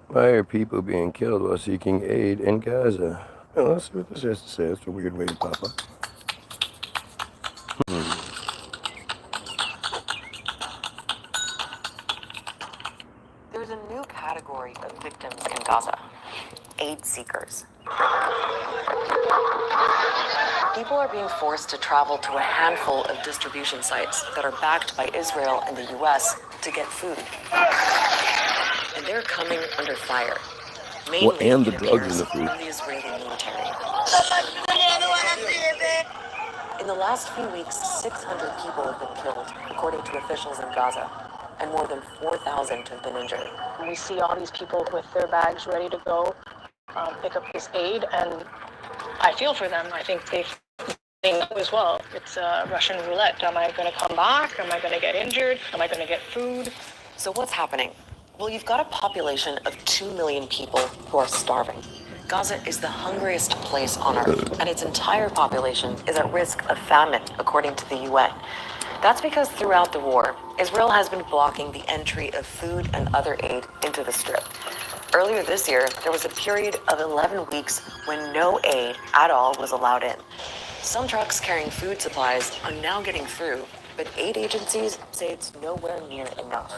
Why are people being killed while seeking aid in Gaza? Well, let's see what this has to say. That's a weird way to pop up. There's a new category of victims in Gaza: aid seekers. People are being forced to travel to a handful of distribution sites that are backed by Israel and the US to get food. And they're coming under fire, Well, mainly, and the it drugs in appears, the food. from the Israeli military. In the last few weeks, 600 people have been killed, according to officials in Gaza, and more than 4,000 have been injured. We see all these people with their bags ready to go pick up this aid, and I feel for them. I think they know as well. It's Russian roulette. Am I going to come back? Am I going to get injured? Am I going to get food? So what's happening? Well, you've got a population of 2 million people who are starving. Gaza is the hungriest place on earth, and its entire population is at risk of famine, according to the UN. That's because throughout the war, Israel has been blocking the entry of food and other aid into the Strip. Earlier this year, there was a period of 11 weeks when no aid at all was allowed in. Some trucks carrying food supplies are now getting through, but aid agencies say it's nowhere near enough.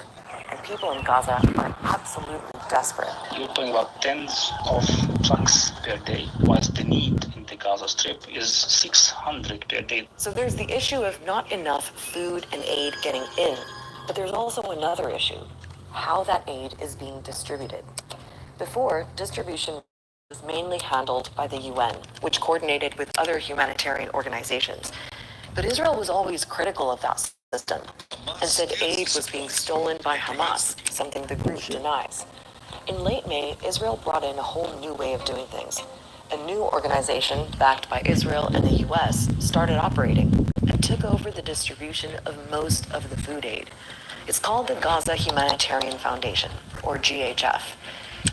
And people in Gaza are absolutely desperate. You're talking about tens of trucks per day, whilst the need in the Gaza Strip is 600 per day. So there's the issue of not enough food and aid getting in, but there's also another issue: how that aid is being distributed. Before, distribution was mainly handled by the UN, which coordinated with other humanitarian organizations. But Israel was always critical of that system and said aid was being stolen by Hamas, something the group denies. In late May, Israel brought in a whole new way of doing things. A new organization backed by Israel and the US started operating and took over the distribution of most of the food aid. It's called the Gaza Humanitarian Foundation, or GHF.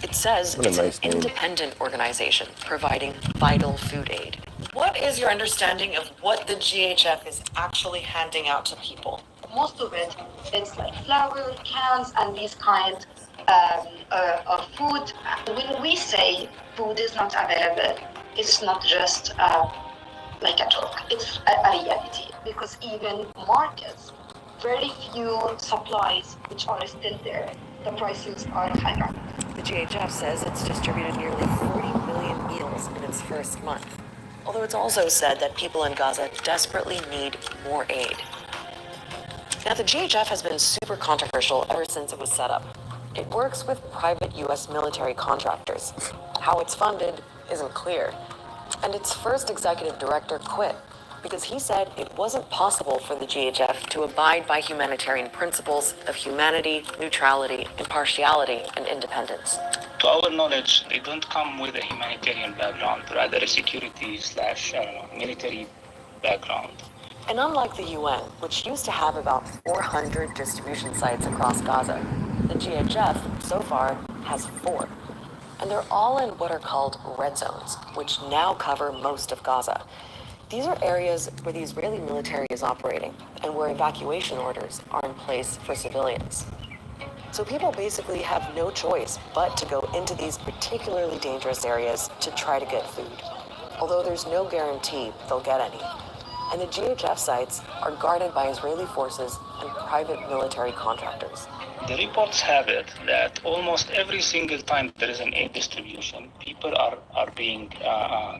It says it's an independent organization providing vital food aid. What is your understanding of what the GHF is actually handing out to people? Most of it's like flour, cans, and these kind of food. When we say food is not available, it's not just like a joke. It's a reality, because even markets, very few supplies which are still there, the prices are higher. The GHF says it's distributed nearly 40 million meals in its first month. Although it's also said that people in Gaza desperately need more aid. Now, the GHF has been super controversial ever since it was set up. It works with private US military contractors. How it's funded isn't clear. And its first executive director quit because he said it wasn't possible for the GHF to abide by humanitarian principles of humanity, neutrality, impartiality, and independence. To our knowledge, they don't come with a humanitarian background, rather a security slash, military background. And unlike the UN, which used to have about 400 distribution sites across Gaza, the GHF so far has 4. And they're all in what are called red zones, which now cover most of Gaza. These are areas where the Israeli military is operating and where evacuation orders are in place for civilians. So people basically have no choice but to go into these particularly dangerous areas to try to get food, although there's no guarantee they'll get any. And the GHF sites are guarded by Israeli forces and private military contractors. The reports have it that almost every single time there is an aid distribution, people are being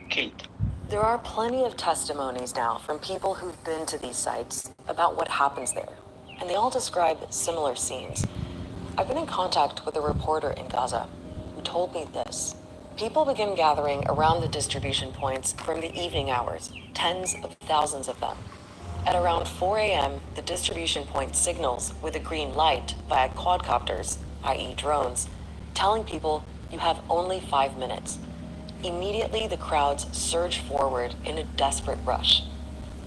killed. There are plenty of testimonies now from people who've been to these sites about what happens there, and they all describe similar scenes. I've been in contact with a reporter in Gaza who told me this. People begin gathering around the distribution points from the evening hours, tens of thousands of them. At around 4 a.m., the distribution point signals with a green light via quadcopters, i.e. drones, telling people you have only 5 minutes. Immediately, the crowds surge forward in a desperate rush.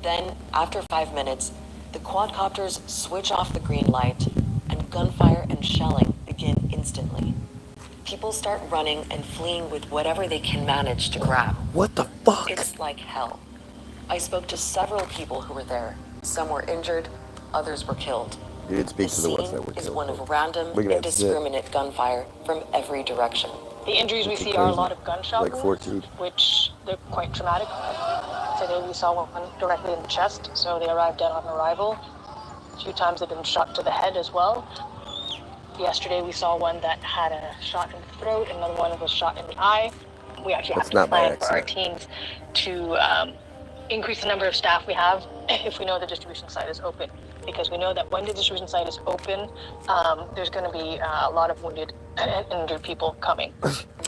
Then, after 5 minutes, the quadcopters switch off the green light, and gunfire and shelling begin instantly. People start running and fleeing with whatever they can manage to grab. What the fuck? It's like hell. I spoke to several people who were there. Some were injured, others were killed. You didn't speak The to the ones scene that were is killed. one of random, Look at that zit. indiscriminate gunfire from every direction. The injuries we Looking see are a crazy. lot of gunshot Like wounds, 14. which they're quite traumatic. Today we saw one directly in the chest, so they arrived dead on arrival. A few times they've been shot to the head as well. Yesterday we saw one that had a shot in the throat, and another one was shot in the eye. We actually That's have to not by plan for our accident. teams to increase the number of staff we have if we know the distribution site is open. Because we know that when the distribution site is open, there's going to be a lot of wounded and injured people coming.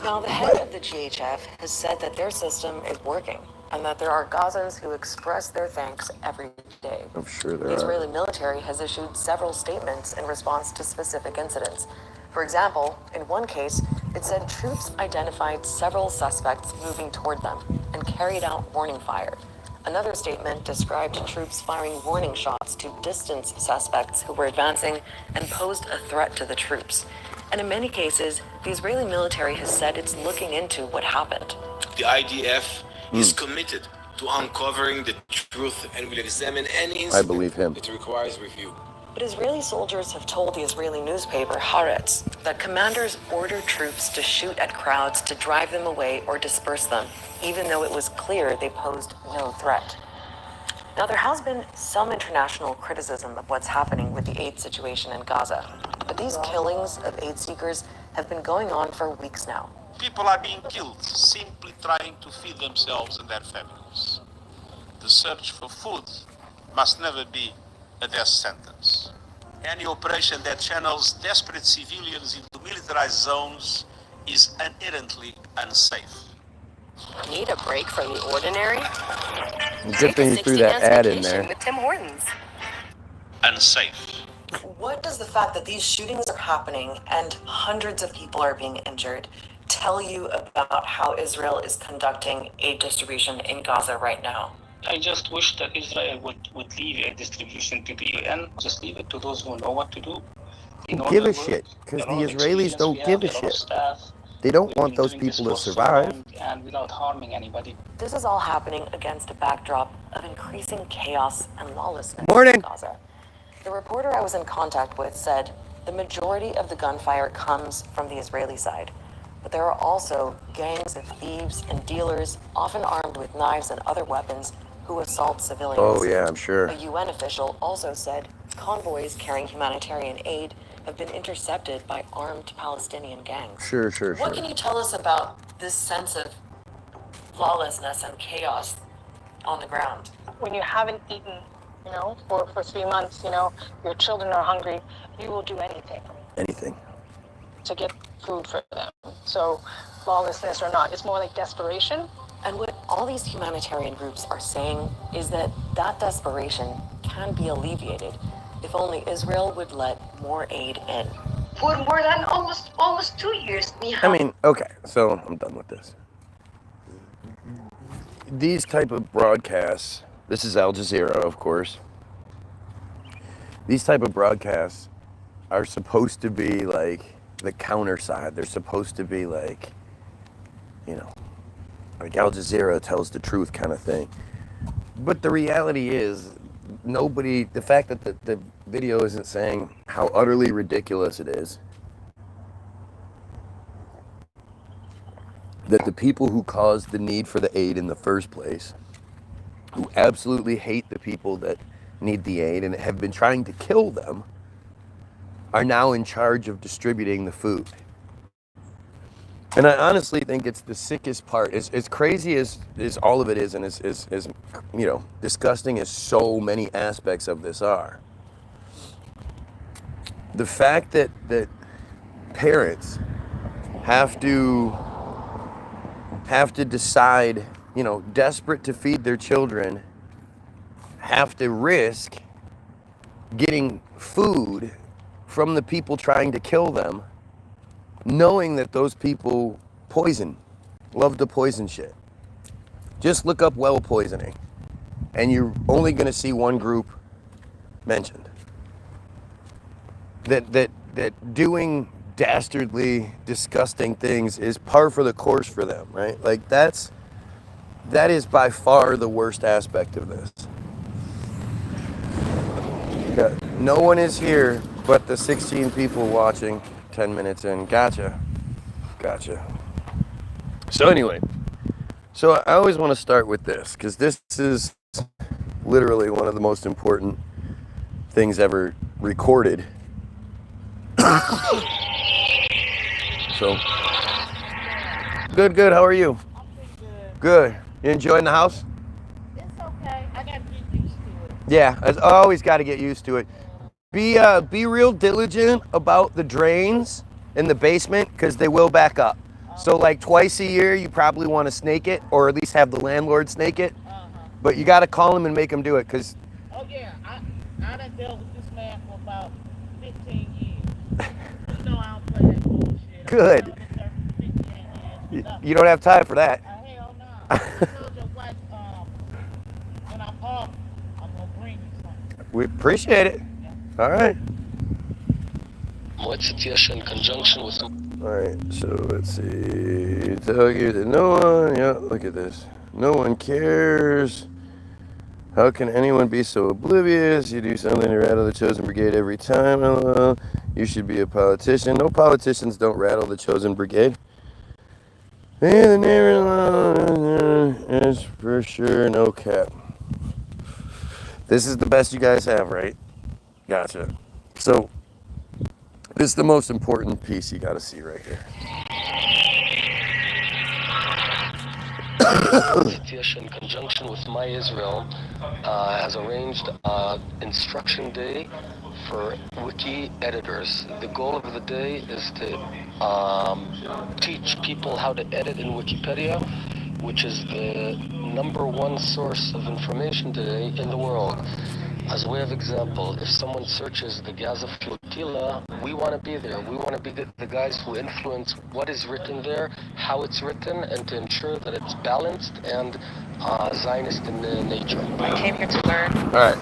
Now, the head of the GHF has said that their system is working and that there are Gazans who express their thanks every day. I'm sure there The are. Israeli military has issued several statements in response to specific incidents. For example, in one case, it said troops identified several suspects moving toward them and carried out warning fire. Another statement described troops firing warning shots to distance suspects who were advancing and posed a threat to the troops. And in many cases, the Israeli military has said it's looking into what happened. The IDF is committed to uncovering the truth and will examine any I believe incident him. that requires review. But Israeli soldiers have told the Israeli newspaper Haaretz that commanders ordered troops to shoot at crowds to drive them away or disperse them, even though it was clear they posed no threat. Now, there has been some international criticism of what's happening with the aid situation in Gaza, but these killings of aid seekers have been going on for weeks now. People are being killed simply trying to feed themselves and their families. The search for food must never be a death sentence. Any operation that channels desperate civilians into militarized zones is inherently unsafe. Need a break from the ordinary? Good thing you threw that ad in there. With Tim Hortons. Unsafe. What does the fact that these shootings are happening and hundreds of people are being injured tell you about how Israel is conducting aid distribution in Gaza right now? I just wish that Israel would leave a distribution to the UN. Just leave it to those who know what to do. Who give a shit? Because the Israelis don't give a shit. They don't want those people to survive. And without harming anybody. This is all happening against a backdrop of increasing chaos and lawlessness Morning. in Gaza. The reporter I was in contact with said the majority of the gunfire comes from the Israeli side, but there are also gangs of thieves and dealers, often armed with knives and other weapons, who assault civilians. Oh, yeah, I'm sure. A UN official also said convoys carrying humanitarian aid have been intercepted by armed Palestinian gangs. Sure. What can you tell us about this sense of lawlessness and chaos on the ground? When you haven't eaten, for 3 months, your children are hungry, you will do anything to get food for them. So lawlessness or not, it's more like desperation. And what all these humanitarian groups are saying is that desperation can be alleviated if only Israel would let more aid in. For more than almost 2 years, we have. I mean, okay, so I'm done with this. These type of broadcasts, this is Al Jazeera, of course. These type of broadcasts are supposed to be like the counter side. They're supposed to be like Al Jazeera tells the truth kind of thing. But the reality is, the fact that the video isn't saying how utterly ridiculous it is, that the people who caused the need for the aid in the first place, who absolutely hate the people that need the aid and have been trying to kill them, are now in charge of distributing the food. And I honestly think it's the sickest part. As crazy as all of it is, and as disgusting as so many aspects of this are, the fact that parents have to decide, desperate to feed their children, have to risk getting food from the people trying to kill them, knowing that those people love to poison shit. Just look up well poisoning, and you're only going to see one group mentioned. That doing dastardly, disgusting things is par for the course for them, right? Like that is by far the worst aspect of this. No one is here but the 16 people watching 10 minutes in. Gotcha. So anyway, so I always want to start with this because this is literally one of the most important things ever recorded. So, good. How are you? Good. You enjoying the house? It's okay. I gotta get used to it. Yeah, I always got to get used to it. Be real diligent about the drains in the basement because they will back up. So like twice a year, you probably want to snake it, or at least have the landlord snake it. But you got to call him and make him do it because. Oh yeah, I done dealt with this man for about 15 years. You know I don't play that bullshit. Good. You don't have time for that. Hell no. I told your wife, when I'm off, I'm gonna bring you something. We appreciate it. All right. What situation in conjunction with. All right, so let's see. Tell you that no one, yeah, look at this. No one cares. How can anyone be so oblivious? You do something to rattle the chosen brigade every time. You should be a politician. No politicians don't rattle the chosen brigade. And the neighbor is for sure no cap. This is the best you guys have, right? Gotcha. So, this is the most important piece you got to see right here. Situation in conjunction with My Israel has arranged instruction day for wiki editors. The goal of the day is to teach people how to edit in Wikipedia, which is the #1 source of information today in the world. As a way of example, if someone searches the Gaza flotilla, we want to be there. We want to be the guys who influence what is written there, how it's written, and to ensure that it's balanced and Zionist in nature. I came here to learn. All right.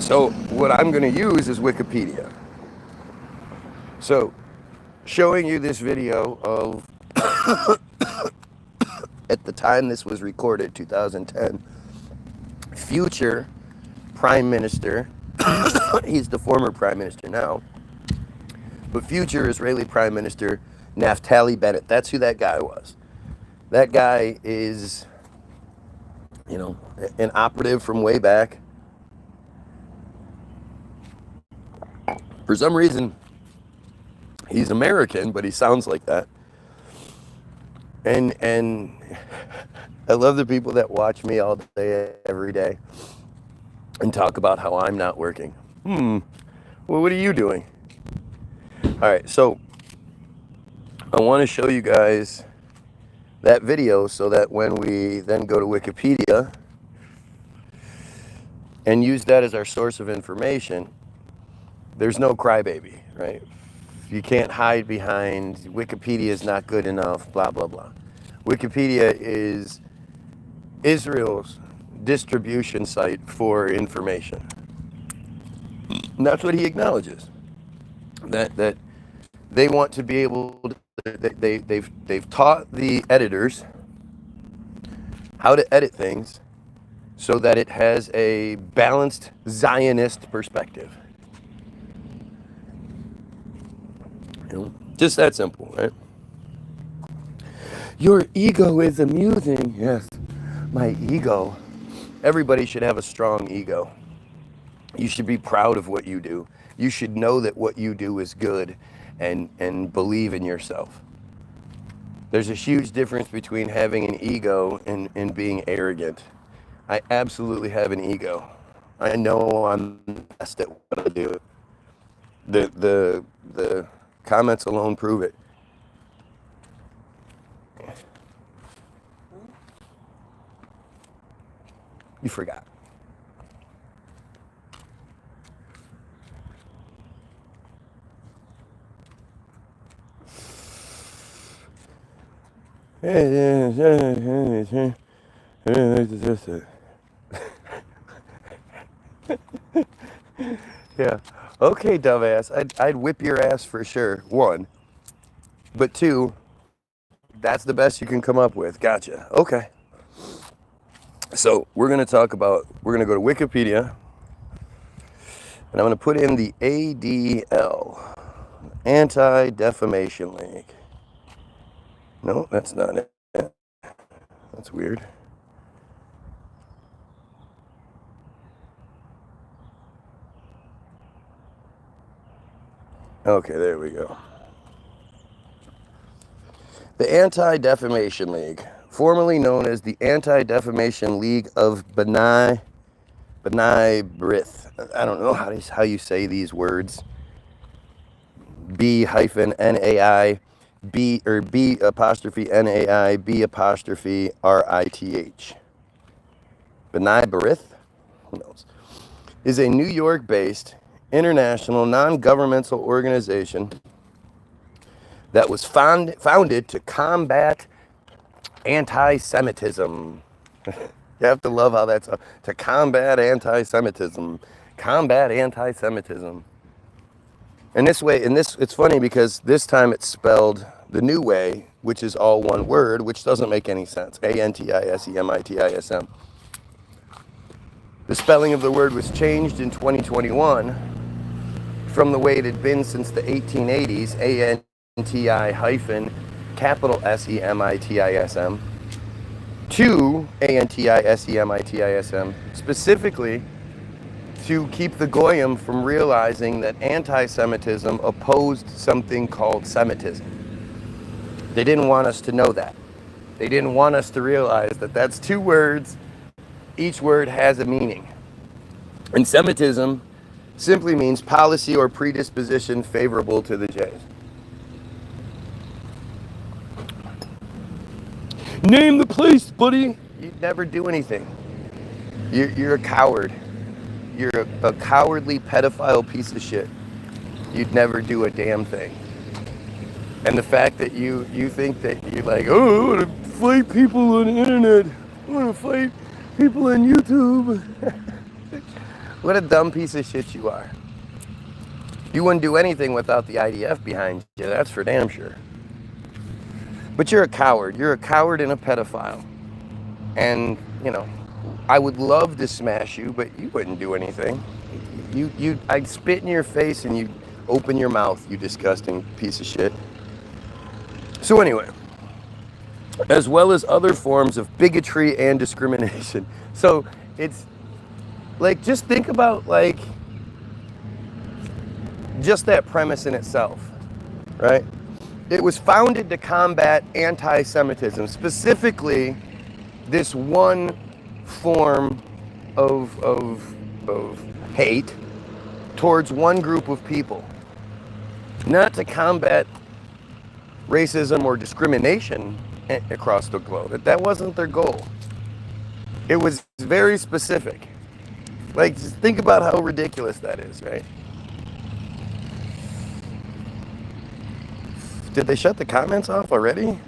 So what I'm going to use is Wikipedia. So showing you this video of, at the time this was recorded, 2010, future Prime Minister, he's the former Prime Minister now, but future Israeli Prime Minister Naftali Bennett. That's who that guy was. That guy is, you know, an operative from way back. For some reason, he's American, but he sounds like that. And I love the people that watch me all day, every day, and talk about how I'm not working. Well, what are you doing? All right, so I want to show you guys that video so that when we then go to Wikipedia and use that as our source of information, there's no crybaby, right? You can't hide behind Wikipedia is not good enough, blah, blah, blah. Wikipedia is Israel's distribution site for information. And that's what he acknowledges. That they want to be able to, they've taught the editors how to edit things so that it has a balanced Zionist perspective. You know, just that simple, right? Your ego is amusing. Yes, my ego. Everybody should have a strong ego. You should be proud of what you do. You should know that what you do is good and believe in yourself. There's a huge difference between having an ego and being arrogant. I absolutely have an ego. I know I'm the best at what I do. The comments alone prove it. You forgot. Yeah. Okay, dumbass. I'd whip your ass for sure. 1. But 2, that's the best you can come up with. Gotcha. Okay. So we're going to go to Wikipedia. And I'm going to put in the ADL, Anti-Defamation League. No, that's not it. That's weird. Okay, there we go. The Anti-Defamation League, formerly known as the Anti-Defamation League of B'nai B'rith. I don't know how you say these words. B-NAI, B or B apostrophe NAI, B apostrophe RITH. B'nai B'rith, who knows, is a New York-based international non-governmental organization that was founded to combat anti-Semitism. You have to love how that's to combat anti-Semitism. Combat anti-Semitism. And this way, it's funny because this time it's spelled the new way, which is all one word, which doesn't make any sense. ANTISEMITISM. The spelling of the word was changed in 2021 from the way it had been since the 1880s, ANTI-SEMITISM, to ANTISEMITISM, specifically to keep the Goyim from realizing that anti-Semitism opposed something called Semitism. They didn't want us to know that. They didn't want us to realize that that's two words, each word has a meaning. And Semitism simply means policy or predisposition favorable to the Jews. Name the place, buddy. You'd never do anything. You're a coward. You're a cowardly pedophile piece of shit. You'd never do a damn thing. And the fact that you think that you're like, oh, I want to fight people on the internet. I want to fight people on YouTube. What a dumb piece of shit you are. You wouldn't do anything without the IDF behind you, that's for damn sure. But you're a coward. You're a coward and a pedophile. And, you know, I would love to smash you, but you wouldn't do anything. I'd spit in your face and you'd open your mouth, you disgusting piece of shit. So anyway, as well as other forms of bigotry and discrimination. So it's like, just think about like, just that premise in itself, right? It was founded to combat anti-Semitism, specifically this one form of hate towards one group of people, not to combat racism or discrimination across the globe. That wasn't their goal. It was very specific. Like, just think about how ridiculous that is, right? Did they shut the comments off already?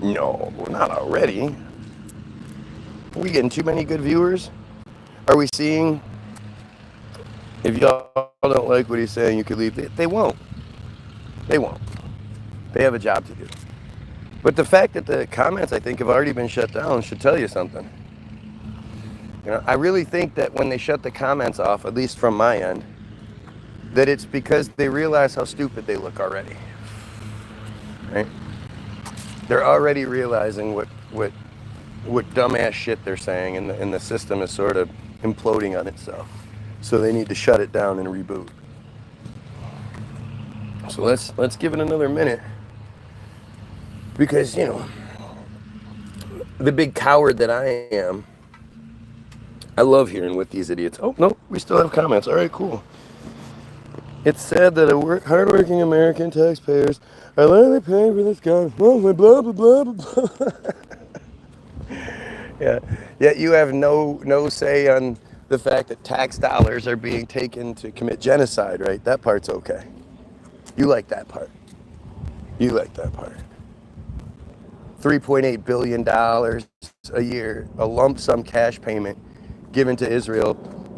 No, not already. Are we getting too many good viewers? Are we seeing, if y'all don't like what he's saying, you could leave. They won't. They won't. They have a job to do. But the fact that the comments, I think, have already been shut down should tell you something. You know, I really think that when they shut the comments off, at least from my end, that it's because they realize how stupid they look already. Right? They're already realizing what dumbass shit they're saying, and the system is sort of imploding on itself. So they need to shut it down and reboot. So let's give it another minute. Because, you know, the big coward that I am, I love hearing what these idiots. Oh, no, we still have comments. All right, cool. It's sad that hardworking American taxpayers are literally paying for this guy. Blah, blah, blah, blah, blah, blah. Yeah. Yet you have no say on the fact that tax dollars are being taken to commit genocide, right? That part's okay. You like that part. You like that part. $3.8 billion a year, a lump sum cash payment given to Israel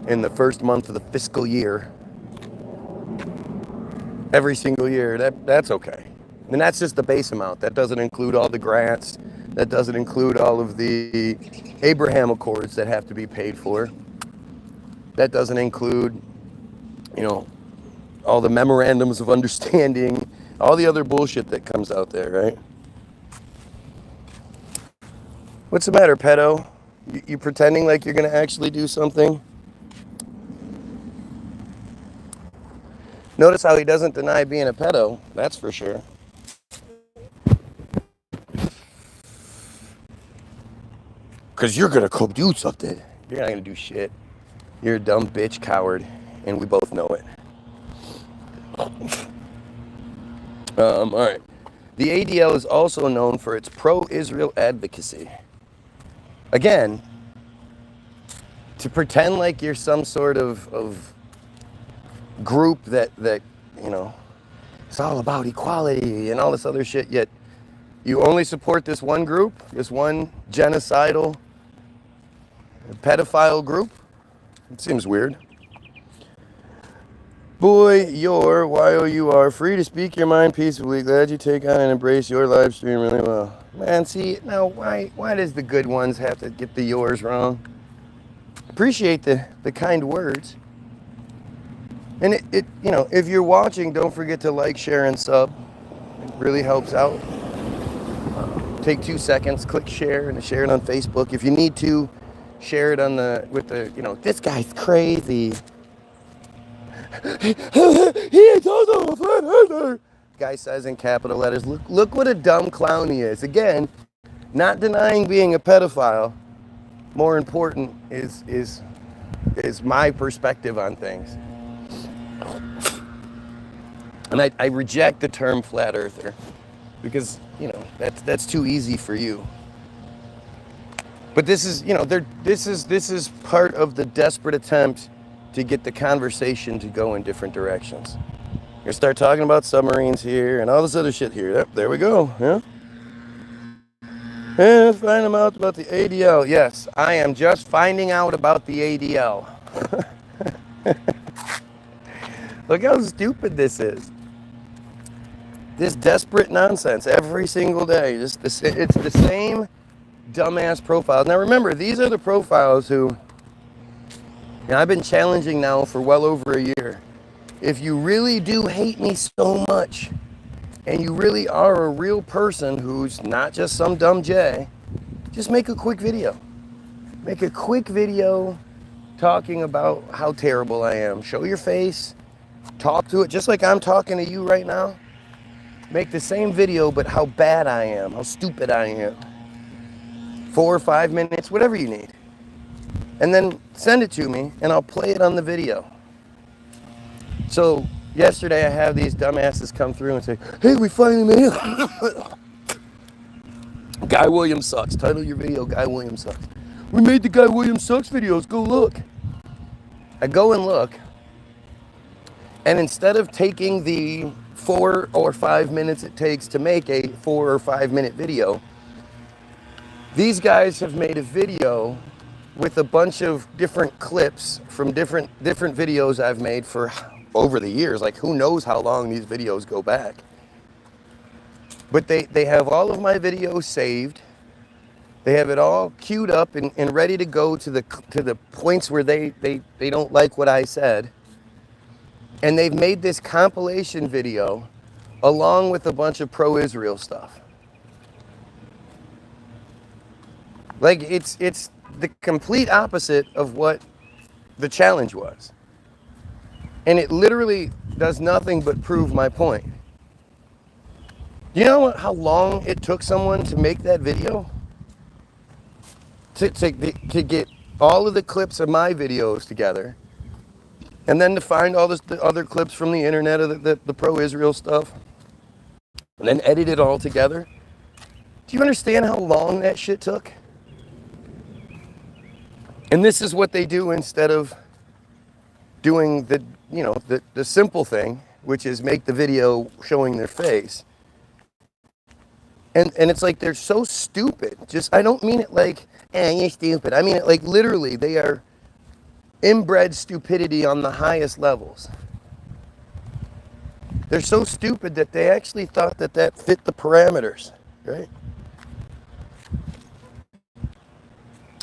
in the first month of the fiscal year. Every single year, that's okay. And that's just the base amount. That doesn't include all the grants. That doesn't include all of the Abraham Accords that have to be paid for. That doesn't include, you know, all the memorandums of understanding, all the other bullshit that comes out there, right? What's the matter, pedo? You pretending like you're going to actually do something? Notice how he doesn't deny being a pedo, that's for sure. Because you're going to go do something. You're not going to do shit. You're a dumb bitch coward, and we both know it. All right. The ADL is also known for its pro-Israel advocacy. Again, to pretend like you're some sort of group that, you know, it's all about equality and all this other shit, yet you only support this one group, this one genocidal, pedophile group? It seems weird. Boy, you are free to speak your mind peacefully. Glad you take on and embrace your live stream really well. Man, see, now why does the good ones have to get the yours wrong? Appreciate the kind words. And it you know, if you're watching, don't forget to like, share, and sub. It really helps out. Take 2 seconds, click share, and share it on Facebook. If you need to, share it on you know, this guy's crazy. He ain't also a flat earther. Guy says in capital letters, look what a dumb clown he is. Again, not denying being a pedophile. More important is my perspective on things. And I reject the term flat earther because, you know, that's too easy for you. But this is, you know, this is part of the desperate attempt to get the conversation to go in different directions. You're gonna start talking about submarines here and all this other shit here. Yep, there we go. Yeah. Yeah, find them out about the ADL. Yes, I am just finding out about the ADL. Look how stupid this is. This desperate nonsense every single day. It's the same dumbass profiles. Now remember, these are the profiles who, and I've been challenging now for well over a year. If you really do hate me so much, and you really are a real person who's not just some dumb Jay, just make a quick video. Make a quick video talking about how terrible I am. Show your face, talk to it, just like I'm talking to you right now. Make the same video, but how bad I am, how stupid I am. 4 or 5 minutes, whatever you need. And then send it to me, and I'll play it on the video. So yesterday I have these dumbasses come through and say, hey, we finally made it. Guy Williams sucks. Title your video, Guy Williams sucks. We made the Guy Williams sucks videos. Go look. I go and look. And instead of taking the 4 or 5 minutes it takes to make a 4 or 5 minute video, these guys have made a video with a bunch of different clips from different videos I've made for over the years. Like, who knows how long these videos go back. But they have all of my videos saved. They have it all queued up and ready to go to the points where they don't like what I said. And they've made this compilation video along with a bunch of pro-Israel stuff. Like, it's the complete opposite of what the challenge was. And it literally does nothing but prove my point. You know how long it took someone to make that video? To get all of the clips of my videos together, and then to find all the other clips from the internet of the pro-Israel stuff, and then edit it all together. Do you understand how long that shit took? And this is what they do instead of doing the simple thing, which is make the video showing their face. And it's like they're so stupid. Just, I don't mean it like, you're stupid. I mean it like literally, they are inbred stupidity on the highest levels. They're so stupid that they actually thought that fit the parameters, right?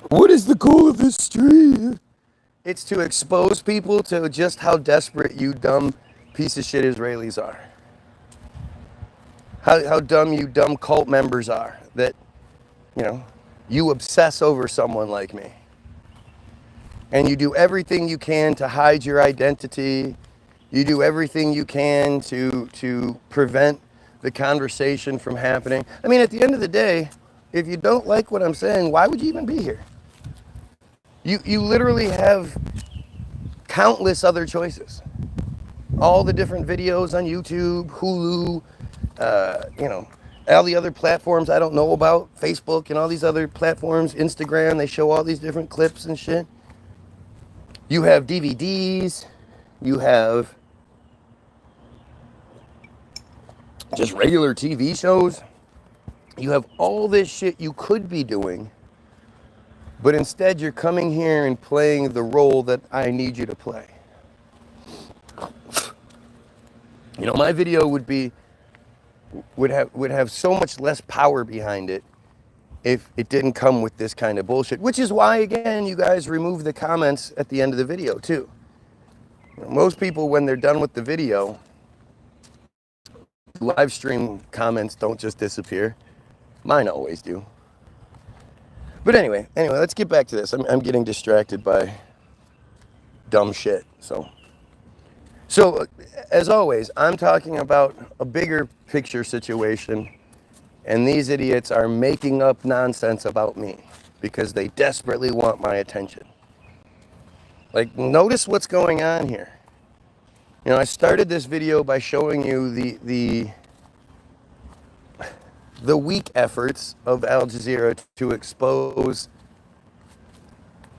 What is the goal of this stream? It's to expose people to just how desperate you dumb piece of shit Israelis are. How dumb you dumb cult members are. That, you know, you obsess over someone like me. And you do everything you can to hide your identity. You do everything you can to prevent the conversation from happening. I mean, at the end of the day, if you don't like what I'm saying, why would you even be here? You literally have countless other choices. All the different videos on YouTube, Hulu, you know, all the other platforms I don't know about, Facebook and all these other platforms, Instagram, they show all these different clips and shit. You have DVDs, you have just regular TV shows. You have all this shit you could be doing, but instead you're coming here and playing the role that I need you to play. You know, my video would have so much less power behind it if it didn't come with this kind of bullshit, which is why, again, you guys remove the comments at the end of the video too. You know, most people, when they're done with the video, live stream comments don't just disappear. Mine always do. But anyway, let's get back to this. I'm getting distracted by dumb shit. So as always, I'm talking about a bigger picture situation, and these idiots are making up nonsense about me because they desperately want my attention. Like, notice what's going on here. You know, I started this video by showing you the weak efforts of Al Jazeera to expose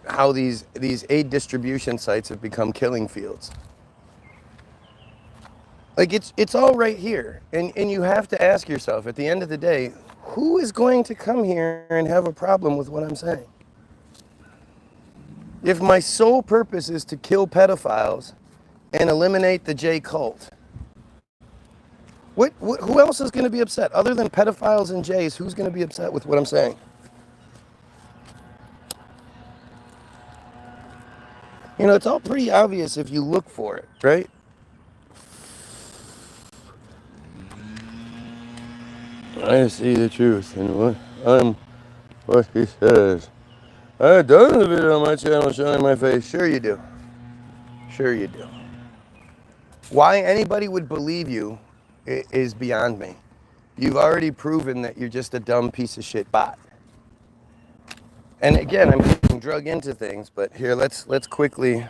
how these aid distribution sites have become killing fields. Like, it's all right here. And you have to ask yourself, at the end of the day, who is going to come here and have a problem with what I'm saying? If my sole purpose is to kill pedophiles and eliminate the J cult, who else is going to be upset? Other than pedophiles and Jays, who's going to be upset with what I'm saying? You know, it's all pretty obvious if you look for it, right? I see the truth in what he says. I've done a video on my channel showing my face. Sure you do. Sure you do. Why anybody would believe you is beyond me. You've already proven that you're just a dumb piece of shit bot. And again, I'm getting drug into things, but here, let's quickly,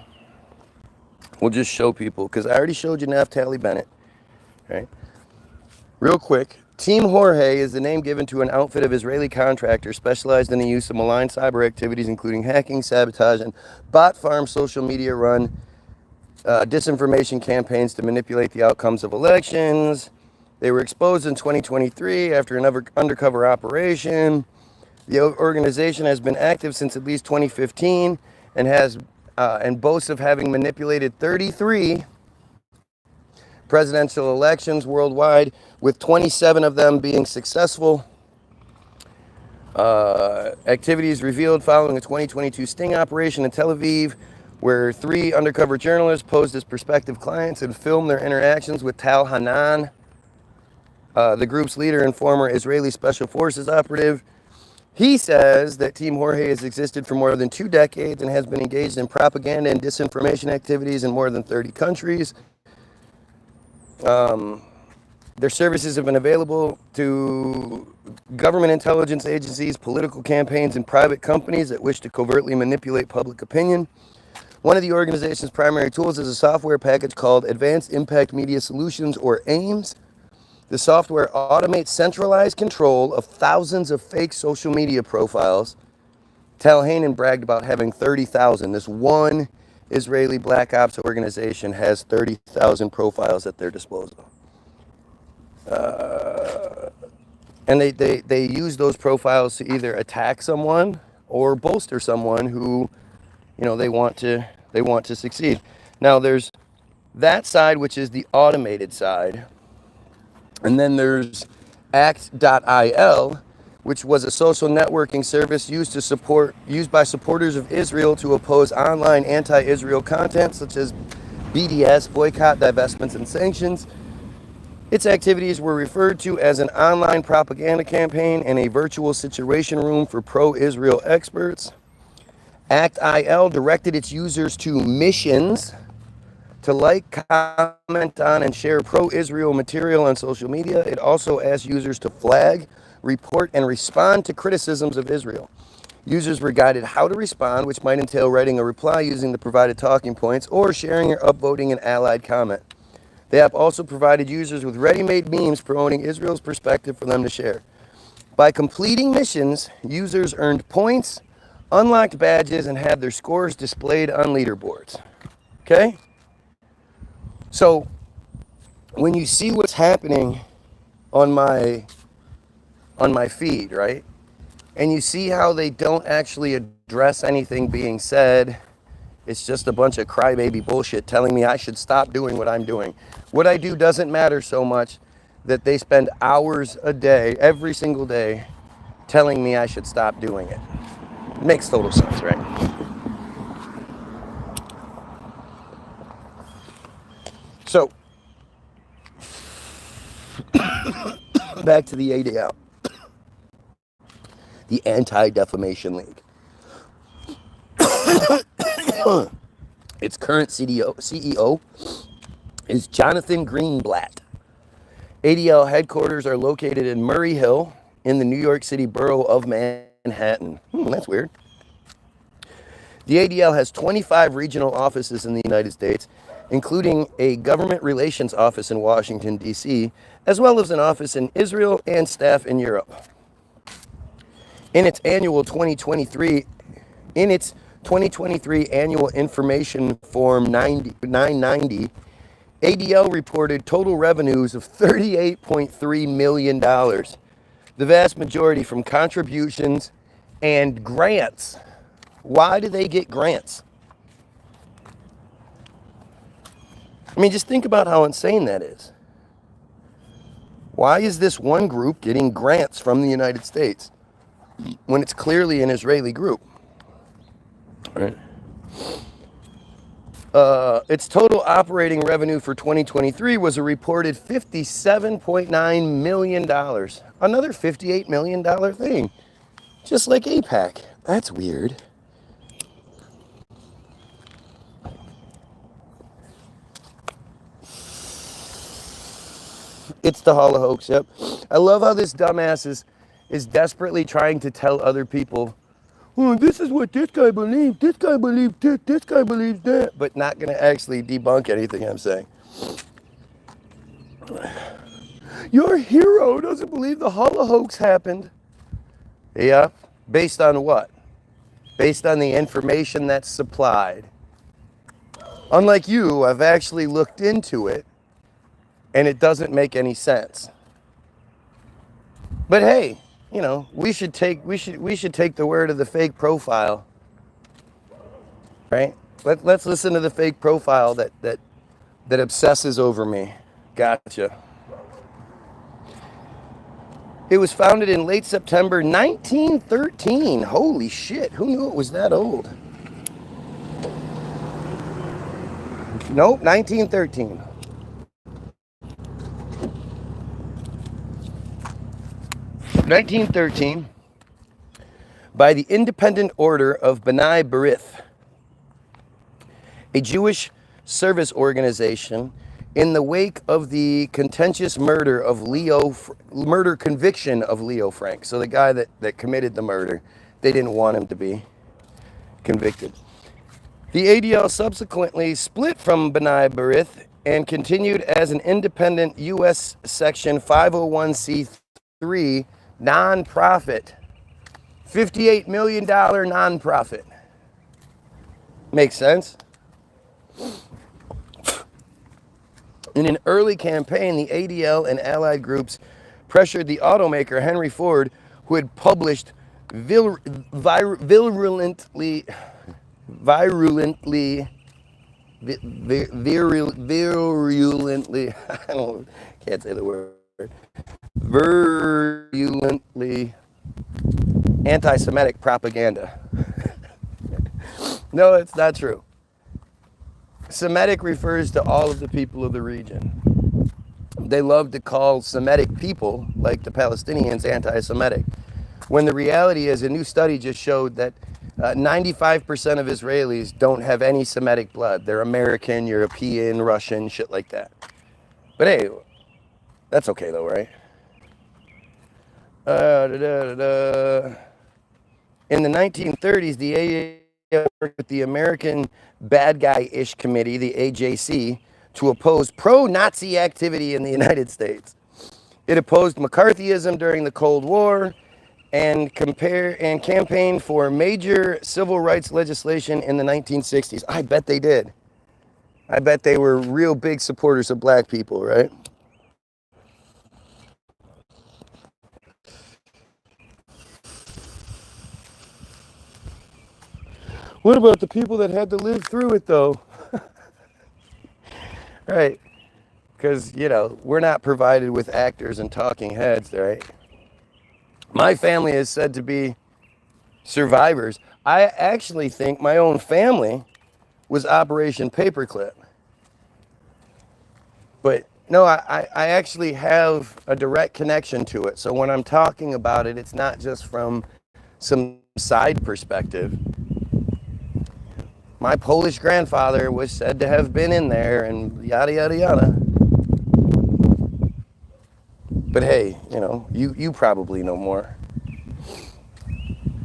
we'll just show people, because I already showed you Naftali Bennett, right? Real quick, Team Jorge is the name given to an outfit of Israeli contractors specialized in the use of malign cyber activities, including hacking, sabotage, and bot farm social media run disinformation campaigns to manipulate the outcomes of elections. They were exposed in 2023 after an undercover operation. The organization has been active since at least 2015 and boasts of having manipulated 33 presidential elections worldwide, with 27 of them being successful. Activities revealed following a 2022 sting operation in Tel Aviv, where 3 undercover journalists posed as prospective clients and filmed their interactions with Tal Hanan, the group's leader and former Israeli Special Forces operative. He says that Team Jorge has existed for more than 2 decades and has been engaged in propaganda and disinformation activities in more than 30 countries. Their services have been available to government intelligence agencies, political campaigns, and private companies that wish to covertly manipulate public opinion. One of the organization's primary tools is a software package called Advanced Impact Media Solutions, or AIMS. The software automates centralized control of thousands of fake social media profiles. Tal Hanan bragged about having 30,000. This one Israeli Black Ops organization has 30,000 profiles at their disposal. And they use those profiles to either attack someone or bolster someone who, you know, they want to succeed. Now there's that side, which is the automated side. And then there's act.il, which was a social networking service used by supporters of Israel to oppose online anti-Israel content such as BDS, boycott, divestments, and sanctions. Its activities were referred to as an online propaganda campaign and a virtual situation room for pro-Israel experts. act.il directed its users to missions to like, comment on, and share pro-Israel material on social media. It also asked users to flag, report, and respond to criticisms of Israel. Users were guided how to respond, which might entail writing a reply using the provided talking points or sharing or upvoting an allied comment. The app also provided users with ready-made memes promoting Israel's perspective for them to share. By completing missions, users earned points, unlocked badges, and had their scores displayed on leaderboards. Okay? So, when you see what's happening on my feed, right? And you see how they don't actually address anything being said. It's just a bunch of crybaby bullshit telling me I should stop doing what I'm doing. What I do doesn't matter so much that they spend hours a day, every single day, telling me I should stop doing it. It makes total sense, right? So, back to the ADL, the Anti-Defamation League. Its current CEO is Jonathan Greenblatt. ADL headquarters are located in Murray Hill in the New York City borough of Manhattan. That's weird. The ADL has 25 regional offices in the United States, including a government relations office in Washington, D.C., as well as an office in Israel and staff in Europe. In its 2023 annual information form 990, ADL reported total revenues of $38.3 million, the vast majority from contributions and grants. Why do they get grants? I mean, just think about how insane that is. Why is this one group getting grants from the United States when it's clearly an Israeli group? Right. Its total operating revenue for 2023 was a reported $57.9 million. Another $58 million thing. Just like AIPAC. That's weird. It's the Hollywoodism, yep. I love how this dumbass is desperately trying to tell other people, oh, this is what this guy believes this, this guy believes that, but not going to actually debunk anything I'm saying. Your hero doesn't believe the Holocaust happened. Yeah, based on what? Based on the information that's supplied. Unlike you, I've actually looked into it, and it doesn't make any sense. But hey, you know, we should take the word of the fake profile, right? Let's listen to the fake profile that obsesses over me. Gotcha. It was founded in late September 1913. Holy shit, who knew it was that old? Nope, 1913. By the Independent Order of B'nai B'rith, a Jewish service organization in the wake of the contentious murder conviction of Leo Frank. So the guy that committed the murder, they didn't want him to be convicted. The ADL subsequently split from B'nai B'rith and continued as an independent U.S. Section 501c3 nonprofit. $58 million nonprofit. Makes sense? In an early campaign, the ADL and allied groups pressured the automaker Henry Ford, who had published virulently, I can't say the word, virulently anti-Semitic propaganda. No, it's not true. Semitic refers to all of the people of the region. They love to call Semitic people, like the Palestinians, anti-Semitic. When the reality is, a new study just showed that 95% of Israelis don't have any Semitic blood. They're American, European, Russian, shit like that. But hey, that's okay though, right? In the 1930s, the ADL worked with the American Bad Guy-ish Committee, the AJC, to oppose pro-Nazi activity in the United States. It opposed McCarthyism during the Cold War and campaigned for major civil rights legislation in the 1960s. I bet they did. I bet they were real big supporters of black people, right? What about the people that had to live through it, though? Right. Because, you know, we're not provided with actors and talking heads, right? My family is said to be survivors. I actually think my own family was Operation Paperclip. But no, I actually have a direct connection to it. So when I'm talking about it, it's not just from some side perspective. My Polish grandfather was said to have been in there and yada, yada, yada. But hey, you know, you probably know more.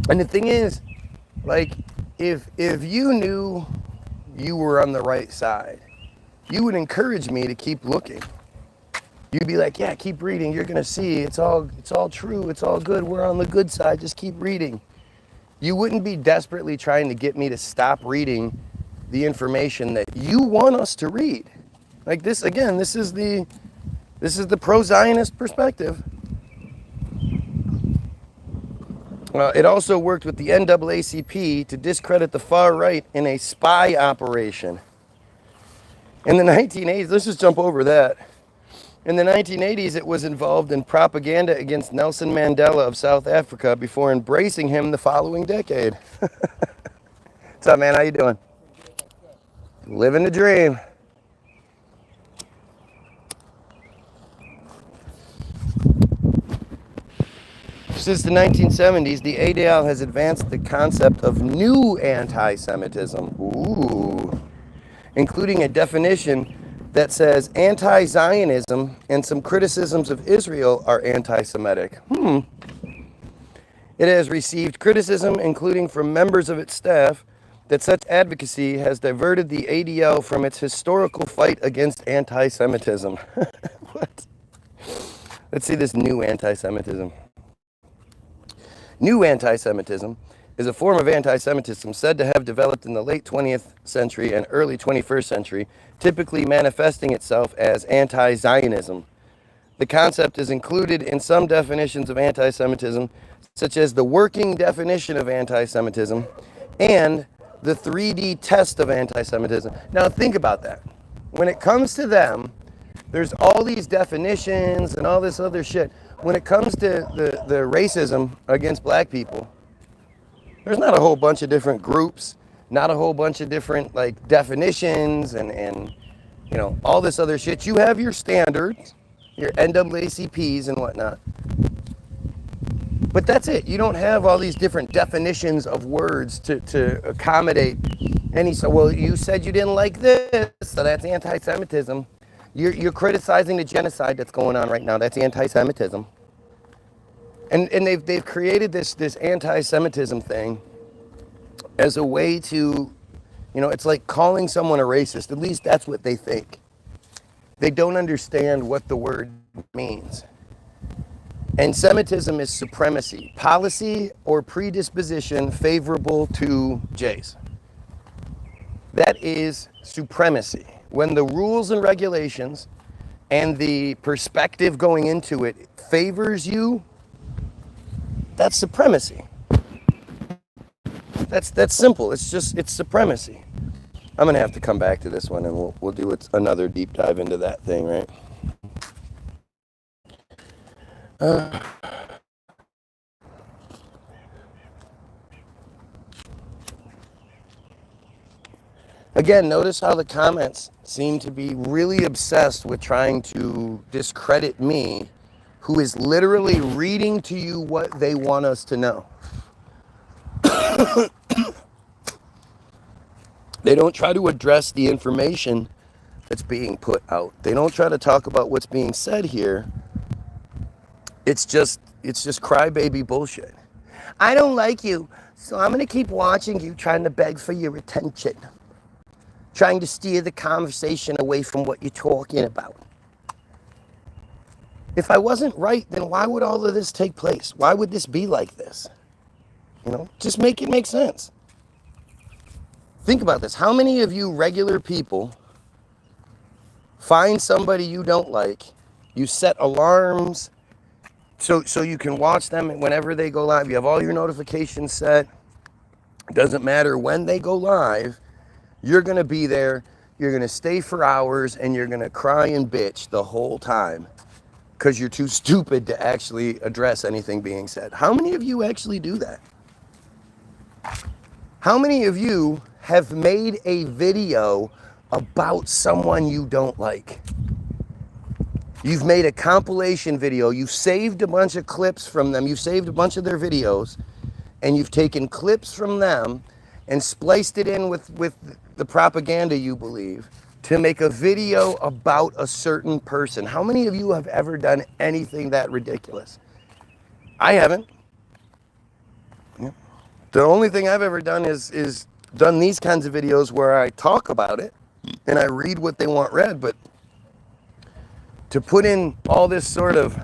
And the thing is, like, if you knew you were on the right side, you would encourage me to keep looking. You'd be like, yeah, keep reading. You're gonna see it's all true. It's all good. We're on the good side. Just keep reading. You wouldn't be desperately trying to get me to stop reading the information that you want us to read. Like this, again, this is the pro-Zionist perspective. It also worked with the NAACP to discredit the far right in a spy operation. In the 1980s, let's just jump over that. In the 1980s, it was involved in propaganda against Nelson Mandela of South Africa before embracing him the following decade. What's up, man? How you doing? Living the dream. Since the 1970s, the ADL has advanced the concept of new anti-Semitism, including a definition that says anti-Zionism and some criticisms of Israel are anti-Semitic. It has received criticism, including from members of its staff, that such advocacy has diverted the ADL from its historical fight against anti-Semitism. What? Let's see this new anti-Semitism. New anti-Semitism is a form of anti-Semitism said to have developed in the late 20th century and early 21st century, typically manifesting itself as anti-Zionism. The concept is included in some definitions of anti-Semitism, such as the working definition of anti-Semitism and the 3D test of anti-Semitism. Now think about that. When it comes to them, there's all these definitions and all this other shit. When it comes to the racism against black people, there's not a whole bunch of different groups, not a whole bunch of different like definitions and you know, all this other shit. You have your standards, your NAACPs and whatnot. But that's it. You don't have all these different definitions of words to accommodate any. So, well, you said you didn't like this, so that's anti-Semitism. You're criticizing the genocide that's going on right now. That's anti-Semitism. And they've created this anti-Semitism thing as a way to, you know, it's like calling someone a racist. At least that's what they think. They don't understand what the word means. And Semitism is supremacy, policy or predisposition favorable to Jays. That is supremacy. When the rules and regulations and the perspective going into it favors you, that's supremacy. That's simple. It's supremacy. I'm gonna have to come back to this one and we'll do another deep dive into that thing, right? again, notice how the comments seem to be really obsessed with trying to discredit me, who is literally reading to you what they want us to know. They don't try to address the information that's being put out. They don't try to talk about what's being said here. It's just crybaby bullshit. I don't like you, so I'm going to keep watching you trying to beg for your attention. Trying to steer the conversation away from what you're talking about. If I wasn't right, then why would all of this take place? Why would this be like this? You know, just make it make sense. Think about this. How many of you regular people find somebody you don't like, you set alarms so you can watch them whenever they go live, you have all your notifications set, it doesn't matter when they go live, you're going to be there, you're going to stay for hours, and you're going to cry and bitch the whole time because you're too stupid to actually address anything being said. How many of you actually do that? How many of you have made a video about someone you don't like? You've made a compilation video, you've saved a bunch of clips from them, you've saved a bunch of their videos, and you've taken clips from them and spliced it in with the propaganda you believe to make a video about a certain person. How many of you have ever done anything that ridiculous? I haven't. The only thing I've ever done is done these kinds of videos where I talk about it and I read what they want read, but to put in all this sort of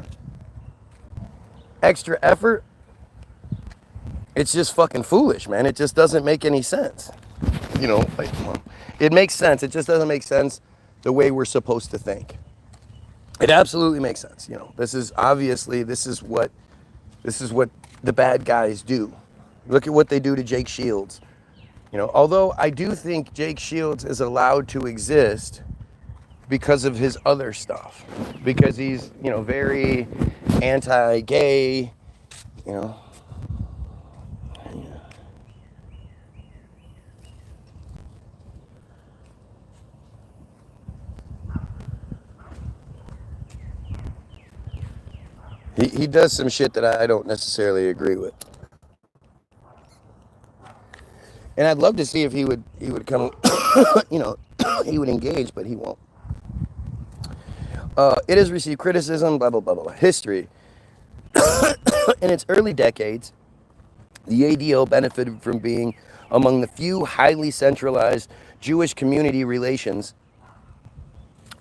extra effort, it's just fucking foolish, man. It just doesn't make any sense. You know, like, it makes sense. It just doesn't make sense the way we're supposed to think. It absolutely makes sense. You know, this is what the bad guys do. Look at what they do to Jake Shields. You know, although I do think Jake Shields is allowed to exist because of his other stuff, because he's, you know, very anti-gay, you know. He does some shit that I don't necessarily agree with. And I'd love to see if he would come, you know, he would engage, but he won't. It has received criticism, blah, blah, blah, blah. History. In its early decades, the ADL benefited from being among the few highly centralized Jewish community relations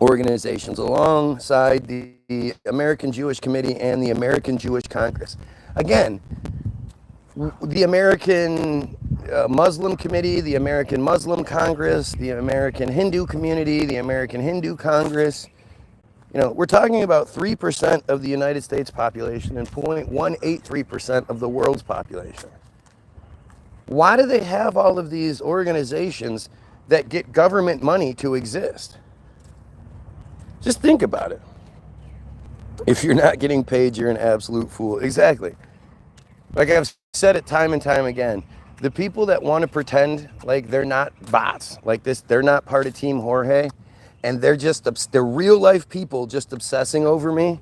organizations alongside the American Jewish Committee and the American Jewish Congress. Again, the American Muslim Committee, the American Muslim Congress, the American Hindu Community, the American Hindu Congress. You know, we're talking about 3% of the United States population and 0.183% of the world's population. Why do they have all of these organizations that get government money to exist? Just think about it. If you're not getting paid, you're an absolute fool. Exactly. Like I've said it time and time again, the people that want to pretend like they're not bots, like this, they're not part of Team Jorge, and they're real life people just obsessing over me,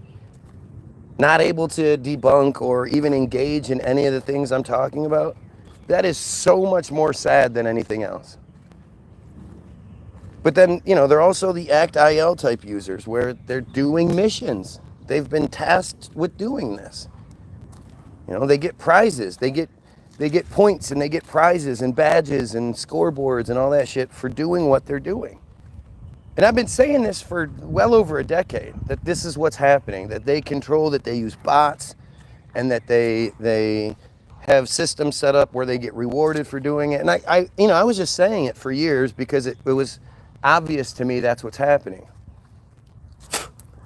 not able to debunk or even engage in any of the things I'm talking about, that is so much more sad than anything else. But then, you know, they're also the act.il type users where they're doing missions. They've been tasked with doing this. You know, they get prizes, they get points, and they get prizes and badges and scoreboards and all that shit for doing what they're doing. And I've been saying this for well over a decade, that this is what's happening, that they control, that they use bots, and that they have systems set up where they get rewarded for doing it. And I was just saying it for years because it was obvious to me that's what's happening.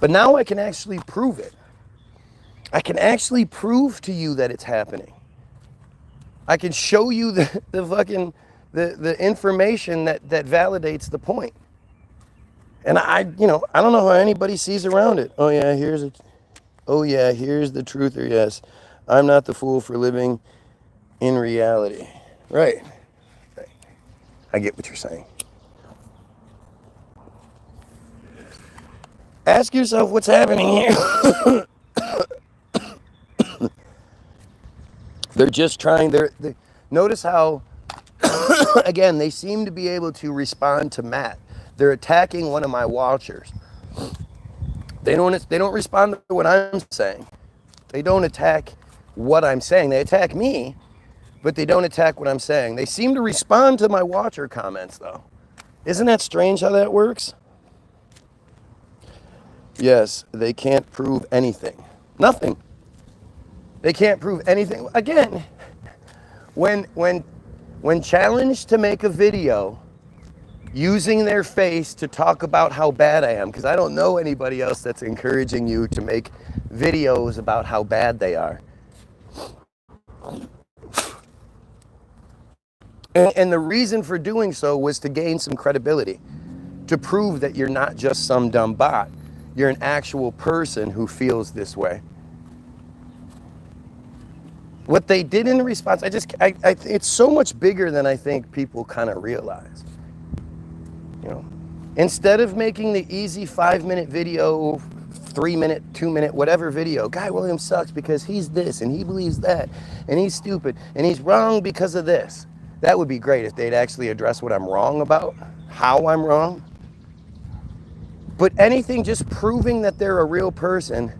But now I can actually prove it. I can actually prove to you that it's happening. I can show you the information that validates the point. And I don't know how anybody sees around it. Oh yeah, here's the truth, or yes, I'm not the fool for living in reality. Right. I get what you're saying. Ask yourself what's happening here. They're just trying, notice how, again, they seem to be able to respond to Matt. They're attacking one of my watchers. They don't respond to what I'm saying. They don't attack what I'm saying. They attack me, but they don't attack what I'm saying. They seem to respond to my watcher comments, though. Isn't that strange how that works? Yes, they can't prove anything. Nothing. They can't prove anything. Again, when challenged to make a video using their face to talk about how bad I am, because I don't know anybody else that's encouraging you to make videos about how bad they are. And the reason for doing so was to gain some credibility, to prove that you're not just some dumb bot. You're an actual person who feels this way. What they did in response, it's so much bigger than I think people kind of realize. You know, instead of making the easy 5-minute video, 3-minute, 2-minute, whatever video, Guy Williams sucks because he's this and he believes that and he's stupid and he's wrong because of this. That would be great if they'd actually address what I'm wrong about, how I'm wrong. But anything just proving that they're a real person,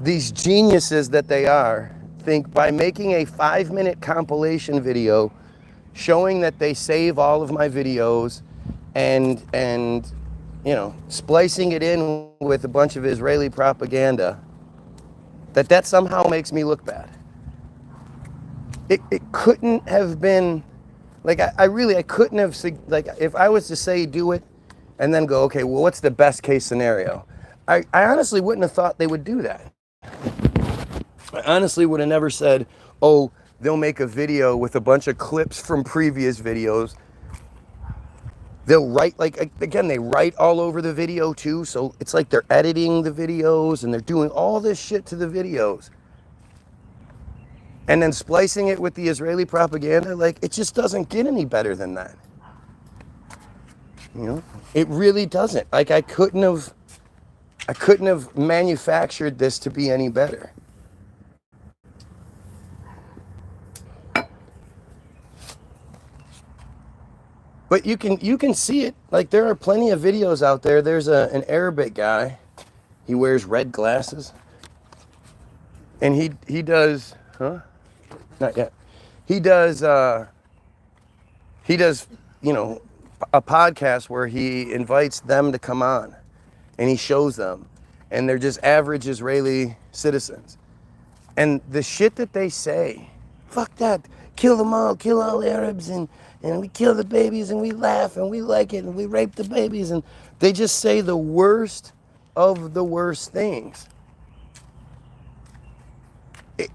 these geniuses that they are, think by making a 5-minute compilation video showing that they save all of my videos and you know, splicing it in with a bunch of Israeli propaganda, that somehow makes me look bad. It couldn't have been, like, I couldn't have, like, if I was to say do it and then go, okay, well, what's the best case scenario? I honestly wouldn't have thought they would do that. I honestly would have never said, oh, they'll make a video with a bunch of clips from previous videos. They'll write, like, again, they write all over the video too, so it's like they're editing the videos and they're doing all this shit to the videos. And then splicing it with the Israeli propaganda, like, it just doesn't get any better than that. You know, it really doesn't. Like, I couldn't have manufactured this to be any better. But you can see it. Like, there are plenty of videos out there. There's an Arabic guy. He wears red glasses. And he does, not yet. He does, you know, a podcast where he invites them to come on and he shows them. And they're just average Israeli citizens. And the shit that they say, fuck that, kill them all, kill all Arabs, and we kill the babies and we laugh and we like it and we rape the babies, and they just say the worst of the worst things.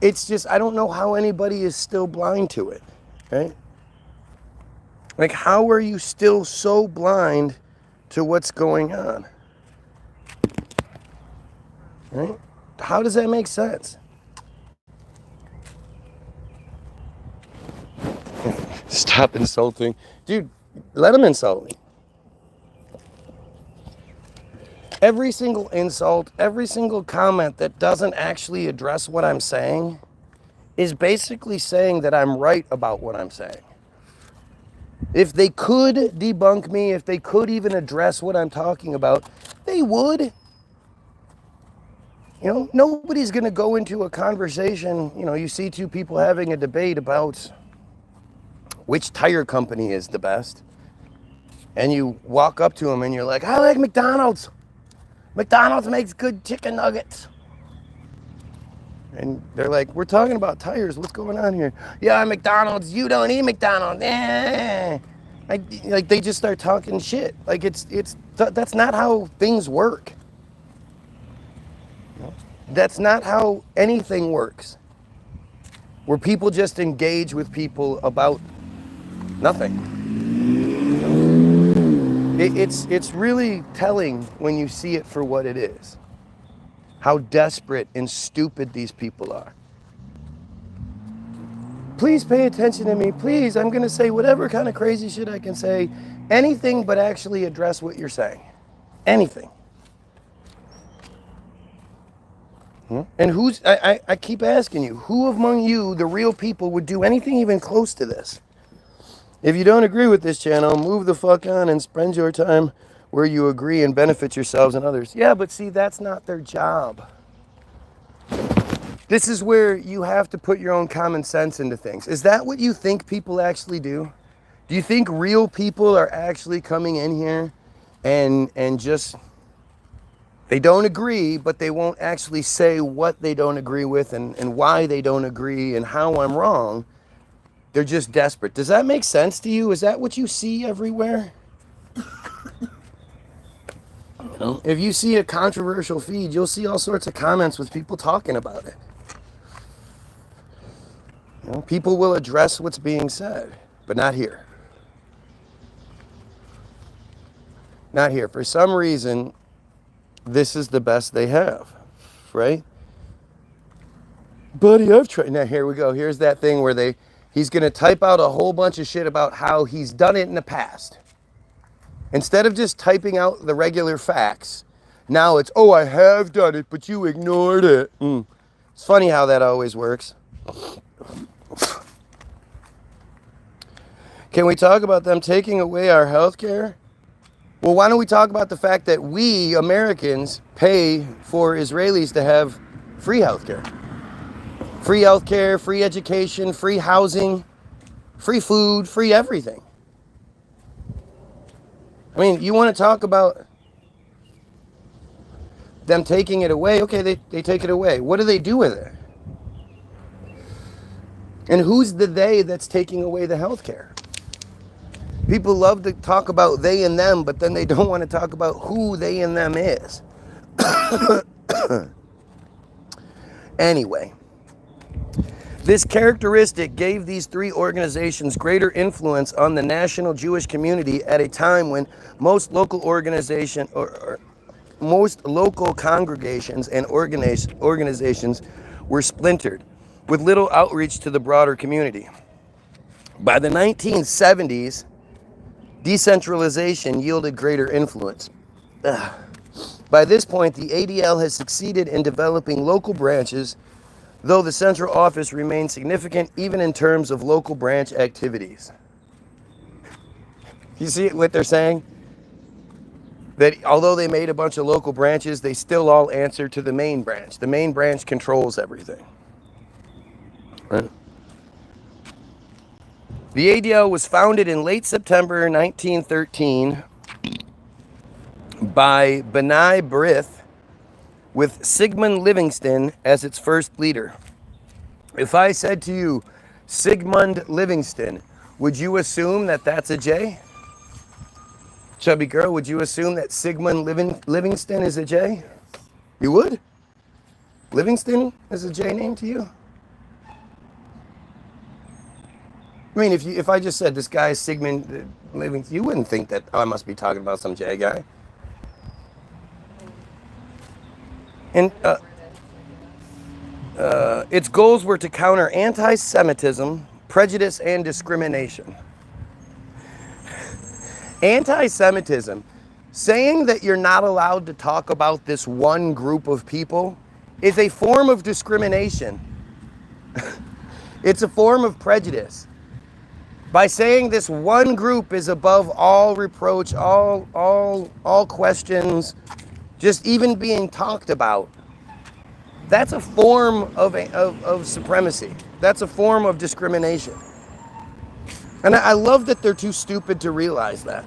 It's just, I don't know how anybody is still blind to it, right? Like, how are you still so blind to what's going on? Right? How does that make sense? Stop insulting. Dude, let them insult me. Every single insult, every single comment that doesn't actually address what I'm saying is basically saying that I'm right about what I'm saying. If they could debunk me, if they could even address what I'm talking about, they would. You know, nobody's going to go into a conversation, you know, you see two people having a debate about which tire company is the best, and you walk up to them and you're like, I like McDonald's. McDonald's makes good chicken nuggets. And they're like, we're talking about tires. What's going on here? Yeah, McDonald's. You don't eat McDonald's. Like, they just start talking shit. Like, that's not how things work. That's not how anything works. Where people just engage with people about nothing. It's really telling when you see it for what it is. How desperate and stupid these people are. Please pay attention to me. Please, I'm going to say whatever kind of crazy shit I can say. Anything but actually address what you're saying. Anything. And I keep asking you, who among you, the real people, would do anything even close to this? If you don't agree with this channel, move the fuck on and spend your time where you agree and benefit yourselves and others. Yeah, but see, that's not their job. This is where you have to put your own common sense into things. Is that what you think people actually do? Do you think real people are actually coming in here and just, they don't agree, but they won't actually say what they don't agree with and why they don't agree and how I'm wrong? They're just desperate. Does that make sense to you? Is that what you see everywhere? You know, if you see a controversial feed, you'll see all sorts of comments with people talking about it. You know, people will address what's being said, but not here. Not here. For some reason, this is the best they have, right? Buddy, I've tried. Now, here we go. Here's that thing where he's going to type out a whole bunch of shit about how he's done it in the past. Instead of just typing out the regular facts, now it's, oh, I have done it, but you ignored it. It's funny how that always works. Can we talk about them taking away our health care? Well, why don't we talk about the fact that we, Americans, pay for Israelis to have free health care? Free health care, free education, free housing, free food, free everything. I mean, you want to talk about them taking it away? Okay, they take it away. What do they do with it? And who's the they that's taking away the health care? People love to talk about they and them, but then they don't want to talk about who they and them is. Anyway, this characteristic gave these three organizations greater influence on the national Jewish community at a time when most local most local congregations and organizations were splintered, with little outreach to the broader community. By the 1970s, decentralization yielded greater influence. By this point, the ADL has succeeded in developing local branches, though the central office remains significant even in terms of local branch activities. You see what they're saying? That although they made a bunch of local branches, they still all answer to the main branch. The main branch controls everything. Right? The ADL was founded in late September 1913 by B'nai B'rith, with Sigmund Livingston as its first leader. If I said to you, Sigmund Livingston, would you assume that that's a J? Chubby girl, would you assume that Sigmund Livingston is a J? You would? Livingston is a J name to you? I mean, if I just said this guy is Sigmund Livingston, you wouldn't think that, oh, I must be talking about some J guy. And its goals were to counter anti-Semitism, prejudice, and discrimination. Anti-Semitism, saying that you're not allowed to talk about this one group of people, is a form of discrimination. It's a form of prejudice. By saying this one group is above all reproach, all questions, just even being talked about, that's a form of supremacy. That's a form of discrimination. And I love that they're too stupid to realize that.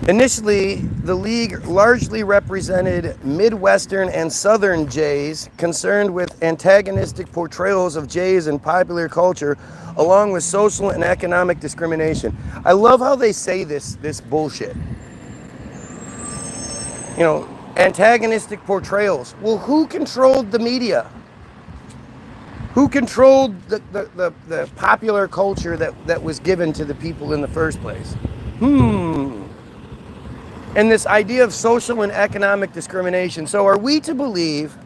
Initially, the League largely represented Midwestern and Southern Jays concerned with antagonistic portrayals of Jays in popular culture, along with social and economic discrimination. I love how they say this bullshit. You know, antagonistic portrayals. Well, who controlled the media? Who controlled the popular culture that was given to the people in the first place? And this idea of social and economic discrimination. So are we to believe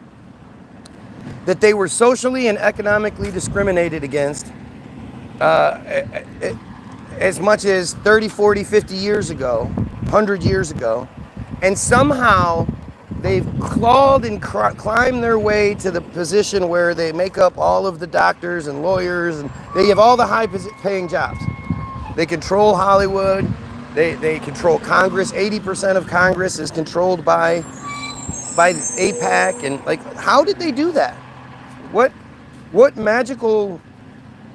that they were socially and economically discriminated against as much as 30, 40, 50 years ago, 100 years ago, and somehow they've clawed and climbed their way to the position where they make up all of the doctors and lawyers, and they have all the high-paying jobs. They control Hollywood. They control Congress. 80% of Congress is controlled by AIPAC. And like, how did they do that? What magical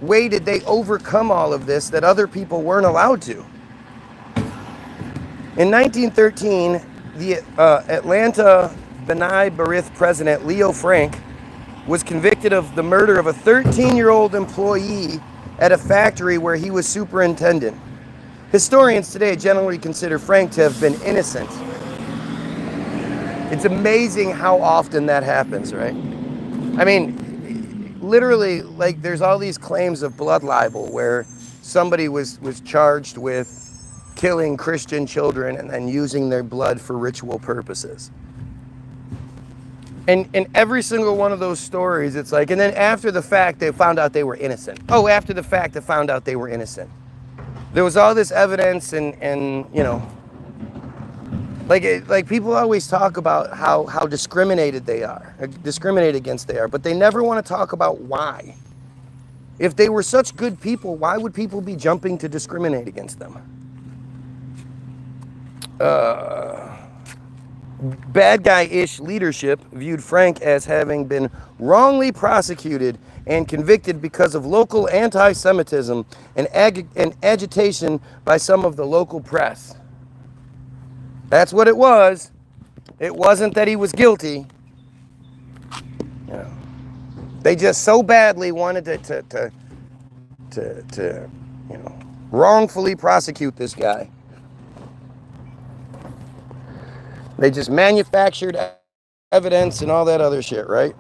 way did they overcome all of this that other people weren't allowed to? In 1913, the Atlanta B'nai B'rith president, Leo Frank, was convicted of the murder of a 13-year-old employee at a factory where he was superintendent. Historians today generally consider Frank to have been innocent. It's amazing how often that happens, right? I mean, literally, like, there's all these claims of blood libel where somebody was charged with killing Christian children and then using their blood for ritual purposes. And in every single one of those stories, it's like, and then after the fact, they found out they were innocent. Oh, after the fact, they found out they were innocent. There was all this evidence and you know, like people always talk about how discriminated against they are, but they never want to talk about why. If they were such good people, why would people be jumping to discriminate against them? Bad guy-ish leadership viewed Frank as having been wrongly prosecuted and convicted because of local anti-Semitism and agitation by some of the local press. That's what it was. It wasn't that he was guilty. You know, they just so badly wanted to you know, wrongfully prosecute this guy. They just manufactured evidence and all that other shit, right?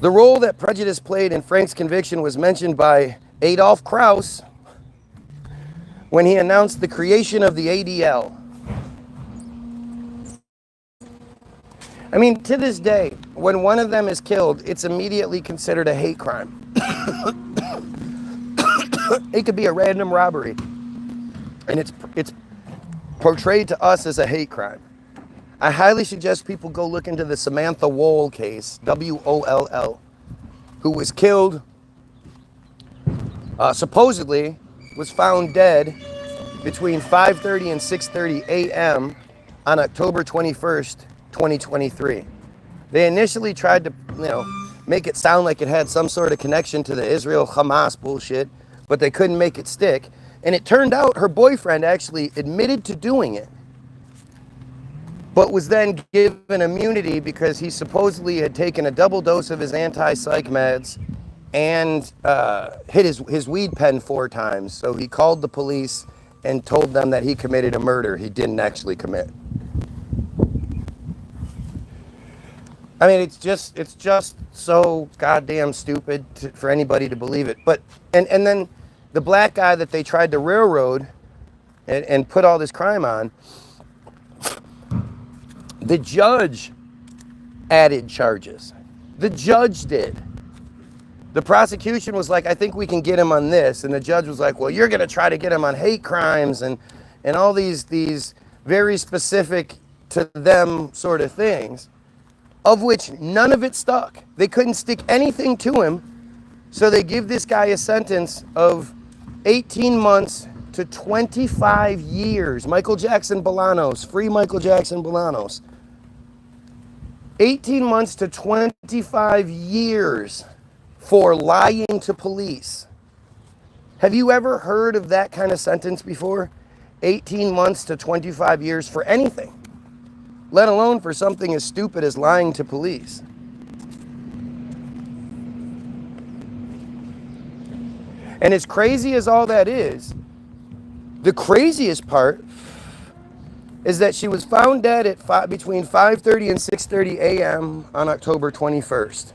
The role that prejudice played in Frank's conviction was mentioned by Adolf Krauss when he announced the creation of the ADL. I mean, to this day, when one of them is killed, it's immediately considered a hate crime. It could be a random robbery, and it's portrayed to us as a hate crime. I highly suggest people go look into the Samantha Woll case, W-O-L-L, who was killed, supposedly was found dead between 5:30 and 6:30 a.m. on October 21st, 2023. They initially tried to, you know, make it sound like it had some sort of connection to the Israel-Hamas bullshit, but they couldn't make it stick. And it turned out her boyfriend actually admitted to doing it, but was then given immunity because he supposedly had taken a double dose of his anti-psych meds and hit his weed pen 4 times. So he called the police and told them that he committed a murder he didn't actually commit. I mean, it's just so goddamn stupid for anybody to believe it. But and then the black guy that they tried to railroad and put all this crime on, the judge added charges. The judge did. The prosecution was like, I think we can get him on this. And the judge was like, well, you're going to try to get him on hate crimes and all these very specific to them sort of things, of which none of it stuck. They couldn't stick anything to him. So they give this guy a sentence of 18 months to 25 years. Michael Jackson Bolanos, free Michael Jackson Bolanos. 18 months to 25 years for lying to police. Have you ever heard of that kind of sentence before? 18 months to 25 years for anything, let alone for something as stupid as lying to police. And as crazy as all that is, the craziest part is that she was found dead at between 5:30 and 6:30 a.m. on October 21st.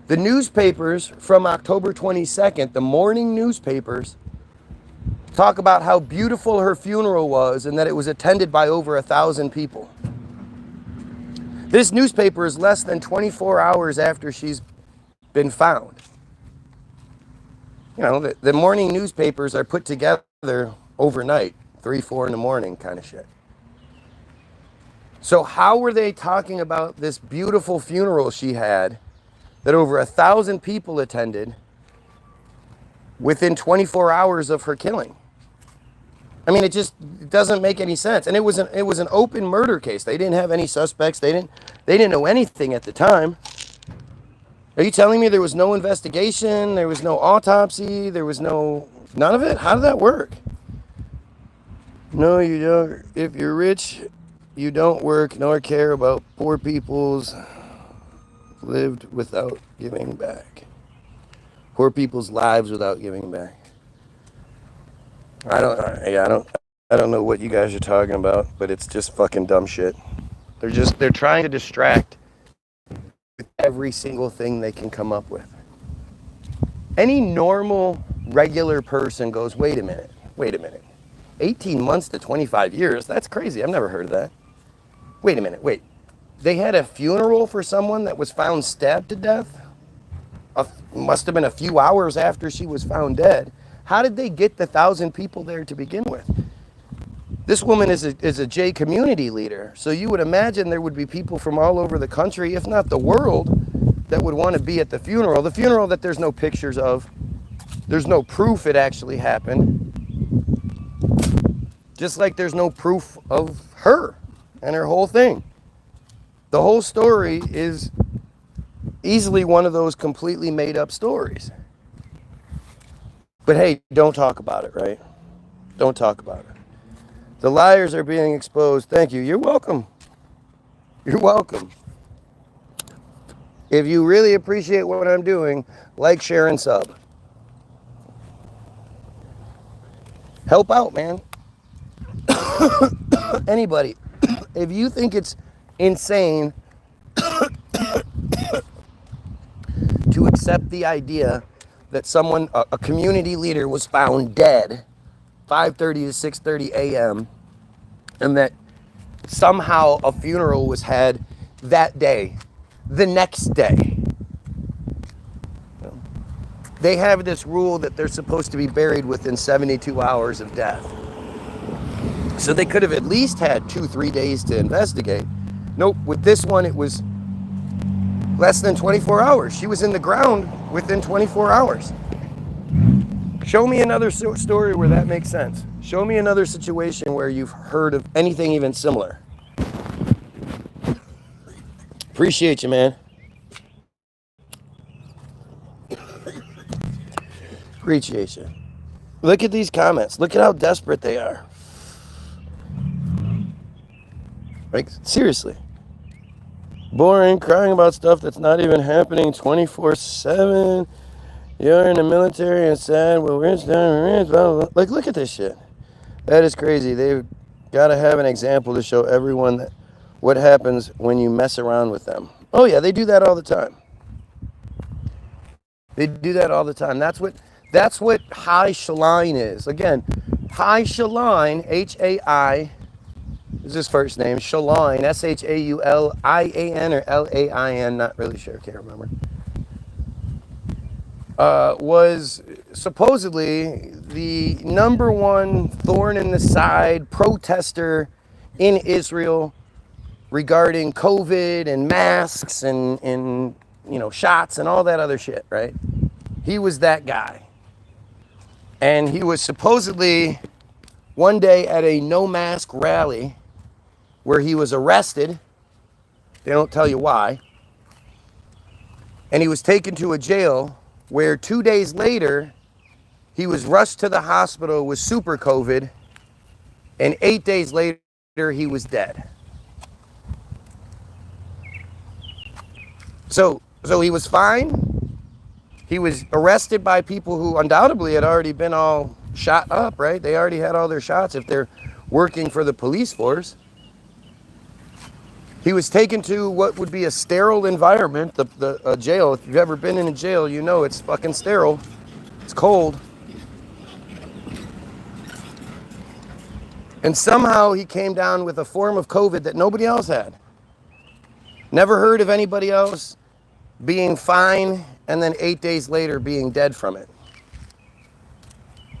The newspapers from October 22nd, the morning newspapers, talk about how beautiful her funeral was and that it was attended by over 1,000 people. This newspaper is less than 24 hours after she's been found. You know, the morning newspapers are put together overnight 3, 4 in the morning kind of shit. So how were they talking about this beautiful funeral she had that over 1,000 people attended within 24 hours of her killing? I mean, it just doesn't make any sense. And it was an open murder case. They didn't have any suspects. They didn't know anything at the time. Are you telling me there was no investigation? There was no autopsy? There was none of it? How did that work? No, you don't. If you're rich, you don't work nor care about poor people's lived without giving back. Poor people's lives without giving back. I don't know what you guys are talking about, but it's just fucking dumb shit. They're trying to distract with every single thing they can come up with. Any normal, regular person goes, wait a minute. 18 months to 25 years, that's crazy. I've never heard of that. Wait a minute, They had a funeral for someone that was found stabbed to death? Must have been a few hours after she was found dead. How did they get the 1,000 people there to begin with? This woman is a J community leader, so you would imagine there would be people from all over the country, if not the world, that would want to be at the funeral. The funeral that there's no pictures of. There's no proof it actually happened. Just like there's no proof of her and her whole thing. The whole story is easily one of those completely made up stories. But hey, don't talk about it, right? Don't talk about it. The liars are being exposed. Thank you. You're welcome. You're welcome. If you really appreciate what I'm doing, like, share, and sub. Help out, man. Anybody. If you think it's insane to accept the idea that someone, a community leader, was found dead 5:30 to 6:30 a.m. and that somehow a funeral was had that day, the next day. They have this rule that they're supposed to be buried within 72 hours of death. So they could have at least had 2-3 days to investigate. Nope, with this one it was less than 24 hours. She was in the ground within 24 hours. Show me another story where that makes sense. Show me another situation where you've heard of anything even similar. Appreciate you, man. Appreciate you. Look at these comments. Look at how desperate they are. Like, seriously. Boring, crying about stuff that's not even happening 24/7. You're in the military and sad. Well, we're blah, blah, blah. Like, look at this shit. That is crazy. They've got to have an example to show everyone that what happens when you mess around with them. Oh, yeah, they do that all the time. They do that all the time. That's what High Shaline is. Again, High Shaline, H-A-I, is his first name, Shaline, S-H-A-U-L-I-A-N or L-A-I-N, not really sure, can't remember. Was supposedly the #1 thorn in the side protester in Israel regarding COVID and masks and shots and all that other shit, right? He was that guy. And he was supposedly one day at a no mask rally where he was arrested. They don't tell you why. And he was taken to a jail where 2 days later, he was rushed to the hospital with super COVID, and 8 days later, he was dead. So he was fine. He was arrested by people who undoubtedly had already been all shot up, right? They already had all their shots if they're working for the police force. He was taken to what would be a sterile environment, the jail. If you've ever been in a jail, you know it's fucking sterile. It's cold. And somehow he came down with a form of COVID that nobody else had. Never heard of anybody else being fine and then 8 days later being dead from it.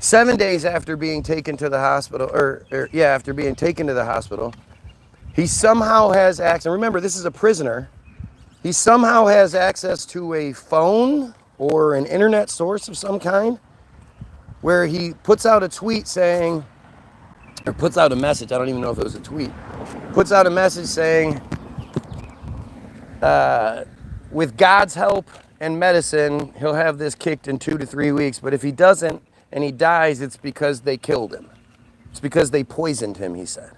7 days after being taken to the hospital, after being taken to the hospital, he somehow has access. And remember, this is a prisoner. He somehow has access to a phone or an internet source of some kind, where he puts out a tweet saying, or puts out a message, I don't even know if it was a tweet, puts out a message saying, with God's help and medicine, he'll have this kicked in 2 to 3 weeks. But if he doesn't and he dies, it's because they killed him. It's because they poisoned him, he said.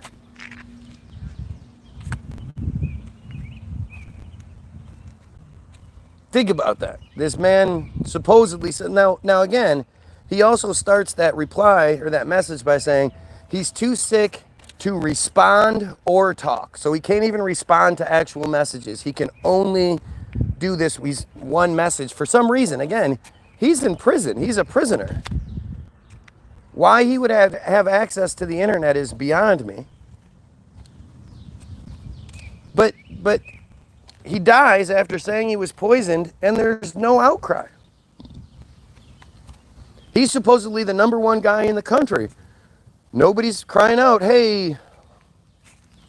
Think about that. This man supposedly said, now again, he also starts that reply or that message by saying he's too sick to respond or talk. So he can't even respond to actual messages. He can only do this one message for some reason. Again, he's in prison. He's a prisoner. Why he would have access to the internet is beyond me. But he dies after saying he was poisoned, and there's no outcry. He's supposedly the #1 guy in the country. Nobody's crying out, hey,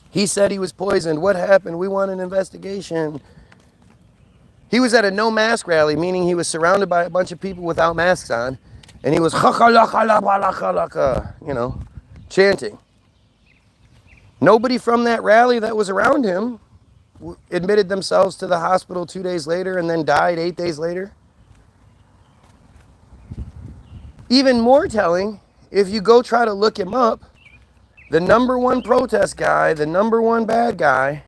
he said he was poisoned. What happened? We want an investigation. He was at a no mask rally, meaning he was surrounded by a bunch of people without masks on, and he was, chanting. Nobody from that rally that was around him admitted themselves to the hospital 2 days later and then died 8 days later. Even more telling, if you go try to look him up, the #1 protest guy, the #1 bad guy,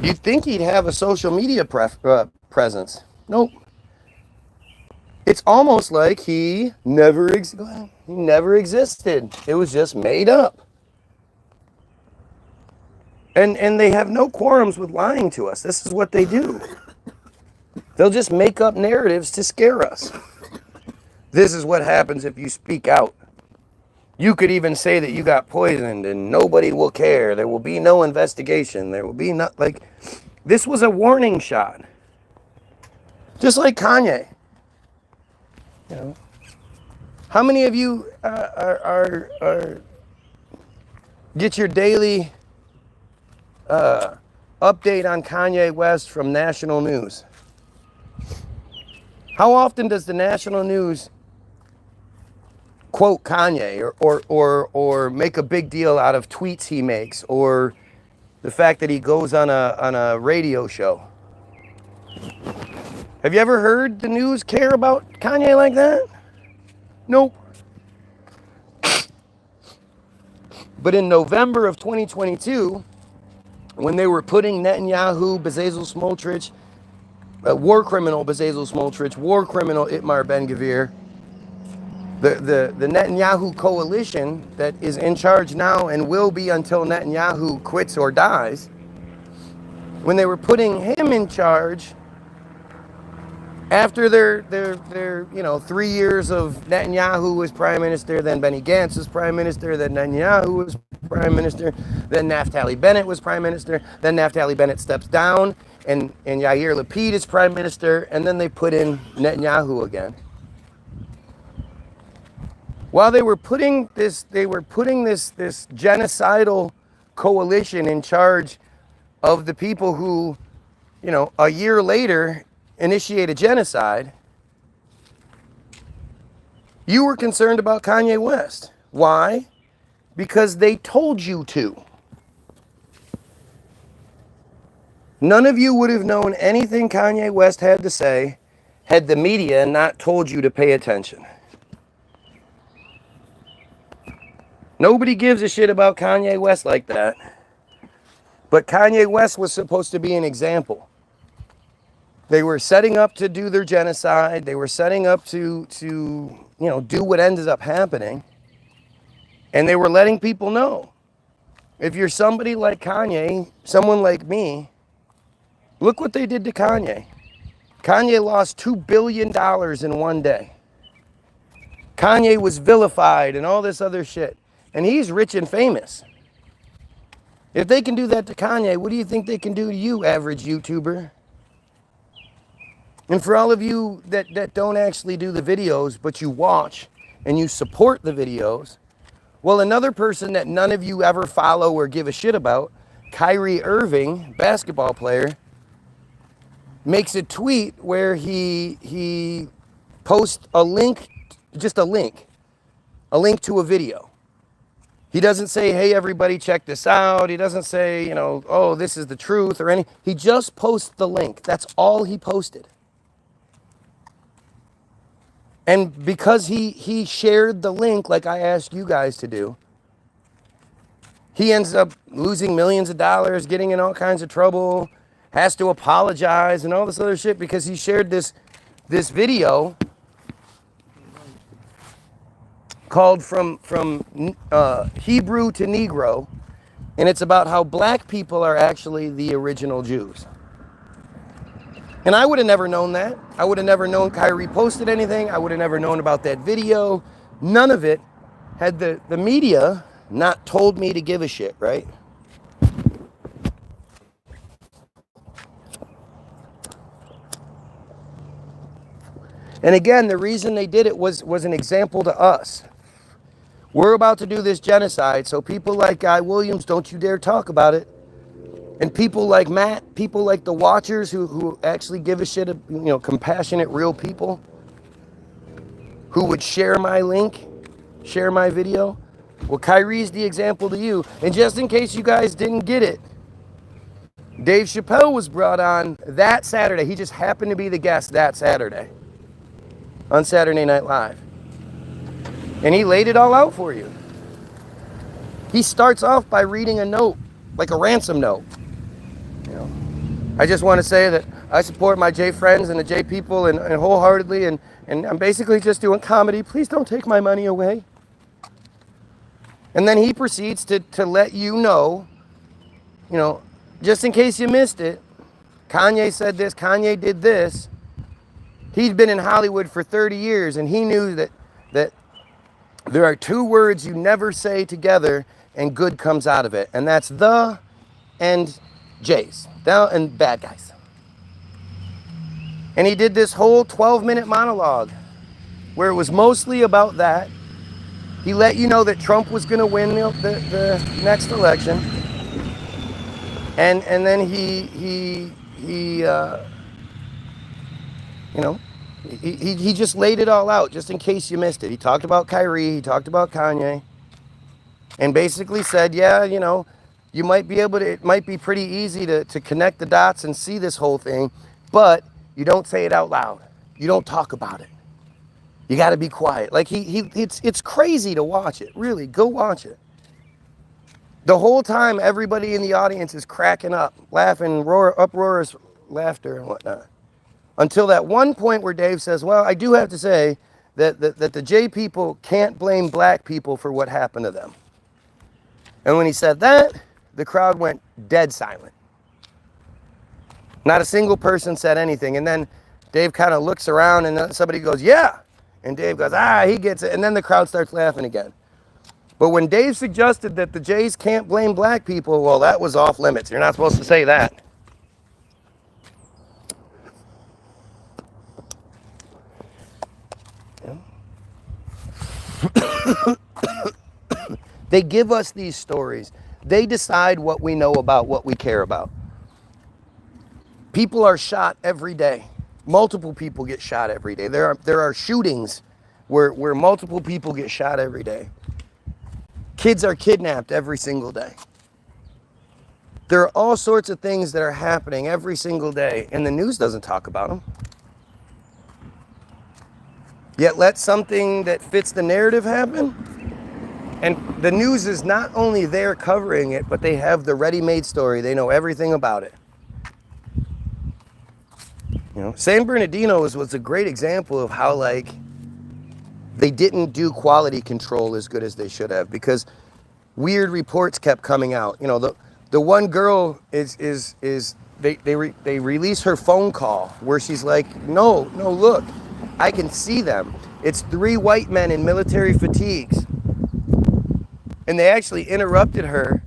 you'd think he'd have a social media presence. Nope. It's almost like he never existed. It was just made up. And they have no quorums with lying to us. This is what they do. They'll just make up narratives to scare us. This is what happens if you speak out. You could even say that you got poisoned and nobody will care. There will be no investigation. There will be not, like, this was a warning shot. Just like Kanye. You know, how many of you get your daily update on Kanye West from national news? How often does the national news quote Kanye or make a big deal out of tweets he makes or the fact that he goes on a radio show? Have you ever heard the news care about Kanye like that? Nope. But in November of 2022, when they were putting Netanyahu, Bezalel Smotrich, war criminal Bezalel Smotrich, war criminal Itamar Ben-Gvir, the Netanyahu coalition that is in charge now and will be until Netanyahu quits or dies, when they were putting him in charge, after their 3 years of Netanyahu was prime minister, then Benny Gantz was prime minister, then Netanyahu was prime minister, then Naftali Bennett was prime minister, then Naftali Bennett steps down, and Yair Lapid is prime minister, and then they put in Netanyahu again. While they were putting this genocidal coalition in charge of the people who, a year later initiate a genocide, you were concerned about Kanye West. Why? Because they told you to. None of you would have known anything Kanye West had to say had the media not told you to pay attention. Nobody gives a shit about Kanye West like that. But Kanye West was supposed to be an example. They were setting up to do their genocide. They were setting up to do what ended up happening. And they were letting people know, if you're somebody like Kanye, someone like me, look what they did to Kanye. Kanye lost $2 billion in one day. Kanye was vilified and all this other shit. And he's rich and famous. If they can do that to Kanye, what do you think they can do to you, average YouTuber? And for all of you that don't actually do the videos, but you watch and you support the videos. Well, another person that none of you ever follow or give a shit about, Kyrie Irving, basketball player, makes a tweet where he posts a link, just a link to a video. He doesn't say, hey, everybody, check this out. He doesn't say, oh, this is the truth or any. He just posts the link. That's all he posted. And because he shared the link like I asked you guys to do, he ends up losing millions of dollars, getting in all kinds of trouble, has to apologize and all this other shit because he shared this video called From Hebrew to Negro, and it's about how black people are actually the original Jews. And I would have never known that. I would have never known Kyrie posted anything. I would have never known about that video. None of it had the media not told me to give a shit, right? And again, the reason they did it was an example to us. We're about to do this genocide, so people like Guy Williams, don't you dare talk about it. And people like Matt, people like the Watchers who actually give a shit, compassionate, real people who would share my link, share my video. Well, Kyrie's the example to you. And just in case you guys didn't get it, Dave Chappelle was brought on that Saturday. He just happened to be the guest that Saturday on Saturday Night Live. And he laid it all out for you. He starts off by reading a note, like a ransom note. I just want to say that I support my J friends and the J people and wholeheartedly, and I'm basically just doing comedy. Please don't take my money away. And then he proceeds to let you know, just in case you missed it, Kanye said this, Kanye did this. He'd been in Hollywood for 30 years, and he knew that there are two words you never say together and good comes out of it. And that's the and J's. The and bad guys. And he did this whole 12-minute monologue where it was mostly about that. He let you know that Trump was going to win the next election. And then he just laid it all out, just in case you missed it. He talked about Kyrie, he talked about Kanye, and basically said, you might be able to, it might be pretty easy to connect the dots and see this whole thing, but you don't say it out loud. You don't talk about it. You got to be quiet. Like it's crazy to watch it. Really, go watch it. The whole time, everybody in the audience is cracking up, laughing, uproarious laughter and whatnot. Until that one point where Dave says, well, I do have to say that the J people can't blame black people for what happened to them. And when he said that, the crowd went dead silent. Not a single person said anything. And then Dave kind of looks around and somebody goes, yeah. And Dave goes, he gets it. And then the crowd starts laughing again. But when Dave suggested that the Jays can't blame black people, well, that was off limits. You're not supposed to say that. They give us these stories. They decide what we know about, what we care about. People are shot every day. Multiple people get shot every day. There are shootings where multiple people get shot every day. Kids are kidnapped every single day. There are all sorts of things that are happening every single day, and the news doesn't talk about them. Yet let something that fits the narrative happen, and the news is not only there covering it, but they have the ready-made story. They know everything about it. San Bernardino was a great example of how, they didn't do quality control as good as they should have, because weird reports kept coming out. The one girl they release her phone call where she's like, no, look, I can see them. It's 3 white men in military fatigues. And they actually interrupted her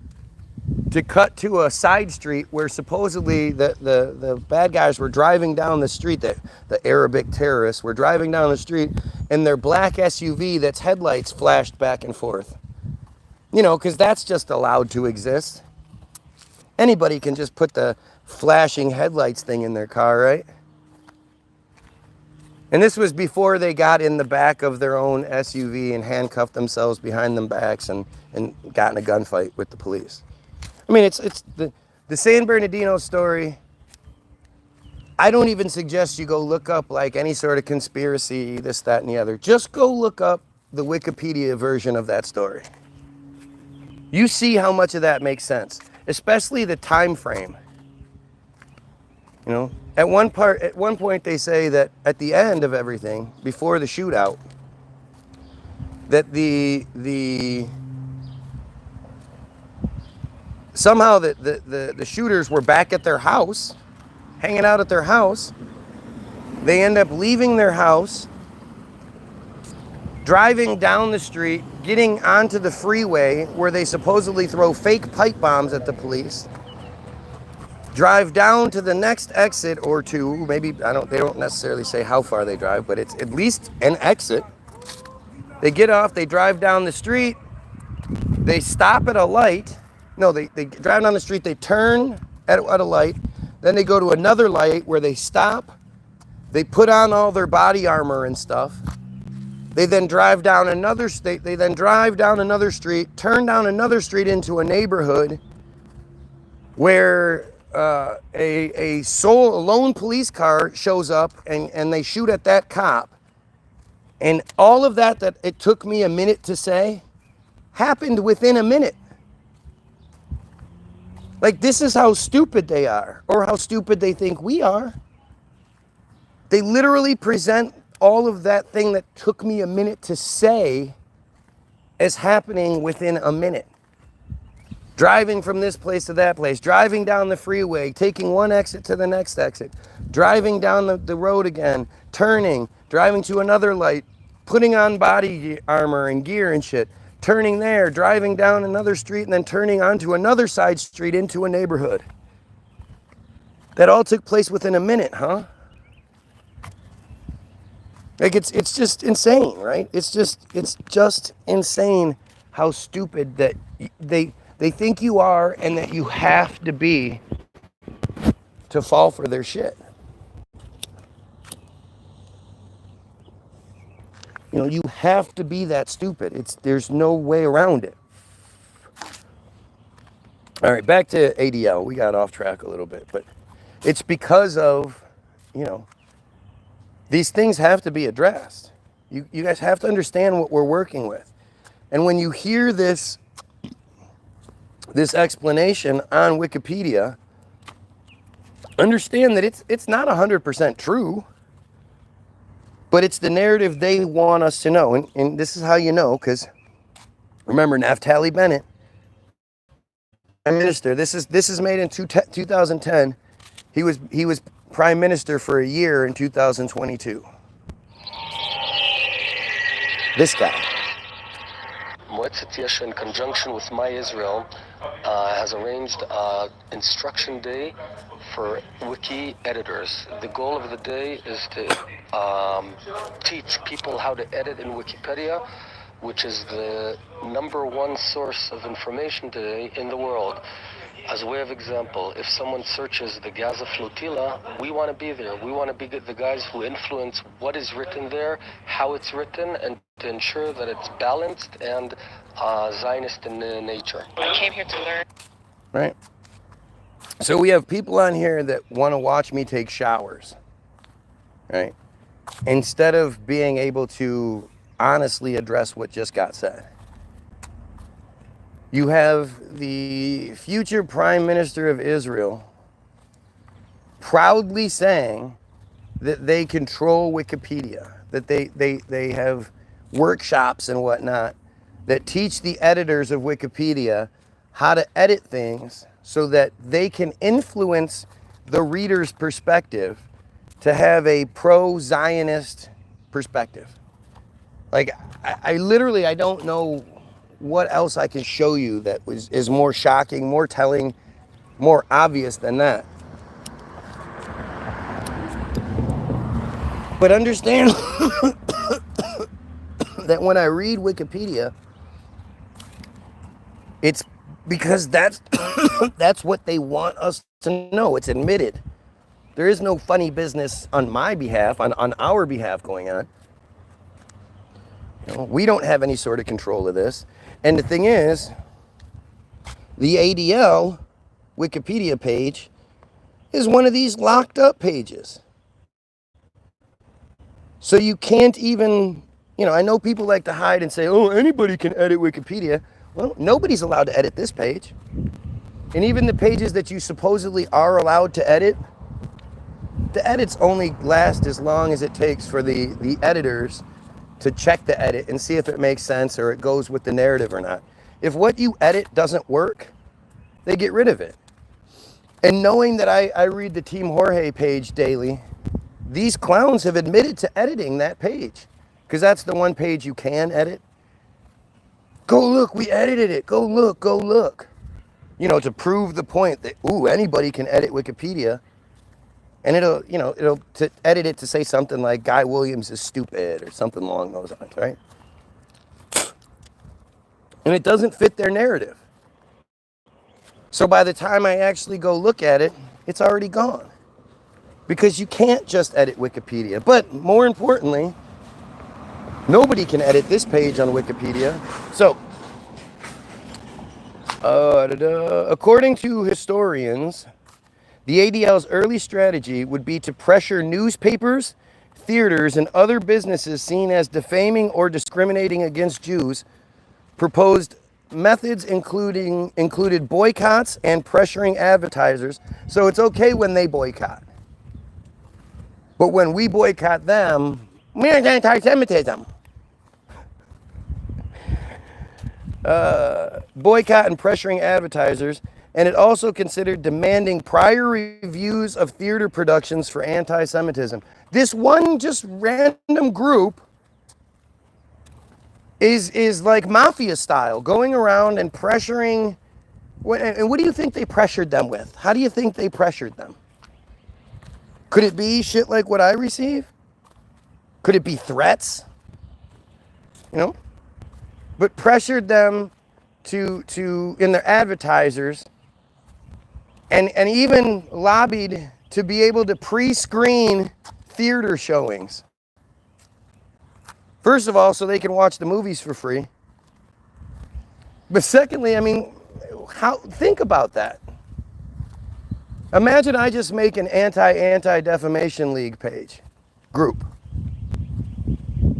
to cut to a side street where supposedly the bad guys were driving down the street, the Arabic terrorists were driving down the street in their black SUV that's headlights flashed back and forth. You know, because that's just allowed to exist. Anybody can just put the flashing headlights thing in their car, right? And this was before they got in the back of their own SUV and handcuffed themselves behind them backs and got in a gunfight with the police. I mean, it's the San Bernardino story. I don't even suggest you go look up like any sort of conspiracy, this, that, and the other. Just go look up the Wikipedia version of that story. You see how much of that makes sense, especially the time frame. You know, at one point they say that at the end of everything, before the shootout, that somehow the shooters were back at their house, hanging out at their house. They end up leaving their house, driving down the street, getting onto the freeway where they supposedly throw fake pipe bombs at the police. Drive down to the next exit or two, maybe, they don't necessarily say how far they drive, but it's at least an exit. They get off, they drive down the street, they stop at a light. No, they drive down the street, they turn at a light, then they go to another light where they stop, they put on all their body armor and stuff. They then drive down another street, turn down another street into a neighborhood where a lone police car shows up and they shoot at that cop. And all of that it took me a minute to say happened within a minute. Like, this is how stupid they are, or how stupid they think we are. They literally present all of that thing that took me a minute to say as happening within a minute. Driving from this place to that place, driving down the freeway, taking one exit to the next exit, driving down the road again, turning, driving to another light, putting on body armor and gear and shit, turning there, driving down another street, and then turning onto another side street into a neighborhood. That all took place within a minute, huh? Like, it's just insane, right? It's just insane how stupid that they think you are and that you have to be to fall for their shit. You know, you have to be that stupid. There's no way around it. All right, back to ADL. We got off track a little bit, but it's because of, you know, these things have to be addressed. You guys have to understand what we're working with. And when you hear this explanation on Wikipedia, understand that it's not 100% true. But it's the narrative they want us to know. And this is how you know, because remember, Naftali Bennett, Prime Minister, this is made in 2010. He was Prime Minister for a year in 2022. This guy. Moetzet Yesha, in conjunction with My Israel, has arranged Instruction Day for wiki editors. The goal of the day is to teach people how to edit in Wikipedia, which is the #1 source of information today in the world. As a way of example, if someone searches the Gaza flotilla, we want to be there. We want to be the guys who influence what is written there, how it's written, and to ensure that it's balanced and Zionist in nature. I came here to learn. Right. So we have people on here that want to watch me take showers, right? Instead of being able to honestly address what just got said. You have the future Prime Minister of Israel proudly saying that they control Wikipedia, that they have workshops and whatnot that teach the editors of Wikipedia how to edit things so that they can influence the reader's perspective to have a pro-Zionist perspective. Like, I literally don't know what else I can show you that is more shocking, more telling, more obvious than that. But understand that when I read Wikipedia, it's because that's that's what they want us to know. It's admitted. There is no funny business on my behalf, on our behalf going on. You know, we don't have any sort of control of this. And the thing is, the ADL Wikipedia page is one of these locked up pages. So you can't even, you know, I know people like to hide and say, oh, anybody can edit Wikipedia. Well, nobody's allowed to edit this page. And even the pages that you supposedly are allowed to edit, the edits only last as long as it takes for the editors to check the edit and see if it makes sense or it goes with the narrative or not. If what you edit doesn't work, they get rid of it. And knowing that I read the Team Jorge page daily, these clowns have admitted to editing that page because that's the one page you can edit. Go look, we edited it. Go look, go look. You know, to prove the point that, ooh, anybody can edit Wikipedia. And it'll, you know, it'll to edit it to say something like Guy Williams is stupid or something along those lines, right? And it doesn't fit their narrative. So by the time I actually go look at it, it's already gone. Because you can't just edit Wikipedia. But more importantly, nobody can edit this page on Wikipedia. So, according to historians, the ADL's early strategy would be to pressure newspapers, theaters, and other businesses seen as defaming or discriminating against Jews. Proposed methods included boycotts and pressuring advertisers. So it's okay when they boycott. But when we boycott them, we're anti-Semitism. Boycott and pressuring advertisers. And it also considered demanding prior reviews of theater productions for anti-Semitism. This one just random group is like mafia style, going around and pressuring. And what do you think they pressured them with? How do you think they pressured them? Could it be shit like what I receive? Could it be threats? You know? But pressured them to in their advertisers and even lobbied to be able to pre-screen theater showings. First of all, so they can watch the movies for free. But secondly, I mean, think about that. Imagine I just make an anti-defamation league page, group.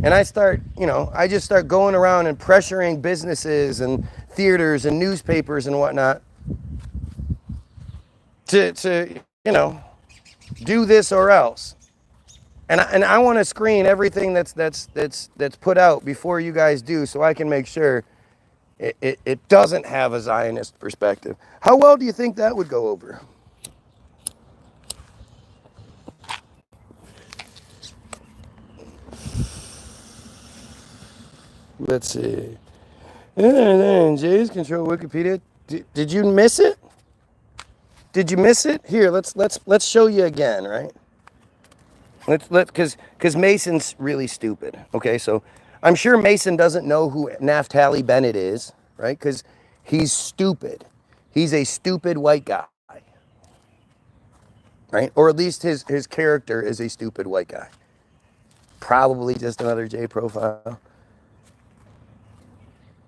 And I start, you know, I just start going around and pressuring businesses and theaters and newspapers and whatnot to you know, do this or else. And I want to screen everything that's put out before you guys do, so I can make sure it doesn't have a Zionist perspective. How well do you think that would go over? Let's see. Jay's control Wikipedia. Did you miss it? Did you miss it? Here, let's show you again, right? Because Mason's really stupid. Okay, so I'm sure Mason doesn't know who Naftali Bennett is, right? Because he's stupid. He's a stupid white guy, right? Or at least his character is a stupid white guy. Probably just another J profile.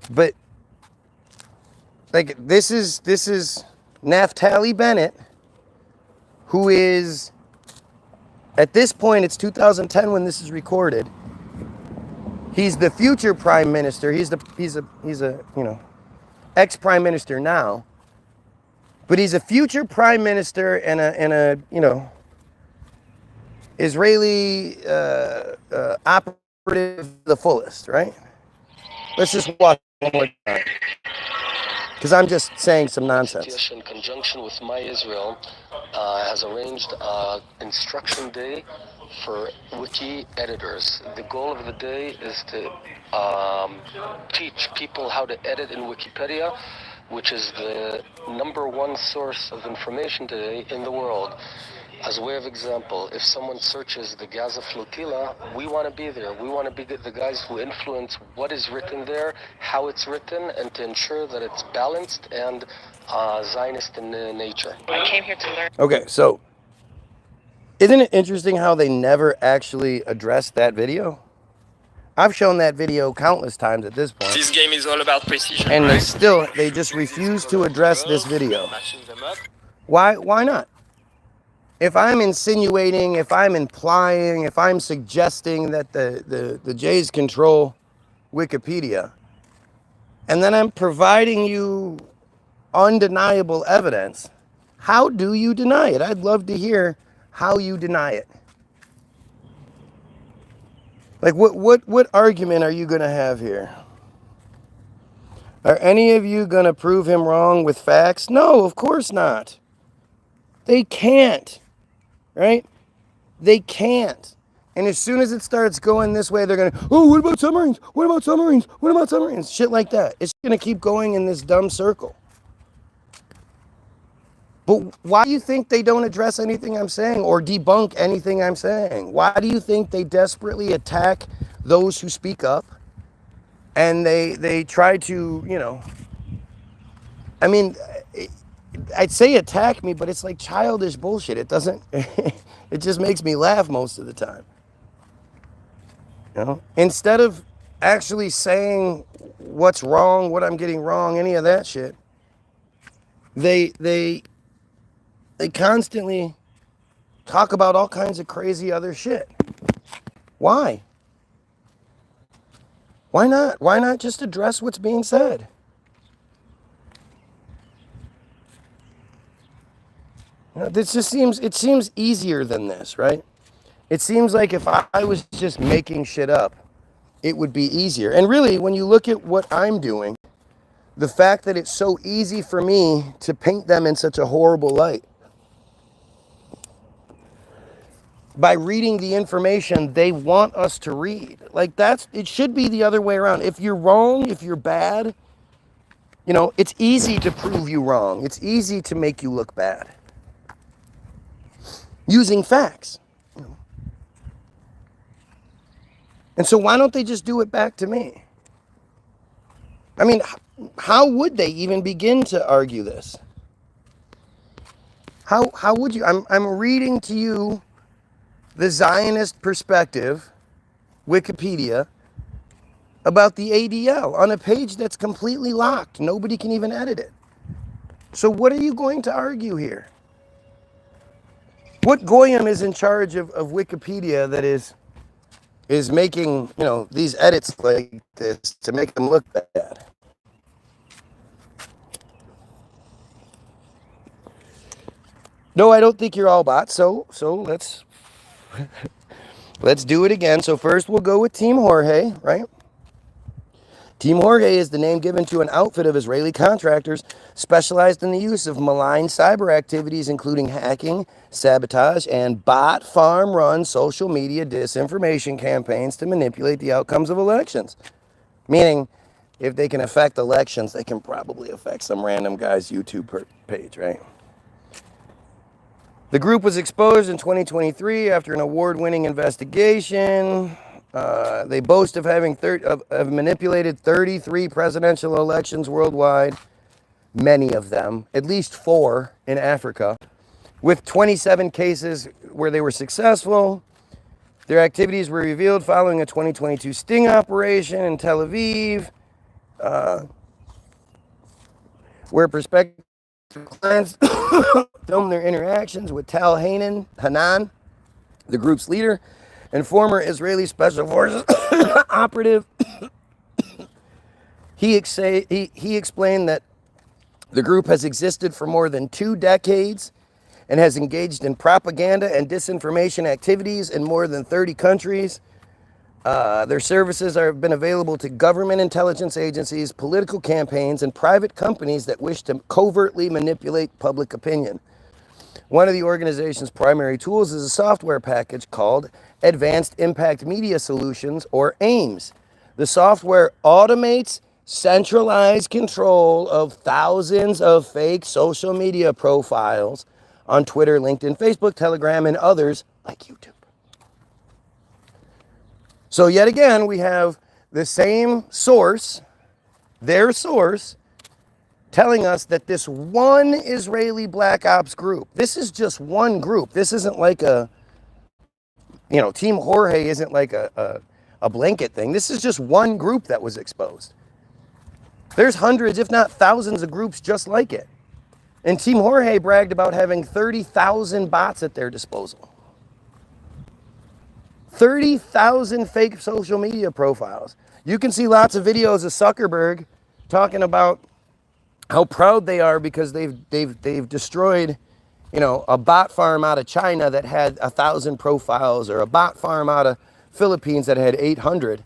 But like this is Naftali Bennett, who is, at this point, it's 2010 when this is recorded. He's the future prime minister. He's a you know, ex-prime minister now, but he's a future prime minister and a you know, Israeli operative the fullest, right? Let's just watch one more time, because I'm just saying some nonsense. In conjunction with My Israel, has arranged instruction day for wiki editors. The goal of the day is to teach people how to edit in Wikipedia, which is the #1 source of information today in the world. As a way of example, if someone searches the Gaza flotilla, we want to be there. We want to be the guys who influence what is written there, how it's written, and to ensure that it's balanced and Zionist in nature. I came here to learn. Okay, so isn't it interesting how they never actually addressed that video? I've shown that video countless times at this point. This game is all about precision, and right? they just refuse to address this video. Why not? If I'm insinuating, if I'm implying, if I'm suggesting that the Jays control Wikipedia, and then I'm providing you undeniable evidence, how do you deny it? I'd love to hear how you deny it. Like, what argument are you going to have here? Are any of you going to prove him wrong with facts? No, of course not. They can't, right? They can't. And as soon as it starts going this way, they're going to, oh, what about submarines? What about submarines? What about submarines? Shit like that. It's going to keep going in this dumb circle. But why do you think they don't address anything I'm saying or debunk anything I'm saying? Why do you think they desperately attack those who speak up? And they try to, you know, I mean, I'd say attack me, but it's like childish bullshit. It doesn't, it just makes me laugh most of the time. You know, instead of actually saying what's wrong, what I'm getting wrong, any of that shit, they constantly talk about all kinds of crazy other shit. Why? Why not? Why not just address what's being said? You know, this just seems easier than this, right? It seems like if I was just making shit up, it would be easier. And really, when you look at what I'm doing, the fact that it's so easy for me to paint them in such a horrible light, by reading the information they want us to read. Like it should be the other way around. If you're wrong, if you're bad, you know, it's easy to prove you wrong. It's easy to make you look bad. Using facts. You know. And so why don't they just do it back to me? I mean, how would they even begin to argue this? How would you? I'm reading to you the Zionist perspective, Wikipedia, about the ADL on a page that's completely locked. Nobody can even edit it. So what are you going to argue here? What goyim is in charge of Wikipedia that is making, you know, these edits like this to make them look bad? No, I don't think you're all bots. So let's let's do it again. So first we'll go with Team Jorge, right? Team Jorge is the name given to an outfit of Israeli contractors specialized in the use of malign cyber activities, including hacking, sabotage, and bot farm-run social media disinformation campaigns to manipulate the outcomes of elections. Meaning, if they can affect elections, they can probably affect some random guy's YouTube page, right? The group was exposed in 2023 after an award-winning investigation. They boast of having manipulated 33 presidential elections worldwide, many of them, at least 4 in Africa, with 27 cases where they were successful. Their activities were revealed following a 2022 sting operation in Tel Aviv, where prospective clients filmed their interactions with Tal Hanan, the group's leader, and former Israeli Special Forces operative. He explained that the group has existed for more than 2 decades and has engaged in propaganda and disinformation activities in more than 30 countries. Their services have been available to government intelligence agencies, political campaigns, and private companies that wish to covertly manipulate public opinion. One of the organization's primary tools is a software package called Advanced Impact Media Solutions, or AIMS. The software automates centralized control of thousands of fake social media profiles on Twitter, LinkedIn, Facebook, Telegram, and others like YouTube. So yet again, we have the same source, their source, telling us that this one Israeli Black Ops group, this is just one group. This isn't like Team Jorge isn't like a blanket thing. This is just one group that was exposed. There's hundreds, if not thousands of groups just like it. And Team Jorge bragged about having 30,000 bots at their disposal. 30,000 fake social media profiles. You can see lots of videos of Zuckerberg talking about how proud they are because they've destroyed, a bot farm out of China that had 1,000 profiles, or a bot farm out of Philippines that had 800.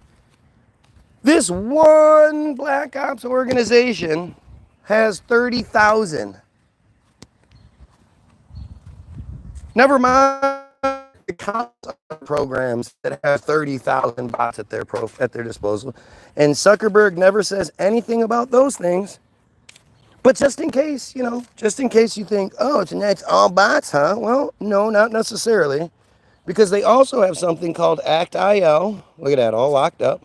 This one Black Ops organization has 30,000. Never mind the programs that have 30,000 bots at their disposal. And Zuckerberg never says anything about those things. But just in case, just in case you think, oh, it's all bots, huh? Well, no, not necessarily. Because they also have something called act.il. Look at that, all locked up.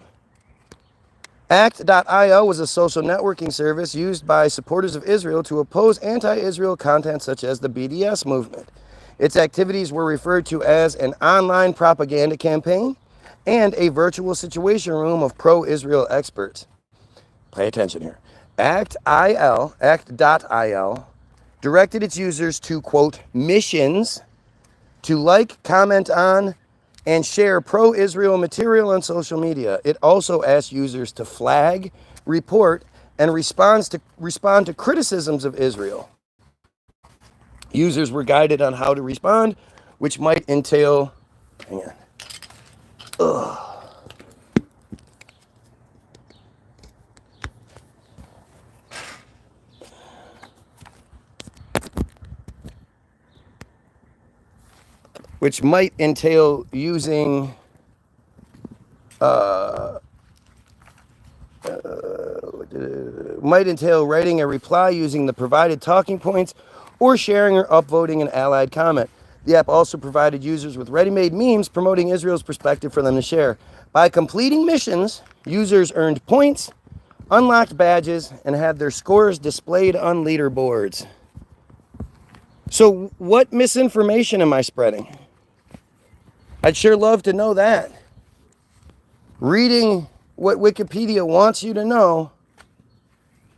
Act.il was a social networking service used by supporters of Israel to oppose anti-Israel content such as the BDS movement. Its activities were referred to as an online propaganda campaign and a virtual situation room of pro-Israel experts. Pay attention here. Act.il directed its users to, quote, missions to like, comment on, and share pro-Israel material on social media. It also asked users to flag, report, and respond to criticisms of Israel. Users were guided on how to respond, which might entail, using writing a reply using the provided talking points, or sharing or upvoting an allied comment. The app also provided users with ready-made memes promoting Israel's perspective for them to share. By completing missions, users earned points, unlocked badges, and had their scores displayed on leaderboards. So what misinformation am I spreading? I'd sure love to know that. Reading what Wikipedia wants you to know,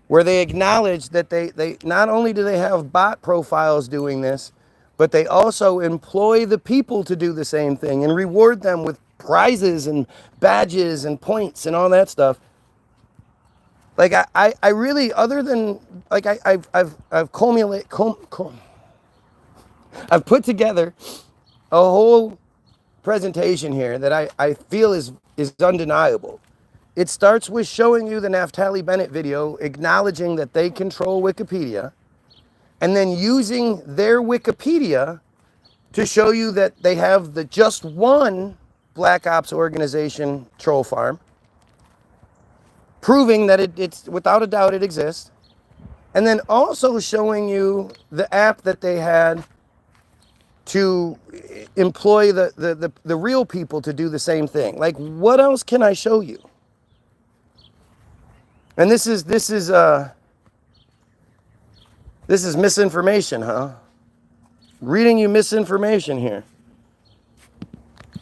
where they acknowledge that they not only do they have bot profiles doing this, but they also employ the people to do the same thing and reward them with prizes and badges and points and all that stuff. Like I really, other than like I've put together a whole presentation here that I feel is undeniable. It starts with showing you the Naftali Bennett video, acknowledging that they control Wikipedia, and then using their Wikipedia to show you that they have the just one Black Ops organization troll farm, proving that it's without a doubt it exists, and then also showing you the app that they had to employ the real people to do the same thing. Like, what else can I show you? And this is misinformation, huh? Reading you misinformation here.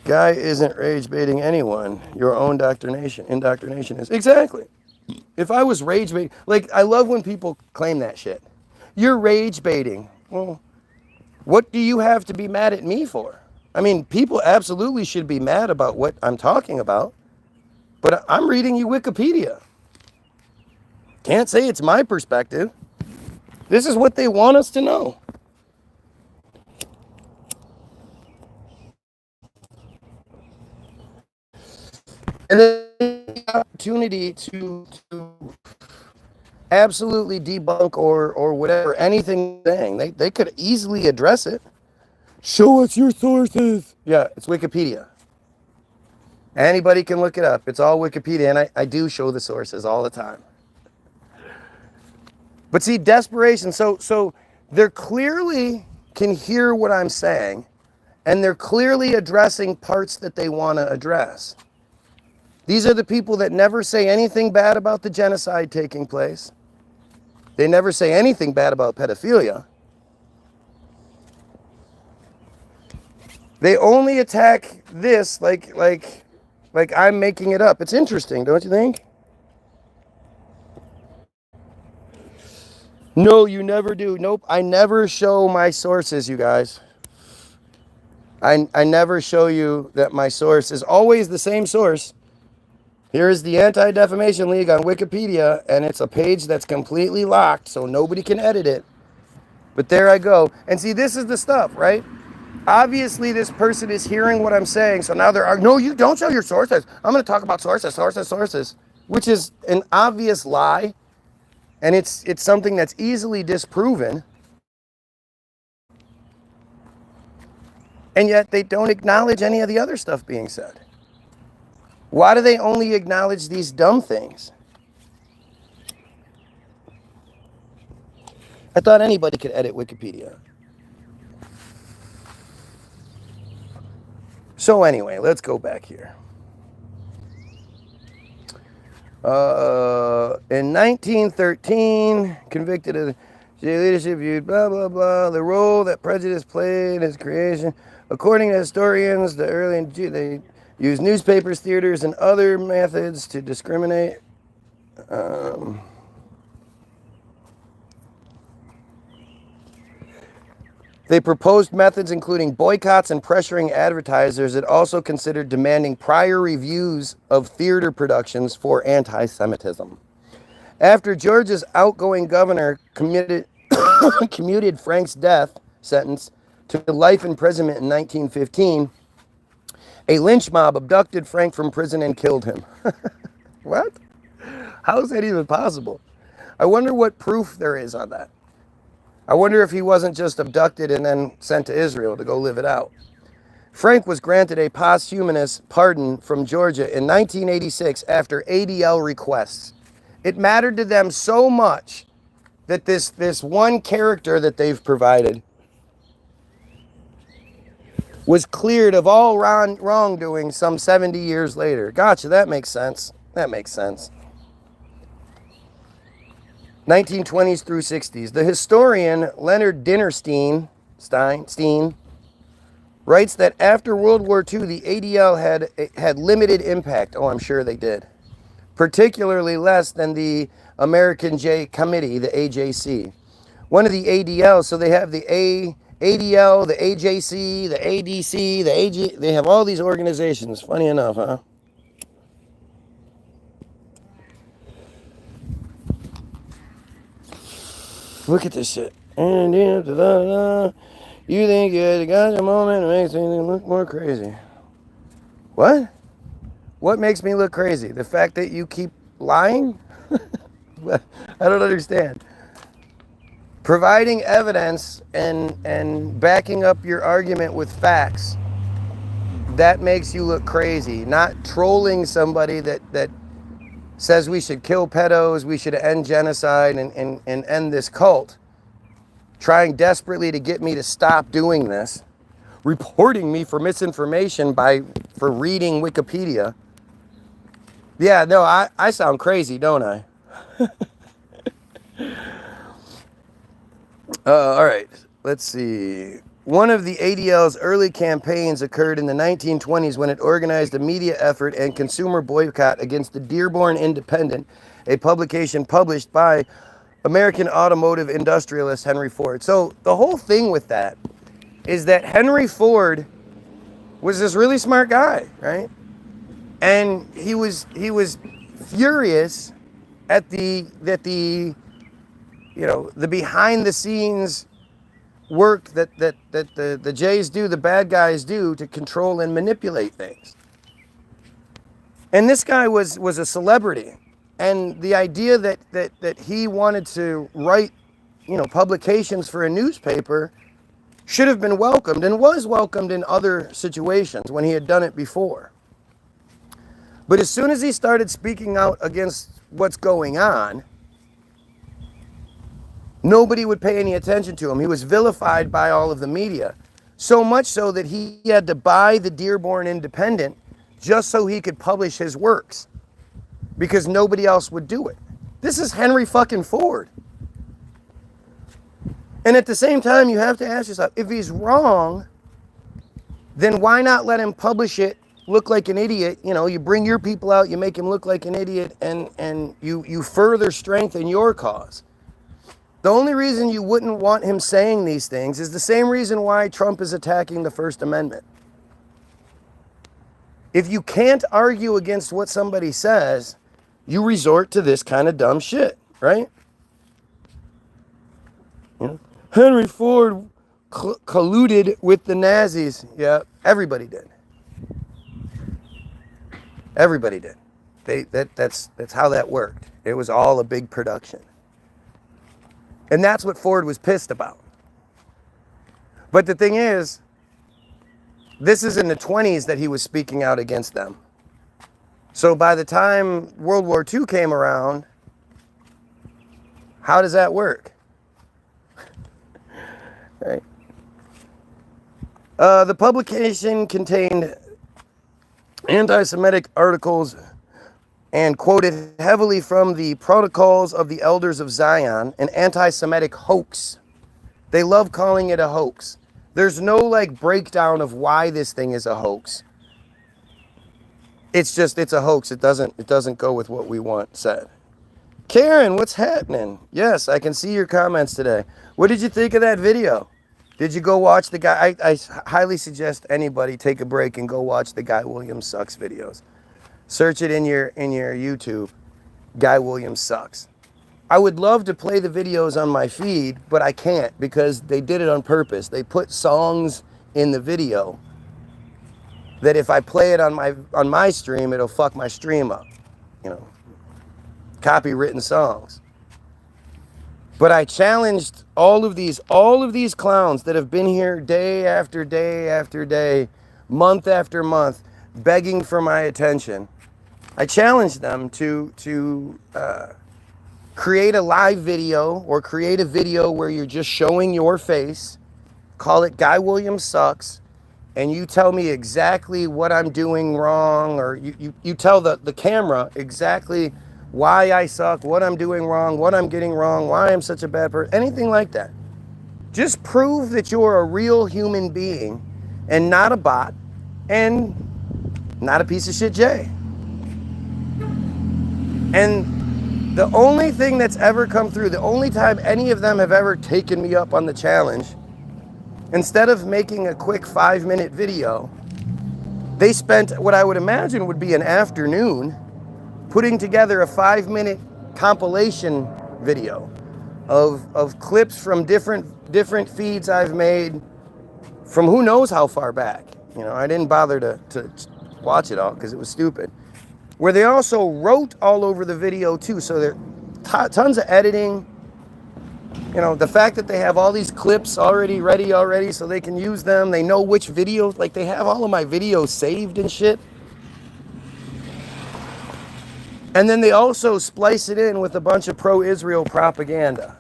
Guy isn't rage baiting anyone. Your own indoctrination is. Exactly. If I was rage baiting, like, I love when people claim that shit. You're rage baiting. Well, what do you have to be mad at me for? I mean, people absolutely should be mad about what I'm talking about, but I'm reading you Wikipedia. Can't say it's my perspective. This is what they want us to know. And then the opportunity to absolutely debunk or whatever, anything saying. They could easily address it. Show us your sources. Yeah, it's Wikipedia. Anybody can look it up. It's all Wikipedia, and I do show the sources all the time. But see, desperation, so they're clearly can hear what I'm saying, and they're clearly addressing parts that they want to address. These are the people that never say anything bad about the genocide taking place. They never say anything bad about pedophilia. They only attack this like I'm making it up. It's interesting, don't you think? No, you never do. Nope, I never show my sources, you guys. I never show you that my source is always the same source. Here is the Anti-Defamation League on Wikipedia, and it's a page that's completely locked, so nobody can edit it. But there I go. And see, this is the stuff, right? Obviously, this person is hearing what I'm saying, so now they're, no, you don't show your sources. I'm going to talk about sources, which is an obvious lie, and it's something that's easily disproven. And yet they don't acknowledge any of the other stuff being said. Why do they only acknowledge these dumb things? I thought anybody could edit Wikipedia. So anyway, let's go back here. In 1913, convicted of leadership viewed blah, blah, blah, the role that prejudice played in his creation. According to historians, the early they used newspapers, theaters, and other methods to discriminate. They proposed methods including boycotts and pressuring advertisers. It also considered demanding prior reviews of theater productions for anti-Semitism. After Georgia's outgoing governor commuted Frank's death sentence to life imprisonment in 1915, a lynch mob abducted Frank from prison and killed him. What? How is that even possible? I wonder what proof there is on that. I wonder if he wasn't just abducted and then sent to Israel to go live it out. Frank was granted a posthumous pardon from Georgia in 1986 after ADL requests. It mattered to them so much that this one character that they've provided was cleared of all wrongdoing some 70 years later. Gotcha, that makes sense. That makes sense. 1920s through 60s. The historian Leonard Dinnerstein writes that after World War II, the ADL had limited impact. Oh, I'm sure they did. Particularly less than the American J Committee, the AJC. One of the ADL, so they have the ADL, the AJC, the ADC, the AG, they have all these organizations. Funny enough, huh? Look at this shit. You think you got a moment, it makes me look more crazy. What? What makes me look crazy? The fact that you keep lying? I don't understand. Providing evidence and backing up your argument with facts, that makes you look crazy. Not trolling somebody that says we should kill pedos, we should end genocide and end this cult. Trying desperately to get me to stop doing this. Reporting me for misinformation for reading Wikipedia. Yeah, no, I sound crazy, don't I? All right, let's see. One of the ADL's early campaigns occurred in the 1920s when it organized a media effort and consumer boycott against the Dearborn Independent, a publication published by American automotive industrialist Henry Ford. So the whole thing with that is that Henry Ford was this really smart guy, right? And he was furious at the behind the scenes work that the Jays do, the bad guys do to control and manipulate things. And this guy was a celebrity. And the idea that he wanted to write, publications for a newspaper should have been welcomed and was welcomed in other situations when he had done it before. But as soon as he started speaking out against what's going on, nobody would pay any attention to him. He was vilified by all of the media. So much so that he had to buy the Dearborn Independent just so he could publish his works. Because nobody else would do it. This is Henry fucking Ford. And at the same time, you have to ask yourself, if he's wrong, then why not let him publish it, look like an idiot? You know, you bring your people out, you make him look like an idiot, and you further strengthen your cause. The only reason you wouldn't want him saying these things is the same reason why Trump is attacking the First Amendment. If you can't argue against what somebody says, you resort to this kind of dumb shit, right? You know? Henry Ford colluded with the Nazis. Yeah, everybody did. Everybody did. That's how that worked. It was all a big production. And that's what Ford was pissed about. But the thing is, this is in the 20s that he was speaking out against them. So by the time World War II came around, how does that work? Right? The publication contained anti-Semitic articles and quoted heavily from the Protocols of the Elders of Zion, an anti-Semitic hoax. They love calling it a hoax. There's no like breakdown of why this thing is a hoax. It's a hoax. It doesn't go with what we want said. Karen, what's happening? Yes, I can see your comments today. What did you think of that video? Did you go watch the guy? I highly suggest anybody take a break and go watch the Guy Williams Sucks videos. Search it in your YouTube. Guy Williams Sucks. I would love to play the videos on my feed, but I can't because they did it on purpose. They put songs in the video that if I play it on my stream, it'll fuck my stream up. You know, copywritten songs. But I challenged all of these clowns that have been here day after day after day, month after month, begging for my attention. I challenged them to create a live video or create a video where you're just showing your face, call it Guy Williams Sucks, and you tell me exactly what I'm doing wrong, or you tell the camera exactly why I suck, what I'm doing wrong, what I'm getting wrong, why I'm such a bad person, anything like that. Just prove that you're a real human being and not a bot and not a piece of shit Jay. And the only thing that's ever come through, the only time any of them have ever taken me up on the challenge, instead of making a quick 5-minute video, they spent what I would imagine would be an afternoon putting together a 5-minute compilation video of clips from different feeds I've made from who knows how far back. You know, I didn't bother to watch it all because it was stupid. Where they also wrote all over the video too, so there tons of editing. You know, the fact that they have all these clips already ready so they can use them. They know which videos, like they have all of my videos saved and shit. And then they also splice it in with a bunch of pro-Israel propaganda.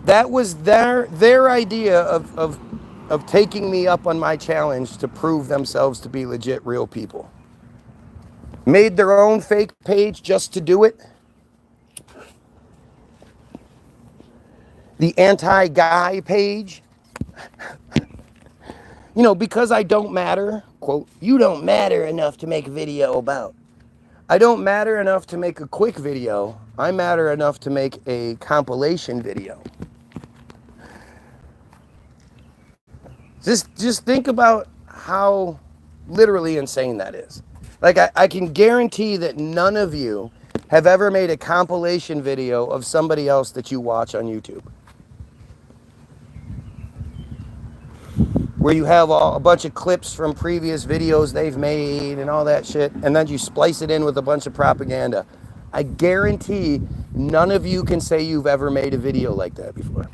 That was their idea of taking me up on my challenge to prove themselves to be legit real people. Made their own fake page just to do it. The anti-guy page. You know, because I don't matter, quote, you don't matter enough to make a video about. I don't matter enough to make a quick video. I matter enough to make a compilation video. Just think about how literally insane that is. Like, I can guarantee that none of you have ever made a compilation video of somebody else that you watch on YouTube. Where you have a bunch of clips from previous videos they've made and all that shit, and then you splice it in with a bunch of propaganda. I guarantee none of you can say you've ever made a video like that before.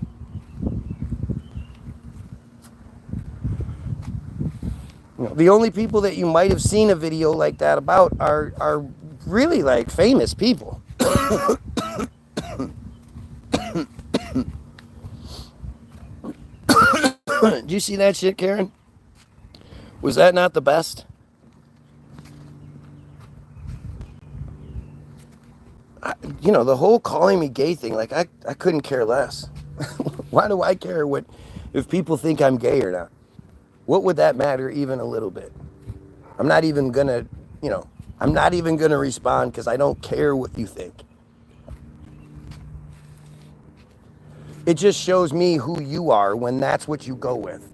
The only people that you might have seen a video like that about are really like famous people. Did you see that shit, Karen? Was that not the best? The whole calling me gay thing, like I couldn't care less. Why do I care if people think I'm gay or not? What would that matter even a little bit? I'm not even gonna respond because I don't care what you think. It just shows me who you are when that's what you go with.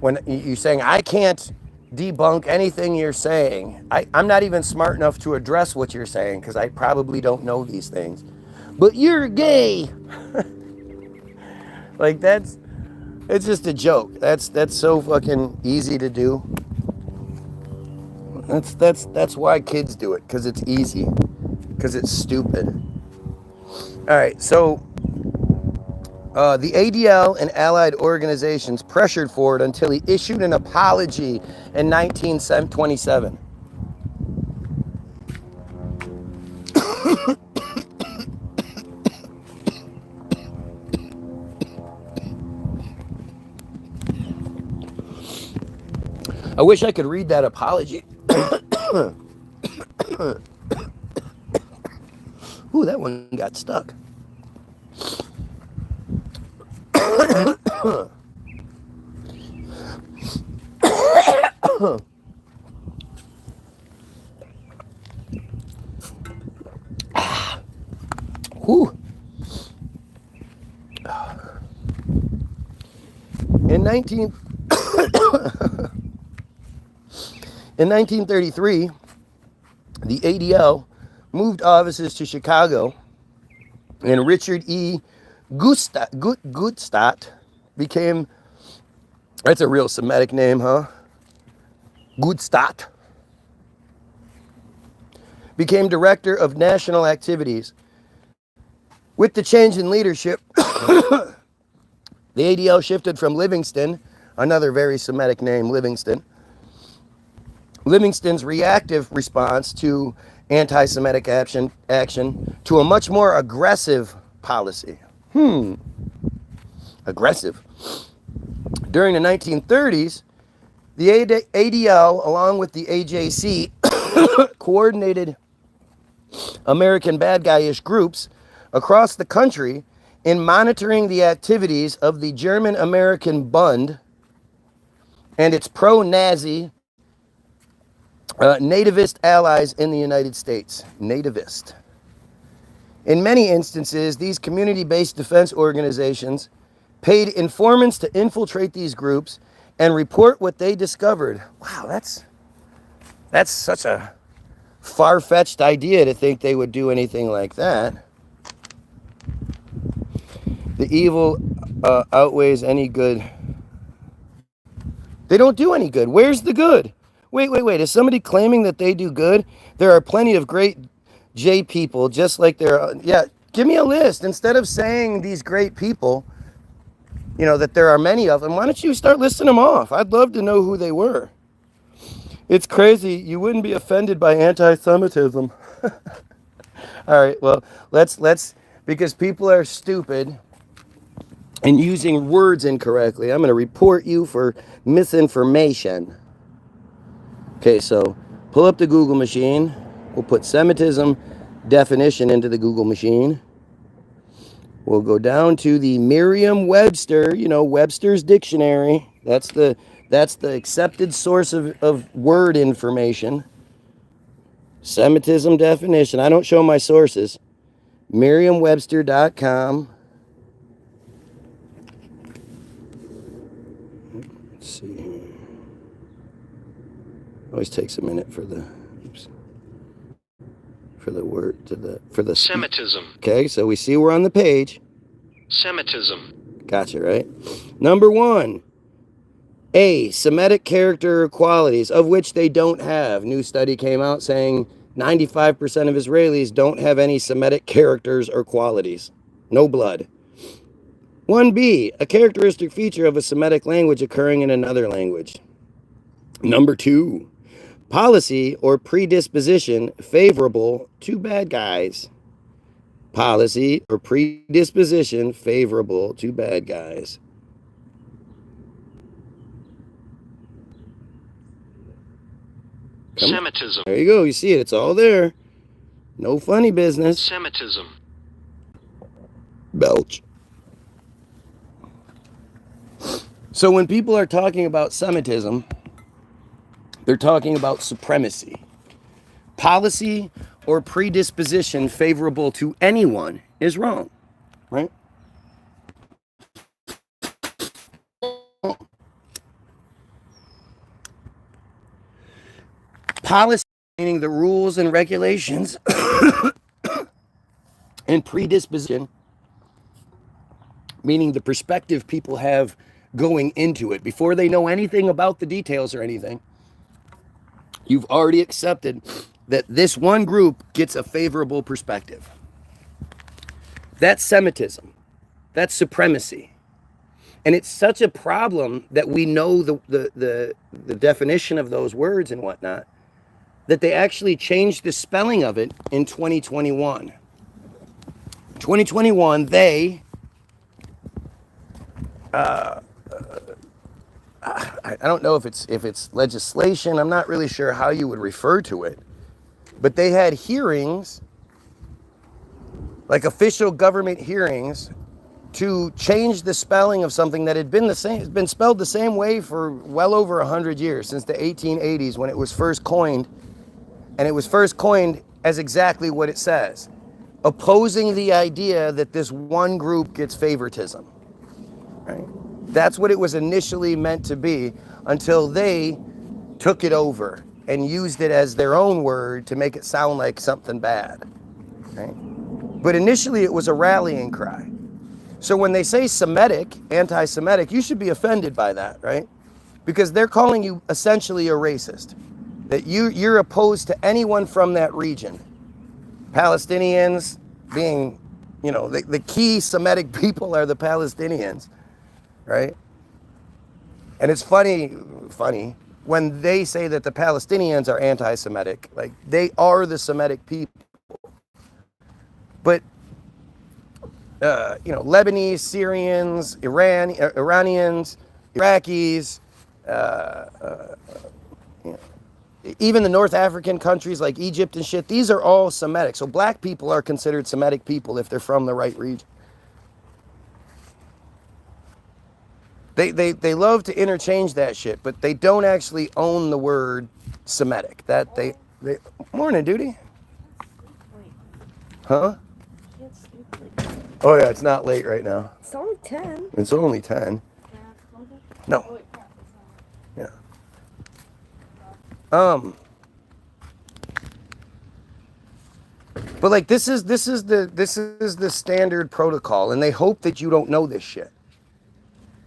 When you're saying, I can't debunk anything you're saying. I'm not even smart enough to address what you're saying because I probably don't know these things. But you're gay. Like it's just a joke. That's so fucking easy to do. That's why kids do it, because it's easy. Because it's stupid. Alright, so the ADL and allied organizations pressured Ford until he issued an apology in 1927. I wish I could read that apology. Ooh, that one got stuck. Whew. In 1933, the ADL moved offices to Chicago, and Richard E. Gutstadt became, that's a real Semitic name, huh? Gutstadt became director of national activities. With the change in leadership, the ADL shifted from Livingston, another very Semitic name, Livingston's reactive response to anti-Semitic action to a much more aggressive policy. Aggressive. During the 1930s, the ADL, along with the AJC, coordinated American bad guy-ish groups across the country in monitoring the activities of the German-American Bund and its pro-Nazi nativist allies in the United States. Nativist. In many instances, these community-based defense organizations paid informants to infiltrate these groups and report what they discovered. Wow, that's such a far-fetched idea to think they would do anything like that. The evil outweighs any good. They don't do any good. Where's the good? Wait. Is somebody claiming that they do good? There are plenty of great J people, just like there are. Yeah, give me a list. Instead of saying these great people, that there are many of them, why don't you start listing them off? I'd love to know who they were. It's crazy. You wouldn't be offended by anti-Semitism. All right, well, let's, because people are stupid and using words incorrectly, I'm going to report you for misinformation. Okay, so pull up the Google machine. We'll put Semitism definition into the Google machine. We'll go down to the Merriam-Webster, Webster's dictionary. That's the accepted source of word information. Semitism definition. I don't show my sources. Merriam-Webster.com. Let's see. Always takes a minute for the word for the Semitism. Okay, so we see we're on the page. Semitism. Gotcha, right? Number 1. A, Semitic character or qualities, of which they don't have. New study came out saying 95% of Israelis don't have any Semitic characters or qualities. No blood. 1B, a characteristic feature of a Semitic language occurring in another language. Number 2, policy or predisposition favorable to bad guys. Policy or predisposition favorable to bad guys. Semitism. There you go. You see it. It's all there. No funny business. Semitism. Belch. So when people are talking about Semitism, they're talking about supremacy. Policy or predisposition favorable to anyone is wrong, right? Policy meaning the rules and regulations and predisposition meaning the perspective people have going into it before they know anything about the details or anything. You've already accepted that this one group gets a favorable perspective. That's Semitism. That's supremacy. And it's such a problem that we know the definition of those words and whatnot, that they actually changed the spelling of it in 2021. 2021, they, I don't know if it's legislation, I'm not really sure how you would refer to it, but they had hearings, like official government hearings, to change the spelling of something that had been the same, it's been spelled the same way for well over 100 years, since the 1880s when it was first coined, and it was first coined as exactly what it says, opposing the idea that this one group gets favoritism, right? That's what it was initially meant to be until they took it over and used it as their own word to make it sound like something bad, right? But initially it was a rallying cry. So when they say Semitic, anti-Semitic, you should be offended by that, right? Because they're calling you essentially a racist. That you're opposed to anyone from that region. Palestinians being, the key Semitic people are the Palestinians, right? And it's funny, when they say that the Palestinians are anti-Semitic, like they are the Semitic people. But Lebanese, Syrians, Iranians, Iraqis, even the North African countries like Egypt and shit, these are all Semitic. So black people are considered Semitic people if they're from the right region. They love to interchange that shit, but they don't actually own the word Semitic. That they morning, duty. Huh? Oh yeah, it's not late right now. It's only 10. It's only 10. No. Yeah. But like this is the standard protocol, and they hope that you don't know this shit.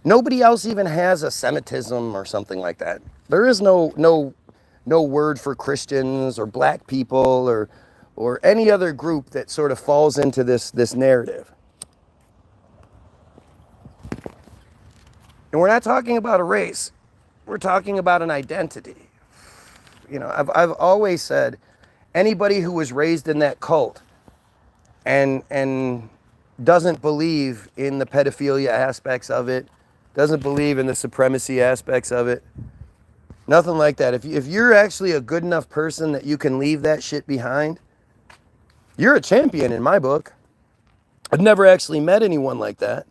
Nobody else even has a Semitism or something like that. There is no word for Christians or black people or any other group that sort of falls into this narrative. And we're not talking about a race. We're talking about an identity. I've always said anybody who was raised in that cult and doesn't believe in the pedophilia aspects of it, doesn't believe in the supremacy aspects of it, nothing like that. If you're actually a good enough person that you can leave that shit behind, you're a champion in my book. I've never actually met anyone like that.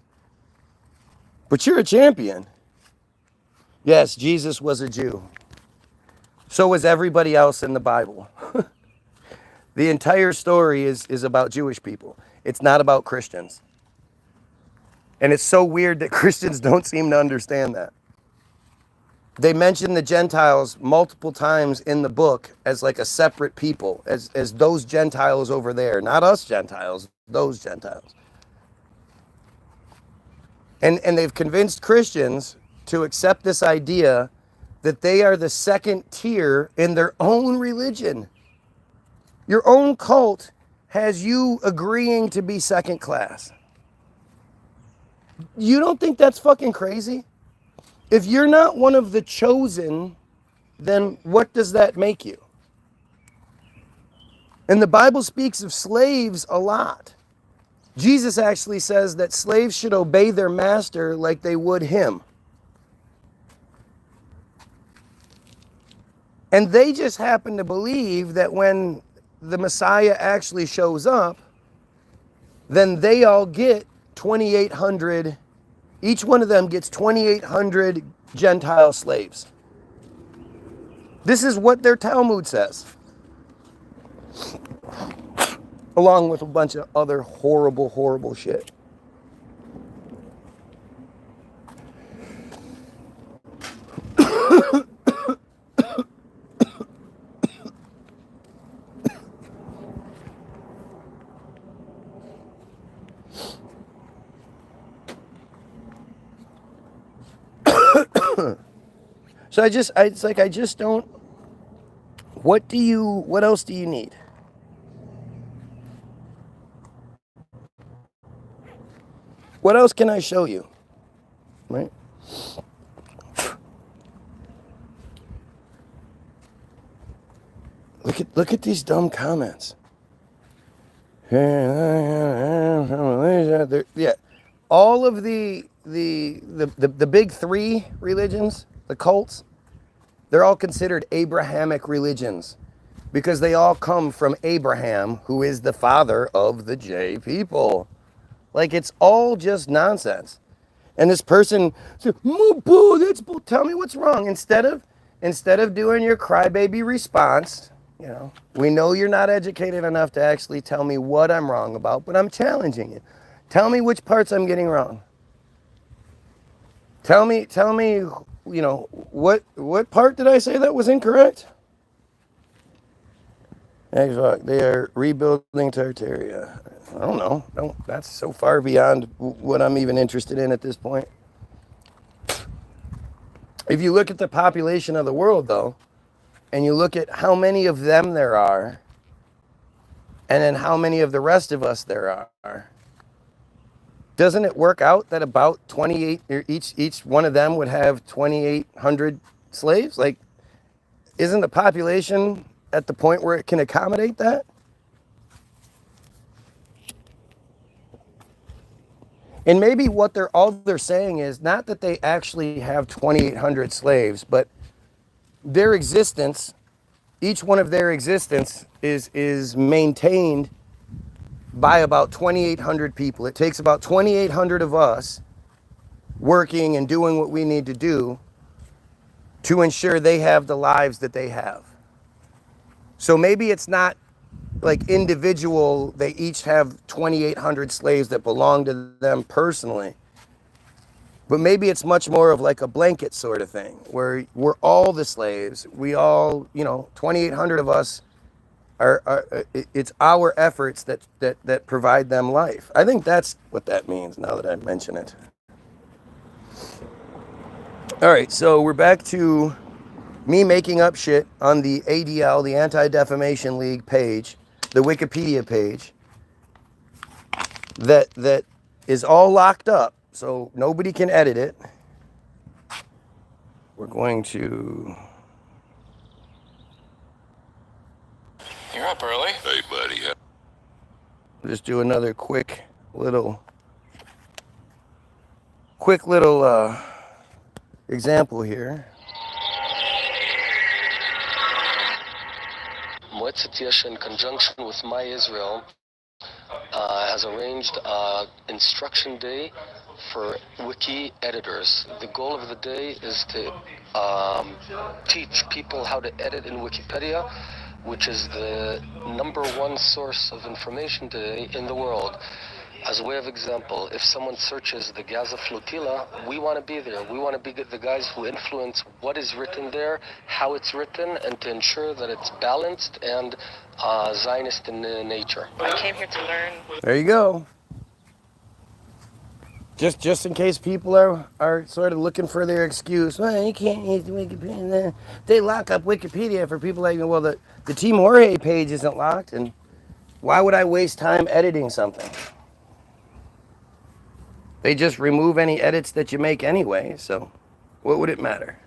But you're a champion. Yes, Jesus was a Jew. So was everybody else in the Bible. The entire story is about Jewish people. It's not about Christians. And it's so weird that Christians don't seem to understand that. They mention the Gentiles multiple times in the book as like a separate people, as those Gentiles over there. Not us Gentiles, those Gentiles. And they've convinced Christians to accept this idea that they are the second tier in their own religion. Your own cult has you agreeing to be second class. You don't think that's fucking crazy? If you're not one of the chosen then what does that make you? And the Bible speaks of slaves a lot. Jesus actually says that slaves should obey their master like they would him. And they just happen to believe that when the Messiah actually shows up, then they all get 2,800, each one of them gets 2,800 Gentile slaves. This is what their Talmud says. Along with a bunch of other horrible, horrible shit. So I just don't, what else do you need? What else can I show you? Right? Look at these dumb comments. Yeah. All of the big three religions, the cults, they're all considered Abrahamic religions because they all come from Abraham, who is the father of the J people. Like, it's all just nonsense. And this person said, "Boo, that's bull. Tell me what's wrong." Instead of doing your crybaby response, we know you're not educated enough to actually tell me what I'm wrong about, but I'm challenging you. Tell me which parts I'm getting wrong. Tell me, what part did I say that was incorrect? They are rebuilding Tartaria. I don't know. That's so far beyond what I'm even interested in at this point. If you look at the population of the world, though, and you look at how many of them there are, and then how many of the rest of us there are, doesn't it work out that about 28, each one of them would have 2,800 slaves? Like, isn't the population at the point where it can accommodate that? And maybe what they're saying is not that they actually have 2,800 slaves, but their existence, each one of their existence is maintained by about 2,800 people. It takes about 2,800 of us working and doing what we need to do to ensure they have the lives that they have. So maybe it's not like individual, they each have 2,800 slaves that belong to them personally. But maybe it's much more of like a blanket sort of thing, where we're all the slaves. We all, 2,800 of us it's our efforts that provide them life. I think that's what that means now that I mention it. All right, so we're back to me making up shit on the ADL, the Anti-Defamation League page, the Wikipedia page, that is all locked up, so nobody can edit it. We're going to... You're up early. Hey, buddy. Just do another quick little example here. Moetzet Yesha, in conjunction with My Israel, has arranged instruction day for wiki editors. The goal of the day is to teach people how to edit in Wikipedia, which is the #1 source of information today in the world. As a way of example, if someone searches the Gaza flotilla, we want to be there. We want to be the guys who influence what is written there, how it's written, and to ensure that it's balanced and Zionist in nature. I came here to learn. There you go. Just in case people are sort of looking for their excuse. Well, you can't use Wikipedia. They lock up Wikipedia for people like, well, the Team Jorge page isn't locked, and why would I waste time editing something? They just remove any edits that you make anyway, so what would it matter?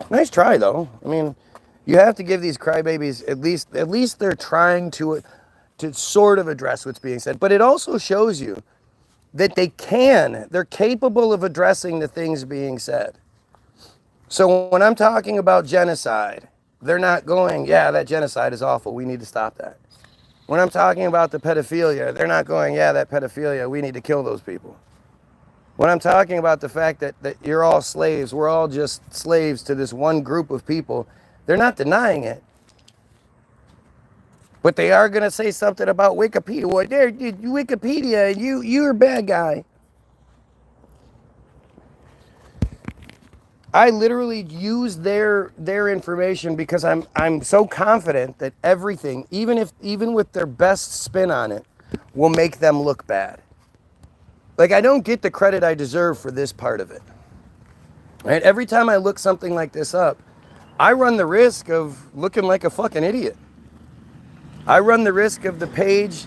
Nice try, though. I mean, you have to give these crybabies at least they're trying to sort of address what's being said. But it also shows you that they're capable of addressing the things being said. So when I'm talking about genocide, they're not going, yeah, that genocide is awful. We need to stop that. When I'm talking about the pedophilia, they're not going, yeah, that pedophilia, we need to kill those people. When I'm talking about the fact that you're all slaves, we're all just slaves to this one group of people, they're not denying it. But they are going to say something about Wikipedia. Well, there, Wikipedia, you're a bad guy. I literally use their information because I'm so confident that everything, even with their best spin on it, will make them look bad. Like, I don't get the credit I deserve for this part of it. Right? Every time I look something like this up, I run the risk of looking like a fucking idiot. I run the risk of the page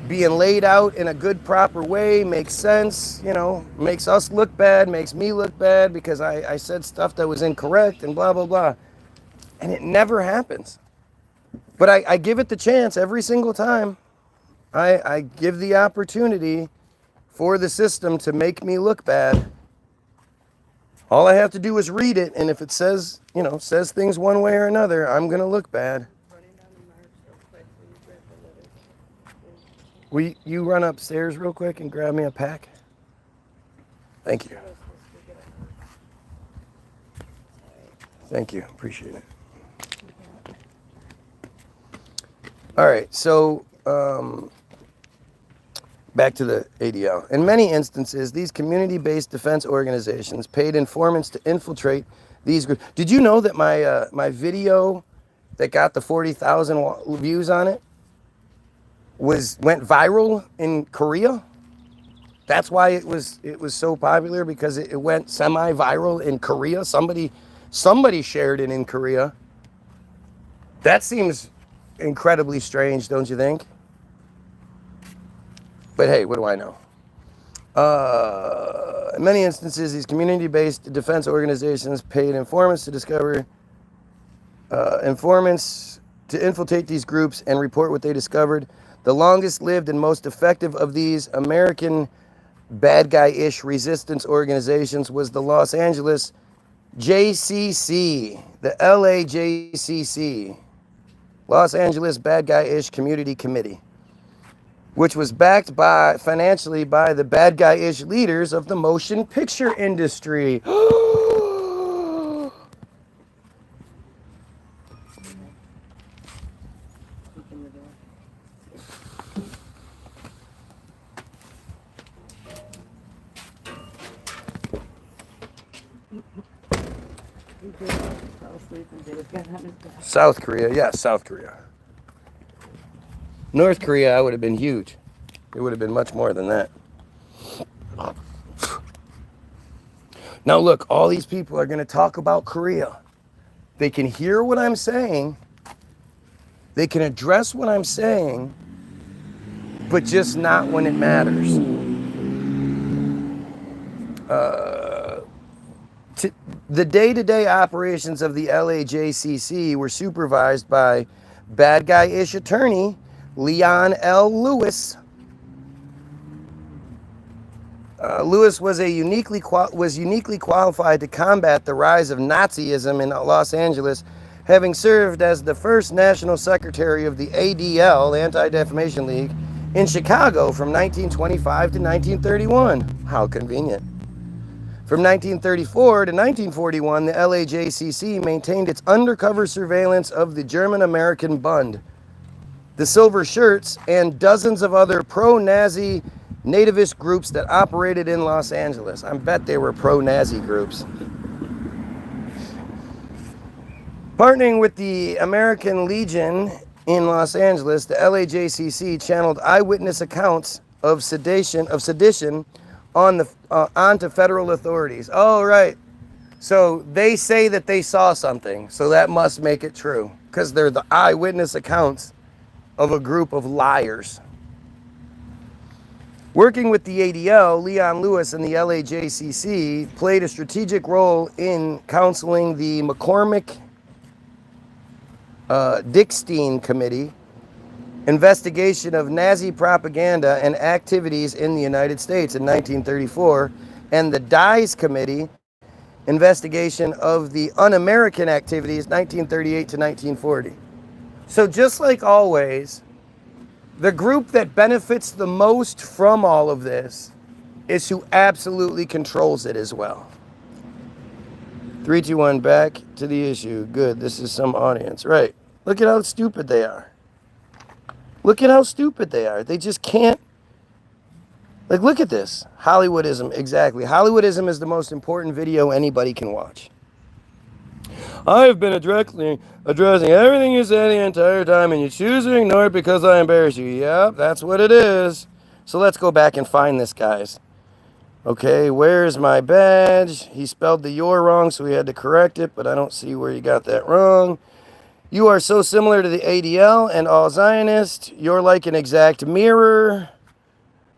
being laid out in a good, proper way, makes sense, you know, makes us look bad, makes me look bad because I said stuff that was incorrect and blah, blah, blah. And it never happens. But I give it the chance every single time. I give the opportunity for the system to make me look bad. All I have to do is read it, and if it says, you know, says things one way or another, I'm going to look bad. Will you run upstairs real quick and grab me a pack? Thank you. Thank you. Appreciate it. All right. So, back to the ADL. In many instances, these community-based defense organizations paid informants to infiltrate these groups. Did you know that my video that got the 40,000 views on it went viral in Korea? That's why it was so popular, because it went semi-viral in Korea. Somebody shared it in Korea. That seems incredibly strange, don't you think? But hey, what do I know? In many instances, these community-based defense organizations paid informants to infiltrate these groups and report what they discovered. The longest lived and most effective of these American bad guy-ish resistance organizations was the Los Angeles JCC, the LAJCC, Los Angeles Bad Guy-ish Community Committee, which was backed financially by the bad guy-ish leaders of the motion picture industry. South Korea, yes, South Korea. North Korea, I would have been huge. It would have been much more than that. Now look, all these people are going to talk about Korea. They can hear what I'm saying. They can address what I'm saying, but just not when it matters. The day-to-day operations of the LAJCC were supervised by bad guy-ish attorney Leon L. Lewis. Lewis was uniquely qualified to combat the rise of Nazism in Los Angeles, having served as the first national secretary of the ADL, the Anti-Defamation League, in Chicago from 1925 to 1931. How convenient. From 1934 to 1941, the LAJCC maintained its undercover surveillance of the German-American Bund, the Silver Shirts, and dozens of other pro-Nazi nativist groups that operated in Los Angeles. I bet they were pro-Nazi groups. Partnering with the American Legion in Los Angeles, the LAJCC channeled eyewitness accounts of sedition onto federal authorities. Oh, right. So they say that they saw something, so that must make it true, because they're the eyewitness accounts of a group of liars. Working with the ADL, Leon Lewis and the LAJCC played a strategic role in counseling the McCormick-Dickstein Committee investigation of Nazi propaganda and activities in the United States in 1934, and the Dies Committee investigation of the un-American activities 1938 to 1940. So just like always, the group that benefits the most from all of this is who absolutely controls it as well. 3, 2, 1, back to the issue. Good, this is some audience. Right. Look at how stupid they are. Look at how stupid they are. They just can't. Like, look at this. Hollywoodism, exactly. Hollywoodism is the most important video anybody can watch. I have been directly addressing everything you said the entire time, and you choose to ignore it because I embarrass you. Yep, that's what it is. So let's go back and find this, guys. Okay, where's my badge? He spelled the "your" wrong, so we had to correct it, but I don't see where you got that wrong. You are so similar to the ADL and all Zionists. You're like an exact mirror.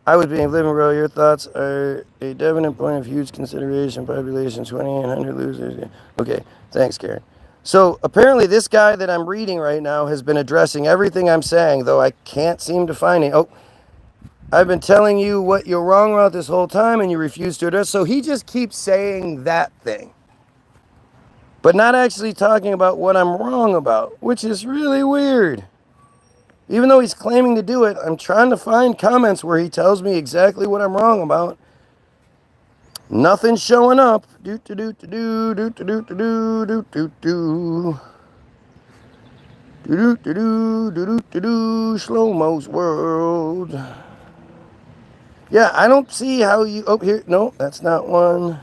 I was being living, bro. Your thoughts are a definite point of huge consideration. Population 2,800 losers. Okay, thanks, Karen. So apparently this guy that I'm reading right now has been addressing everything I'm saying, though I can't seem to find it. Oh, I've been telling you what you're wrong about this whole time, and you refuse to address. So he just keeps saying that thing, but not actually talking about what I'm wrong about, which is really weird. Even though he's claiming to do it, I'm trying to find comments where he tells me exactly what I'm wrong about. Nothing's showing up. Do do do do do do do do do do do. Do do do do do do do. Slow-mo's world. Yeah, I don't see how you. Oh, here. No, that's not one.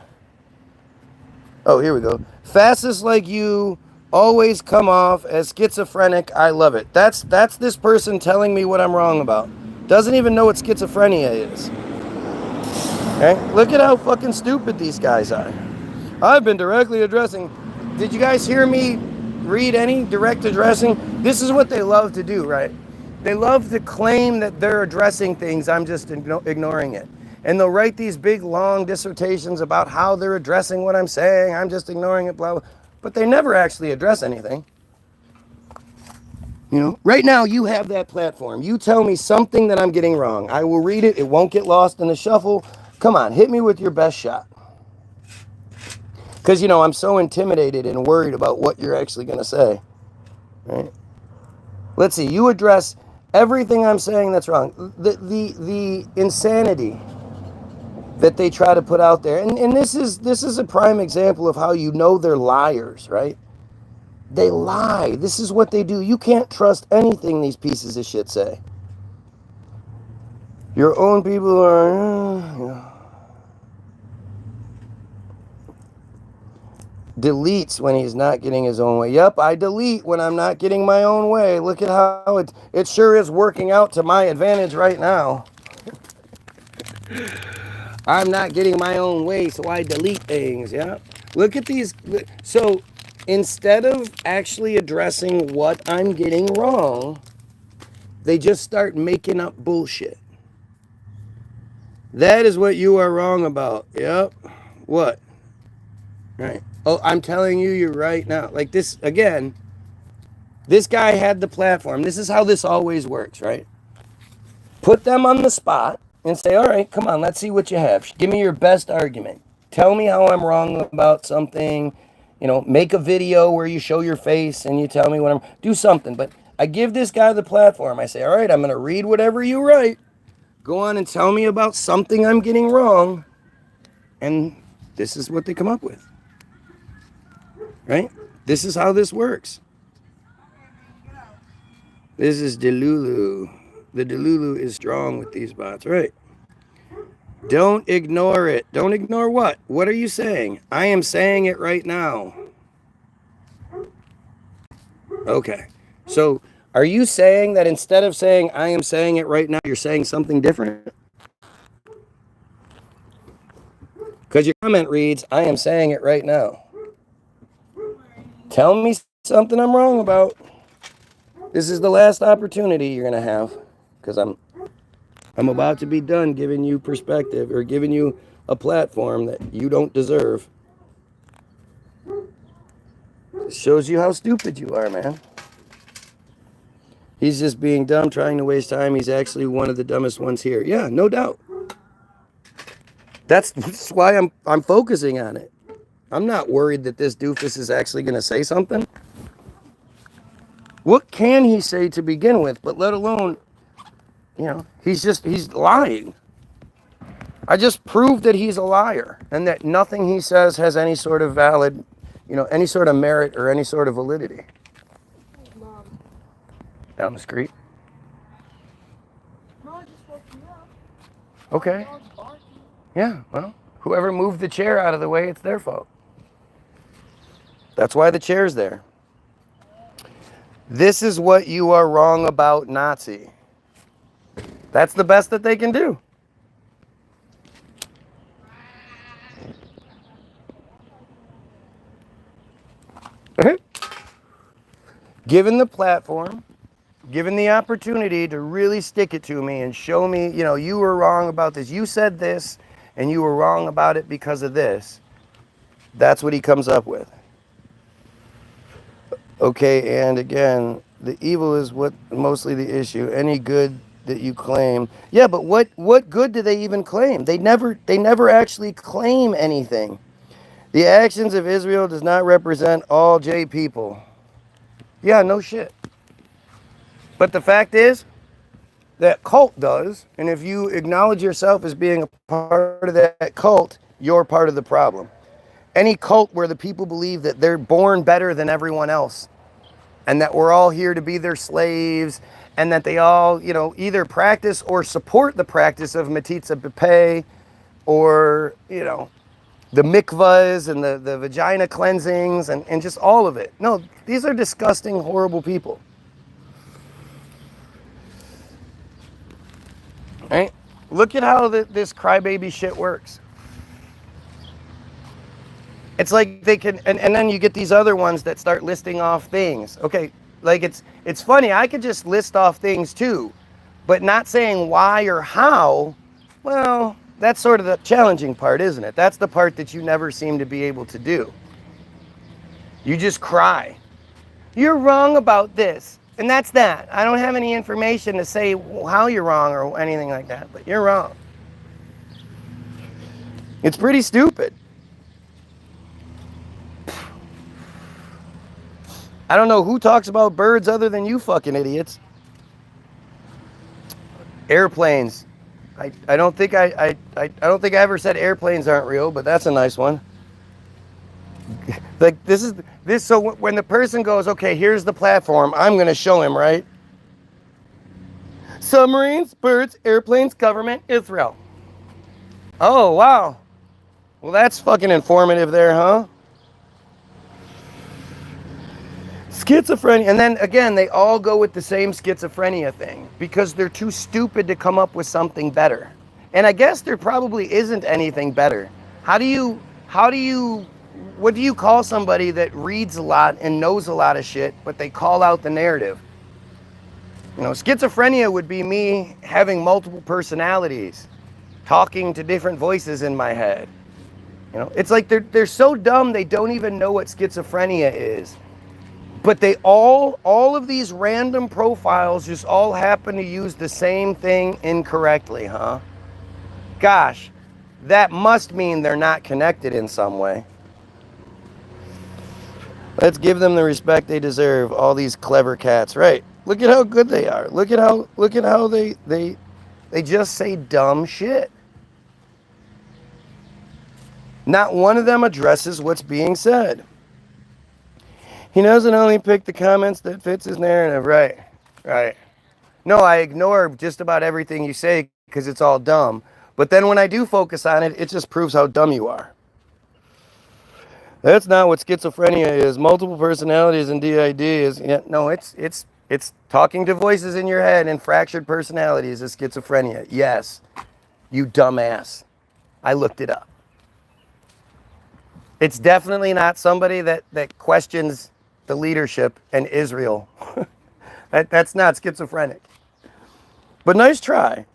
Oh, here we go. Fastest like you always come off as schizophrenic. I love it. That's this person telling me what I'm wrong about. Doesn't even know what schizophrenia is. Okay? Look at how fucking stupid these guys are. I've been directly addressing. Did you guys hear me read any direct addressing? This is what they love to do, right? They love to claim that they're addressing things. I'm just ignoring it. And they'll write these big, long dissertations about how they're addressing what I'm saying. I'm just ignoring it, blah, blah. But they never actually address anything. You know, right now you have that platform. You tell me something that I'm getting wrong. I will read it. It won't get lost in the shuffle. Come on, hit me with your best shot. Because, you know, I'm so intimidated and worried about what you're actually going to say. Right? Let's see. You address everything I'm saying that's wrong. The insanity that they try to put out there. And this is a prime example of how you know they're liars, right? They lie. This is what they do. You can't trust anything these pieces of shit say. Your own people are... Deletes when he's not getting his own way. Yep, I delete when I'm not getting my own way. Look at how it sure is working out to my advantage right now. I'm not getting my own way, so I delete things, yeah? Look at these. So instead of actually addressing what I'm getting wrong, they just start making up bullshit. That is what you are wrong about. Yep. What? Right. Oh, I'm telling you, you're right now. Like this, again, this guy had the platform. This is how this always works, right? Put them on the spot and say, all right, come on, let's see what you have. Give me your best argument. Tell me how I'm wrong about something. You know, make a video where you show your face and you tell me what do something. But I give this guy the platform. I say, all right, I'm going to read whatever you write. Go on and tell me about something I'm getting wrong. And this is what they come up with. Right? This is how this works. This is Delulu. The Delulu is strong with these bots, right? Don't ignore it. Don't ignore what? What are you saying? I am saying it right now. Okay. So, are you saying that instead of saying I am saying it right now, you're saying something different? Because your comment reads, I am saying it right now. Tell me something I'm wrong about. This is the last opportunity you're going to have. Because I'm I'm about to be done giving you perspective or giving you a platform that you don't deserve. It shows you how stupid you are, man. He's just being dumb, trying to waste time. He's actually one of the dumbest ones here. Yeah, no doubt. That's why I'm focusing on it. I'm not worried that this doofus is actually going to say something. What can he say to begin with? But let alone, he's lying. I just proved that he's a liar and that nothing he says has any sort of valid, any sort of merit or any sort of validity. Down the street. Okay. Yeah, well, whoever moved the chair out of the way, it's their fault. That's why the chair's there. This is what you are wrong about, Nazi. That's the best that they can do. Given the platform, given the opportunity to really stick it to me and show me, you were wrong about this. You said this, and you were wrong about it because of this. That's what he comes up with. Okay, and again, the evil is what mostly the issue. Any good that you claim. Yeah, but what good do they even claim? They never actually claim anything. The actions of Israel does not represent all J people. Yeah, no shit. But the fact is, that cult does, and if you acknowledge yourself as being a part of that cult, you're part of the problem. Any cult where the people believe that they're born better than everyone else, and that we're all here to be their slaves, and that they all, either practice or support the practice of Matitza B'Peh, or, the mikvahs and the vagina cleansings and just all of it. No, these are disgusting, horrible people. Right? Look at how this crybaby shit works. It's like they can, and then you get these other ones that start listing off things. Okay, like it's funny, I could just list off things too, but not saying why or how, well, that's sort of the challenging part, isn't it? That's the part that you never seem to be able to do. You just cry. You're wrong about this, and that's that. I don't have any information to say how you're wrong or anything like that, but you're wrong. It's pretty stupid. I don't know who talks about birds other than you fucking idiots. Airplanes. I don't think I don't think I ever said airplanes aren't real, but that's a nice one. Like so when the person goes, okay, here's the platform, I'm going to show him, right? Submarines, birds, airplanes, government, Israel. Oh, wow. Well, that's fucking informative there, huh? Schizophrenia, and then again, they all go with the same schizophrenia thing because they're too stupid to come up with something better. And I guess there probably isn't anything better. What do you call somebody that reads a lot and knows a lot of shit, but they call out the narrative? Schizophrenia would be me having multiple personalities, talking to different voices in my head. It's like they're so dumb they don't even know what schizophrenia is. But they all of these random profiles just all happen to use the same thing incorrectly, huh? Gosh, that must mean they're not connected in some way. Let's give them the respect they deserve, all these clever cats, right? Look at how good they are. Look at how they just say dumb shit. Not one of them addresses what's being said. He doesn't only pick the comments that fits his narrative. Right. No, I ignore just about everything you say because it's all dumb. But then when I do focus on it, it just proves how dumb you are. That's not what schizophrenia is. Multiple personalities and DID is. Yeah, no, it's talking to voices in your head and fractured personalities is schizophrenia. Yes, you dumbass. I looked it up. It's definitely not somebody that questions the leadership and Israel. That's not schizophrenic. But nice try.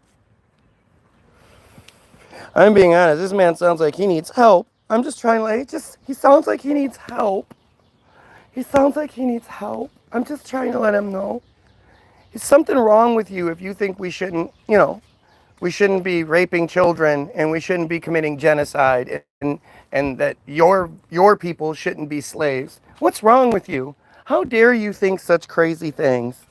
I'm being honest. This man sounds like he needs help. I'm just trying to he sounds like he needs help. He sounds like he needs help. I'm just trying to let him know. There's something wrong with you if you think we shouldn't, we shouldn't be raping children and we shouldn't be committing genocide and that your people shouldn't be slaves. What's wrong with you? How dare you think such crazy things?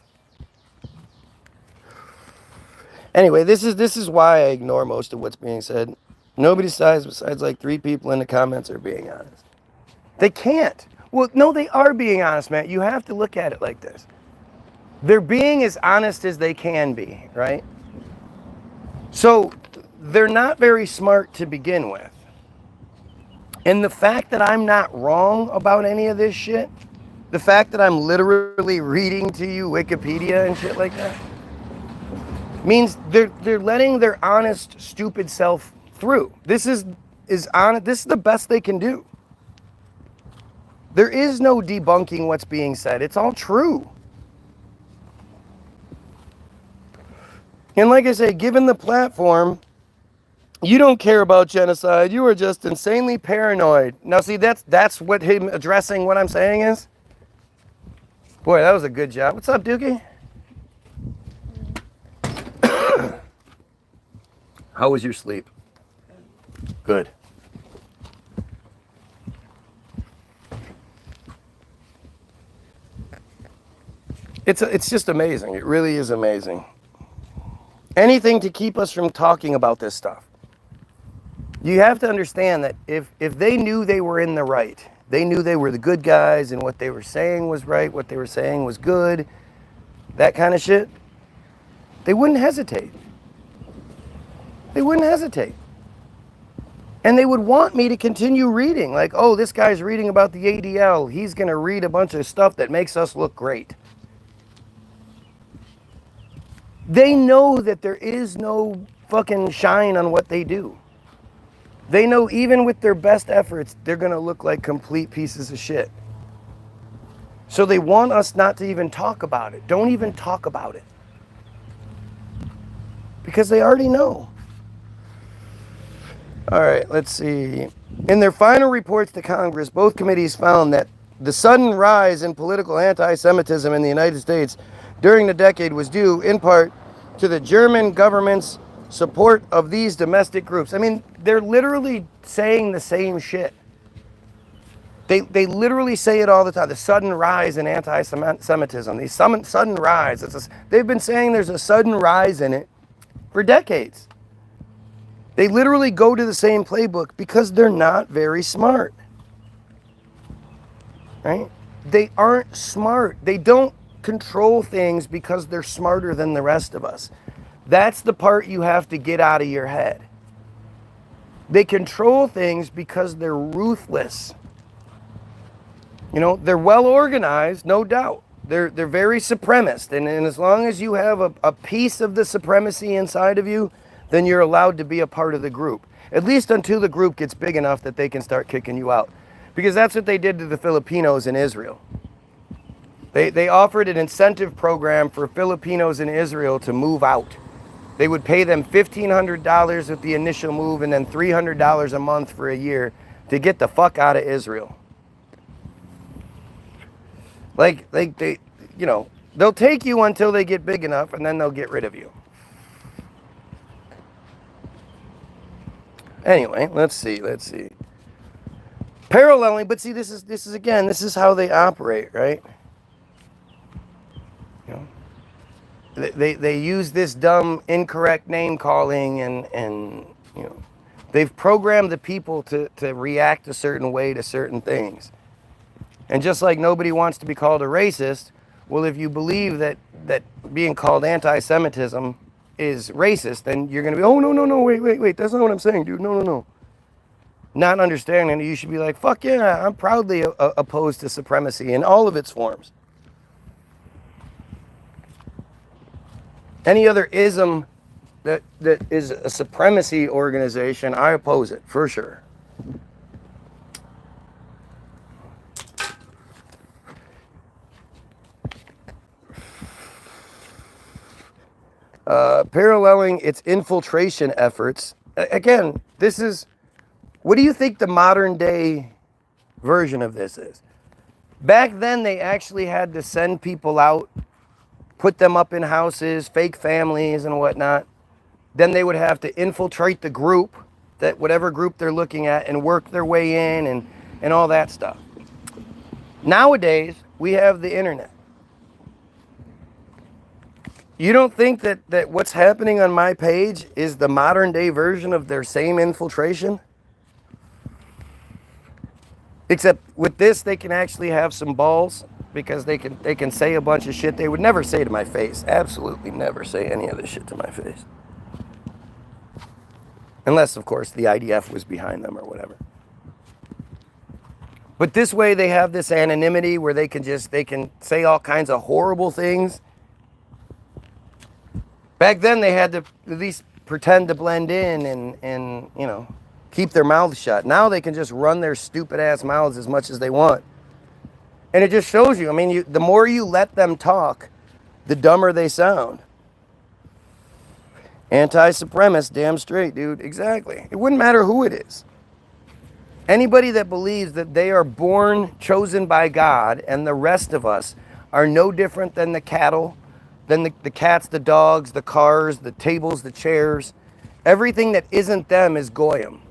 Anyway, this is why I ignore most of what's being said. Nobody besides like 3 people in the comments are being honest. They can't. Well, no, they are being honest, man. You have to look at it like this. They're being as honest as they can be, right? So they're not very smart to begin with. And the fact that I'm not wrong about any of this shit, the fact that I'm literally reading to you Wikipedia and shit like that, means they're letting their honest, stupid self through. This is honest. This is the best they can do. There is no debunking what's being said. It's all true. And like I say, given the platform, you don't care about genocide. You are just insanely paranoid. Now, see, that's what him addressing what I'm saying is. Boy, that was a good job. What's up, Dookie? How was your sleep? Good. It's just amazing. It really is amazing. Anything to keep us from talking about this stuff. You have to understand that if they knew they were in the right, they knew they were the good guys and what they were saying was right, what they were saying was good, that kind of shit, they wouldn't hesitate. They wouldn't hesitate. And they would want me to continue reading. Like, oh, this guy's reading about the ADL. He's going to read a bunch of stuff that makes us look great. They know that there is no fucking shine on what they do. They know even with their best efforts, they're going to look like complete pieces of shit. So they want us not to even talk about it. Don't even talk about it. Because they already know. All right, let's see. In their final reports to Congress, both committees found that the sudden rise in political anti-Semitism in the United States during the decade was due, in part, to the German government's support of these domestic groups. I mean, they're literally saying the same shit. They literally say it all the time. The sudden rise in anti-Semitism. The sudden rise. They've been saying there's a sudden rise in it for decades. They literally go to the same playbook because they're not very smart. Right? They aren't smart. They don't control things because they're smarter than the rest of us. That's the part you have to get out of your head. They control things because they're ruthless. They're well organized, no doubt. They're very supremacist. And as long as you have a piece of the supremacy inside of you, then you're allowed to be a part of the group. At least until the group gets big enough that they can start kicking you out. Because that's what they did to the Filipinos in Israel. They offered an incentive program for Filipinos in Israel to move out. They would pay them $1,500 with the initial move and then $300 a month for a year to get the fuck out of Israel. Like they, they'll take you until they get big enough and then they'll get rid of you. Anyway, let's see. Paralleling, but see, this is how they operate, right? They use this dumb, incorrect name calling and they've programmed the people to react a certain way to certain things. And just like nobody wants to be called a racist, well, if you believe that being called anti-Semitism is racist, then you're going to be, oh, no, wait, that's not what I'm saying, dude, no. Not understanding that you should be like, fuck yeah, I'm proudly opposed to supremacy in all of its forms. Any other ism that is a supremacy organization, I oppose it, for sure. Paralleling its infiltration efforts. Again, This is, what do you think the modern day version of this is? Back then, they actually had to send people out, put them up in houses, fake families and whatnot. Then they would have to infiltrate the group, that whatever group they're looking at, and work their way in and all that stuff. Nowadays, we have the internet. You don't think that what's happening on my page is the modern day version of their same infiltration? Except with this, they can actually have some balls, because they can say a bunch of shit they would never say to my face. Absolutely never say any of this shit to my face. Unless, of course, the IDF was behind them or whatever. But this way, they have this anonymity where they can say all kinds of horrible things. Back then, they had to at least pretend to blend in and you know, keep their mouths shut. Now they can just run their stupid ass mouths as much as they want. And it just shows you, I mean, the more you let them talk, the dumber they sound. Anti-supremacist, damn straight, dude. Exactly. It wouldn't matter who it is. Anybody that believes that they are born chosen by God and the rest of us are no different than the cattle, than the cats, the dogs, the cars, the tables, the chairs. Everything that isn't them is goyim.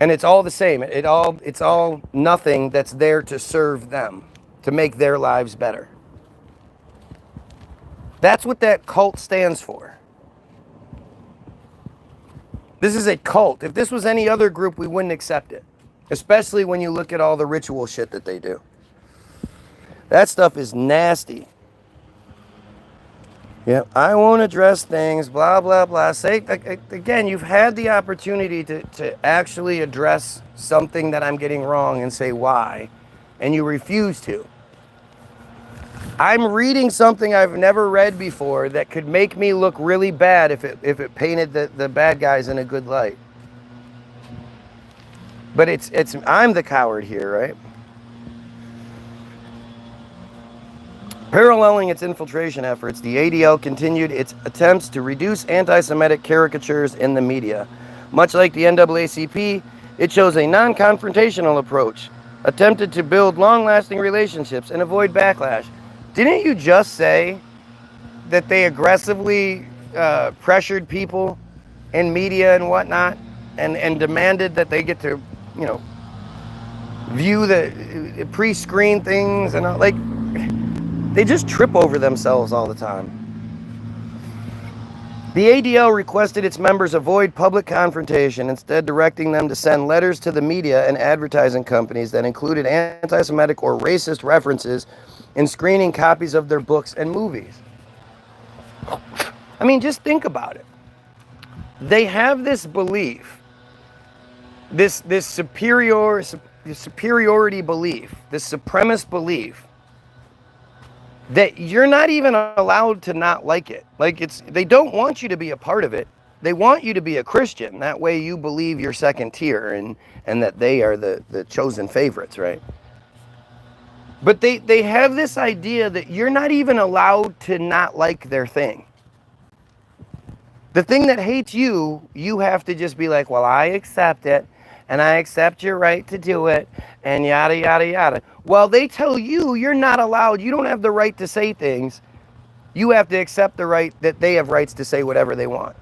And it's all the same. It's all nothing that's there to serve them, to make their lives better. That's what that cult stands for. This is a cult. If this was any other group, we wouldn't accept it. Especially when you look at all the ritual shit that they do. That stuff is nasty. Yeah, I won't address things, blah, blah, blah. Say, again, you've had the opportunity to actually address something that I'm getting wrong and say why, and you refuse to. I'm reading something I've never read before that could make me look really bad if it painted the bad guys in a good light. But I'm the coward here, right? Paralleling its infiltration efforts, the ADL continued its attempts to reduce anti-Semitic caricatures in the media. Much like the NAACP, it chose a non-confrontational approach, attempted to build long-lasting relationships and avoid backlash. Didn't you just say that they aggressively pressured people in media and whatnot and demanded that they get to, you know, view the pre-screen things and all, like, they just trip over themselves all the time. The ADL requested its members avoid public confrontation, instead directing them to send letters to the media and advertising companies that included anti-Semitic or racist references in screening copies of their books and movies. I mean, just think about it. They have this belief, this superiority belief, this supremacist belief, that you're not even allowed to not like it. Like, they don't want you to be a part of it. They want you to be a Christian. That way you believe you're second tier and that they are the chosen favorites, right? But they have this idea that you're not even allowed to not like their thing. The thing that hates you, you have to just be like, well, I accept it, and I accept your right to do it, and yada, yada, yada. Well, they tell you you're not allowed, you don't have the right to say things. You have to accept the right that they have rights to say whatever they want.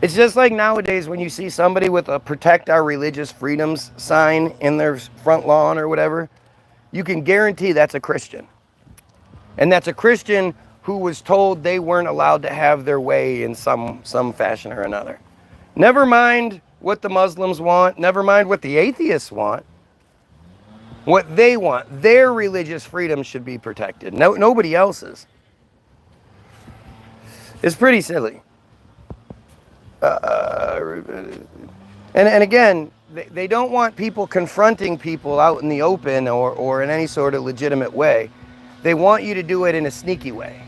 It's just like nowadays when you see somebody with a protect our religious freedoms sign in their front lawn or whatever, you can guarantee that's a Christian. And that's a Christian who was told they weren't allowed to have their way in some fashion or another. Never mind what the Muslims want, never mind what the atheists want. What they want, their religious freedom should be protected. Nobody else's. It's pretty silly. And again, they don't want people confronting people out in the open or in any sort of legitimate way. They want you to do it in a sneaky way.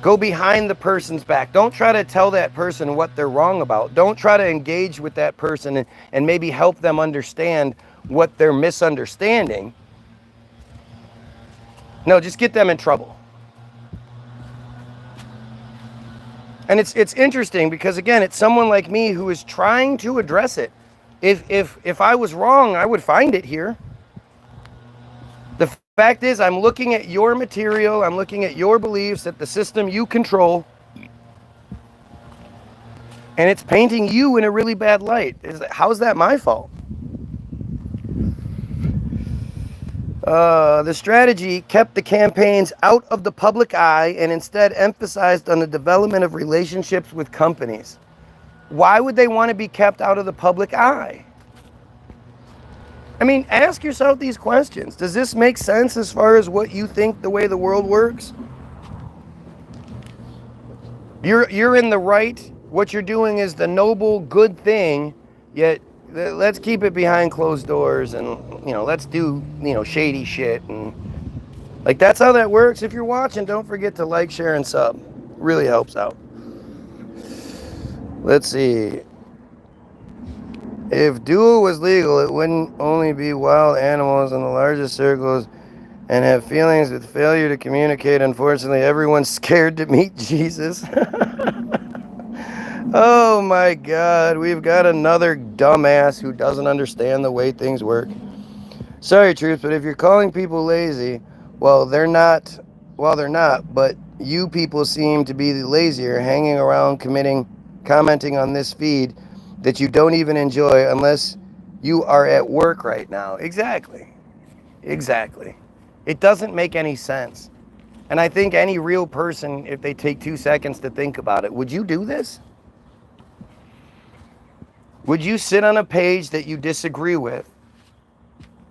Go behind the person's back. Don't try to tell that person what they're wrong about. Don't try to engage with that person and maybe help them understand what they're misunderstanding. No, just get them in trouble. And it's interesting because, again, it's someone like me who is trying to address it. If I was wrong, I would find it here. The fact is, I'm looking at your material, I'm looking at your beliefs, at the system you control, and it's painting you in a really bad light. How's that my fault? The strategy kept the campaigns out of the public eye and instead emphasized on the development of relationships with companies. Why would they want to be kept out of the public eye? I mean, ask yourself these questions. Does this make sense as far as what you think the way the world works? You're in the right. What you're doing is the noble, good thing, yet let's keep it behind closed doors and, let's do, shady shit. And like, that's how that works. If you're watching, don't forget to like, share, and sub. Really helps out. Let's see. If dual was legal, it wouldn't only be wild animals in the largest circles and have feelings with failure to communicate. Unfortunately, everyone's scared to meet Jesus. Oh my God, we've got another dumbass who doesn't understand the way things work. Sorry, Truth, but if you're calling people lazy, they're not, but you people seem to be the lazier, hanging around, commenting on this feed that you don't even enjoy unless you are at work right now. Exactly. It doesn't make any sense. And I think any real person, if they take 2 seconds to think about it, would you do this? Would you sit on a page that you disagree with,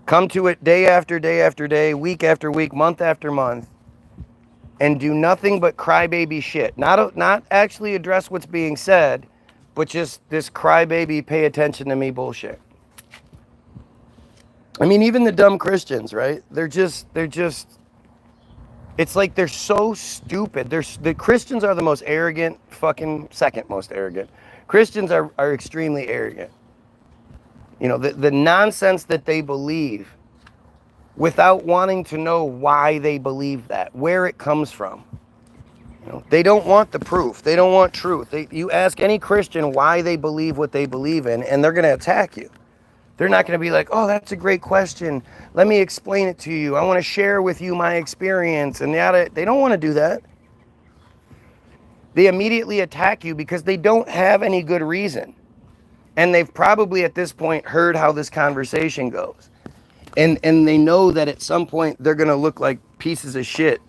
come to it day after day after day, week after week, month after month, and do nothing but crybaby shit? Not actually address what's being said, but just this crybaby, pay attention to me bullshit. I mean, even the dumb Christians, right? They're just, it's like they're so stupid. The Christians are the most arrogant, fucking second most arrogant. Christians are extremely arrogant. The nonsense that they believe without wanting to know why they believe that, where it comes from. They don't want the proof. They don't want truth. You ask any Christian why they believe what they believe in, and they're going to attack you. They're not going to be like, oh, that's a great question. Let me explain it to you. I want to share with you my experience. And they don't want to do that. They immediately attack you because they don't have any good reason. And they've probably at this point heard how this conversation goes. And they know that at some point they're going to look like pieces of shit.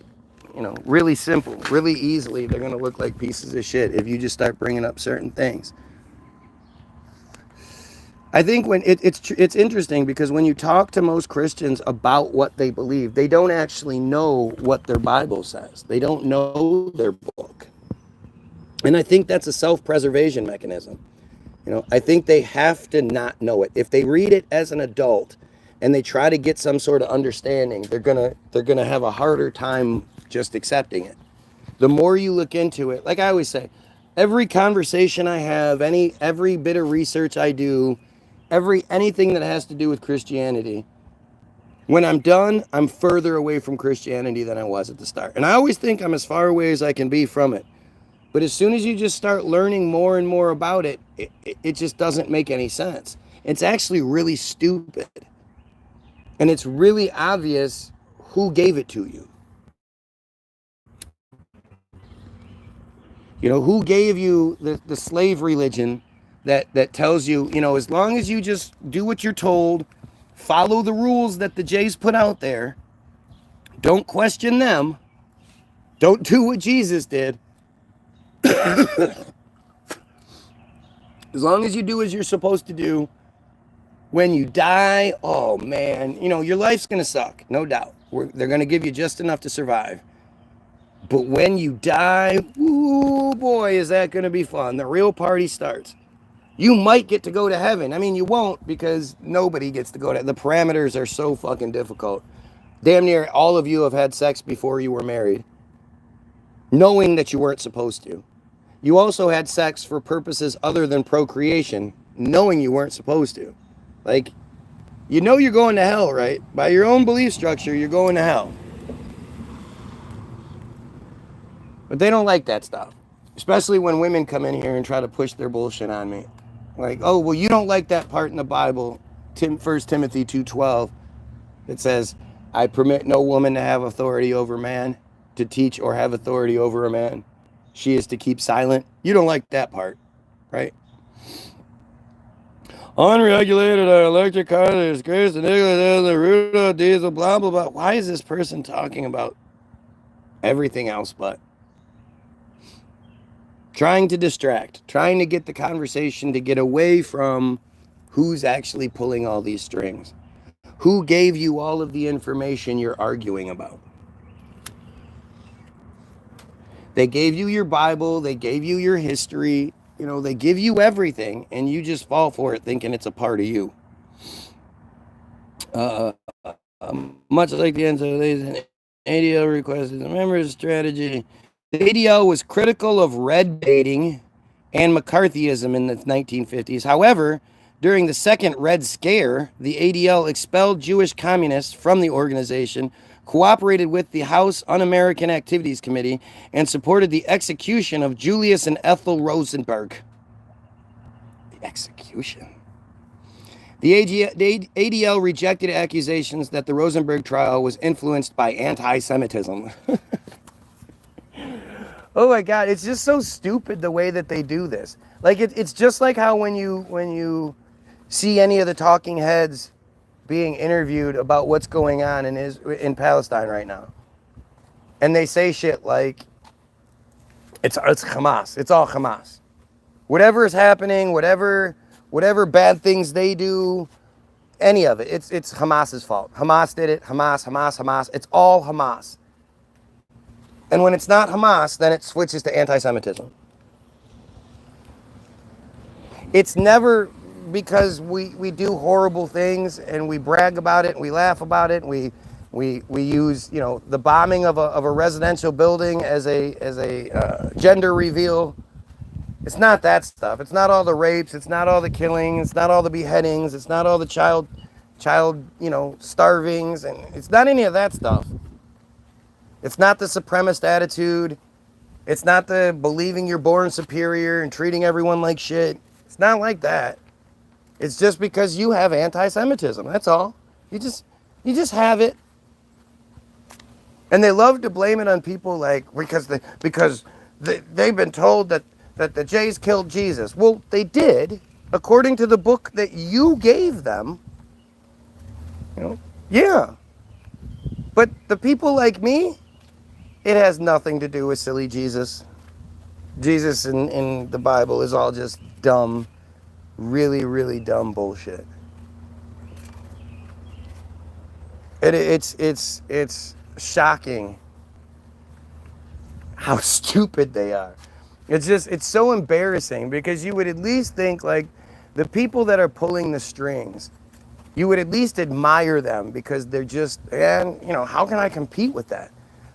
Really simple, really easily, they're going to look like pieces of shit if you just start bringing up certain things. I think when it's interesting because when you talk to most Christians about what they believe, they don't actually know what their Bible says. They don't know their book. And I think that's a self-preservation mechanism. I think they have to not know it. If they read it as an adult and they try to get some sort of understanding, they're gonna have a harder time just accepting it. The more you look into it, like I always say, every conversation I have, every bit of research I do, anything that has to do with Christianity, when I'm done, I'm further away from Christianity than I was at the start. And I always think I'm as far away as I can be from it. But as soon as you just start learning more and more about it, it just doesn't make any sense. It's actually really stupid. And it's really obvious who gave it to you. Who gave you the slave religion that tells you, as long as you just do what you're told, follow the rules that the Jays put out there, don't question them, don't do what Jesus did. As long as you do as you're supposed to do, when you die, oh man, your life's going to suck, no doubt. They're going to give you just enough to survive. But when you die, ooh boy, is that going to be fun. The real party starts. You might get to go to heaven. I mean, you won't because nobody gets to go to. The parameters are so fucking difficult. Damn near all of you have had sex before you were married, knowing that you weren't supposed to. You also had sex for purposes other than procreation, knowing you weren't supposed to. Like, you're going to hell, right? By your own belief structure, you're going to hell. But they don't like that stuff. Especially when women come in here and try to push their bullshit on me. Like, oh, well, you don't like that part in the Bible, 1 Timothy 2:12, that says, I permit no woman to have authority over man, to teach or have authority over a man. She is to keep silent. You don't like that part, right? Unregulated electric car is great, the root of diesel, blah, blah, blah. Why is this person talking about everything else but? Trying to distract, trying to get the conversation to get away from who's actually pulling all these strings. Who gave you all of the information you're arguing about? They gave you your Bible, they gave you your history, you know, they give you everything, and you just fall for it thinking it's a part of you. Much like the answer, an ADL requested a member's strategy. The ADL was critical of red baiting and McCarthyism in the 1950s. However, during the second Red Scare, the ADL expelled Jewish communists from the organization, cooperated with the House Un-American Activities Committee, and supported the execution of Julius and Ethel Rosenberg. The execution? The ADL rejected accusations that the Rosenberg trial was influenced by anti-Semitism. Oh my God, it's just so stupid the way that they do this. Like it's just like how when you see any of the talking heads being interviewed about what's going on in Palestine right now, and they say shit like it's Hamas, it's all Hamas. Whatever is happening, whatever bad things they do, any of it, it's Hamas's fault. Hamas did it. Hamas. It's all Hamas. And when it's not Hamas, then it switches to anti-Semitism. It's never because we do horrible things and we brag about it and we laugh about it and we use, you know, the bombing of a residential building as a gender reveal. It's not that stuff. It's not all the rapes. It's not all the killing. It's not all the beheadings. It's not all the child, you know, starvings. And it's not any of that stuff. It's not the supremacist attitude. It's not the believing you're born superior and treating everyone like shit. It's not like that. It's just because you have anti-Semitism. That's all. You just have it. And they love to blame it on people like because they've been told that the Jays killed Jesus. Well, they did, according to the book that you gave them. You know, yeah. But the people like me, it has nothing to do with silly Jesus. Jesus in the Bible is all just dumb, really, really dumb bullshit. It's shocking how stupid they are. It's so embarrassing because you would at least think like the people that are pulling the strings, you would at least admire them because they're just, and you know, how can I compete with that?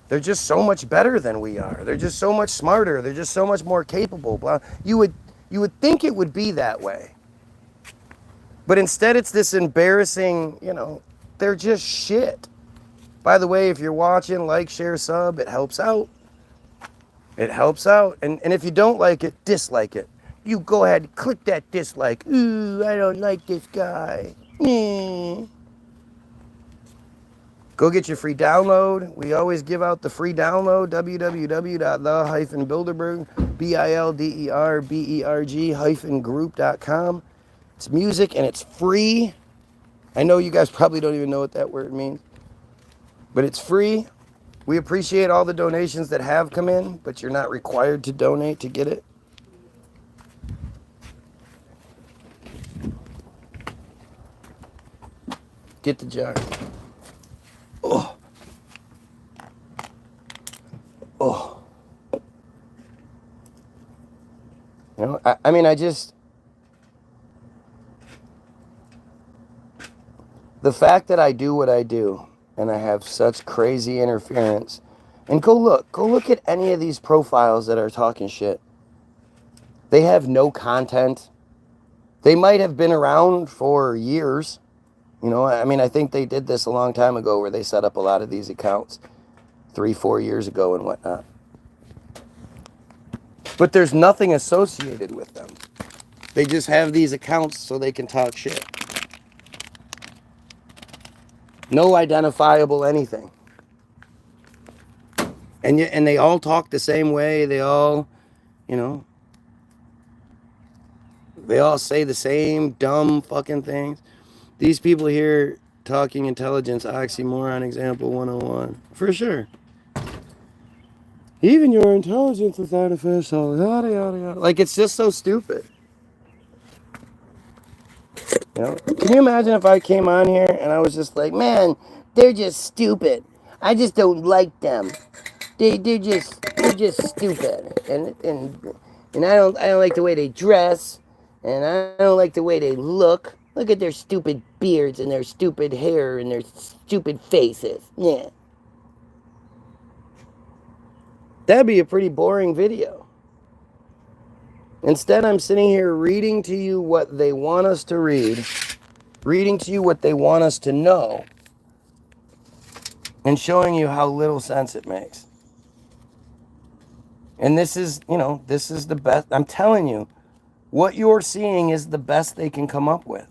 They're just so much better than we are. They're just so much smarter. They're just so much more capable. Blah. You would think it would be that way. But instead it's this embarrassing, you know, they're just shit. By the way, if you're watching, like, share, sub, it helps out. It helps out. And if you don't like it, dislike it. You go ahead and click that dislike. Ooh, I don't like this guy. Go get your free download. We always give out the free download, www.the-bilderberg-group.com. It's music and it's free. I know you guys probably don't even know what that word means, but it's free. We appreciate all the donations that have come in, but you're not required to donate to get it. Get the jar. Oh. Oh. You know, I mean, the fact that I do what I do and I have such crazy interference, and go look at any of these profiles that are talking shit. They have no content. They might have been around for years. You know, I mean, I think they did this a long time ago where they set up a lot of these accounts 3-4 years ago and whatnot. But there's nothing associated with them. They just have these accounts so they can talk shit. No identifiable anything. And they all talk the same way. They all, you know, they all say the same dumb fucking things. These people here talking intelligence, oxymoron, example 101. For sure. Even your intelligence is artificial. Yada, yada, yada. Like, it's just so stupid. You know? Can you imagine if I came on here and I was just like, man, they're just stupid. I just don't like them. They're just stupid. And I don't like the way they dress. And I don't like the way they look. Look at their stupid beards and their stupid hair and their stupid faces. Yeah. That'd be a pretty boring video. Instead, I'm sitting here reading to you what they want us to read, reading to you what they want us to know, and showing you how little sense it makes. And this is, you know, this is the best. I'm telling you, what you're seeing is the best they can come up with.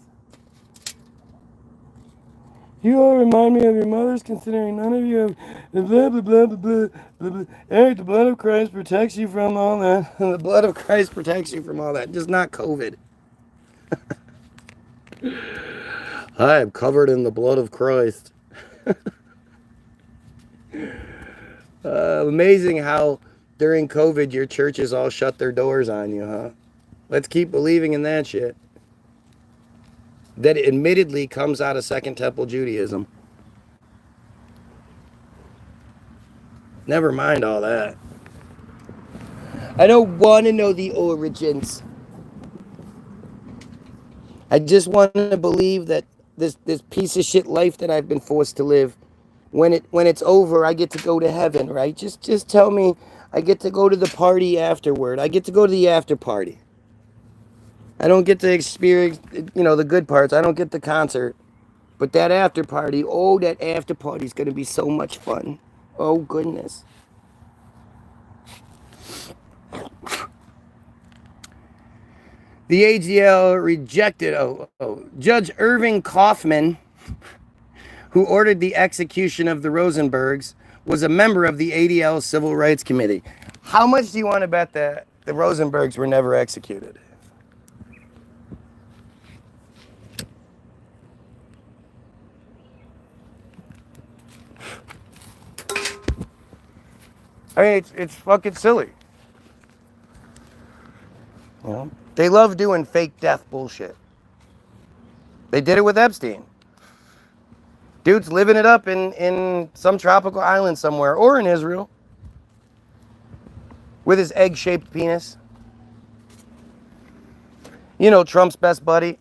You all remind me of your mothers, considering none of you have blah, blah, blah, blah, blah, blah, blah. Eric, the blood of Christ protects you from all that. The blood of Christ protects you from all that. Just not COVID. I am covered in the blood of Christ. Amazing how during COVID your churches all shut their doors on you, huh? Let's keep believing in that shit. That admittedly comes out of Second Temple Judaism. Never mind all that. I don't want to know the origins. I just want to believe that this piece of shit life that I've been forced to live, when it's over, I get to go to heaven, right? Just tell me I get to go to the party afterward. I get to go to the after party. I don't get to experience, you know, the good parts. I don't get the concert. But that after party, oh, that after party is going to be so much fun. Oh, goodness. The ADL rejected, Judge Irving Kaufman, who ordered the execution of the Rosenbergs, was a member of the ADL Civil Rights Committee. How much do you want to bet that the Rosenbergs were never executed? I mean, it's fucking silly. You know? They love doing fake death bullshit. They did it with Epstein. Dude's living it up in some tropical island somewhere, or in Israel, with his egg-shaped penis. You know, Trump's best buddy.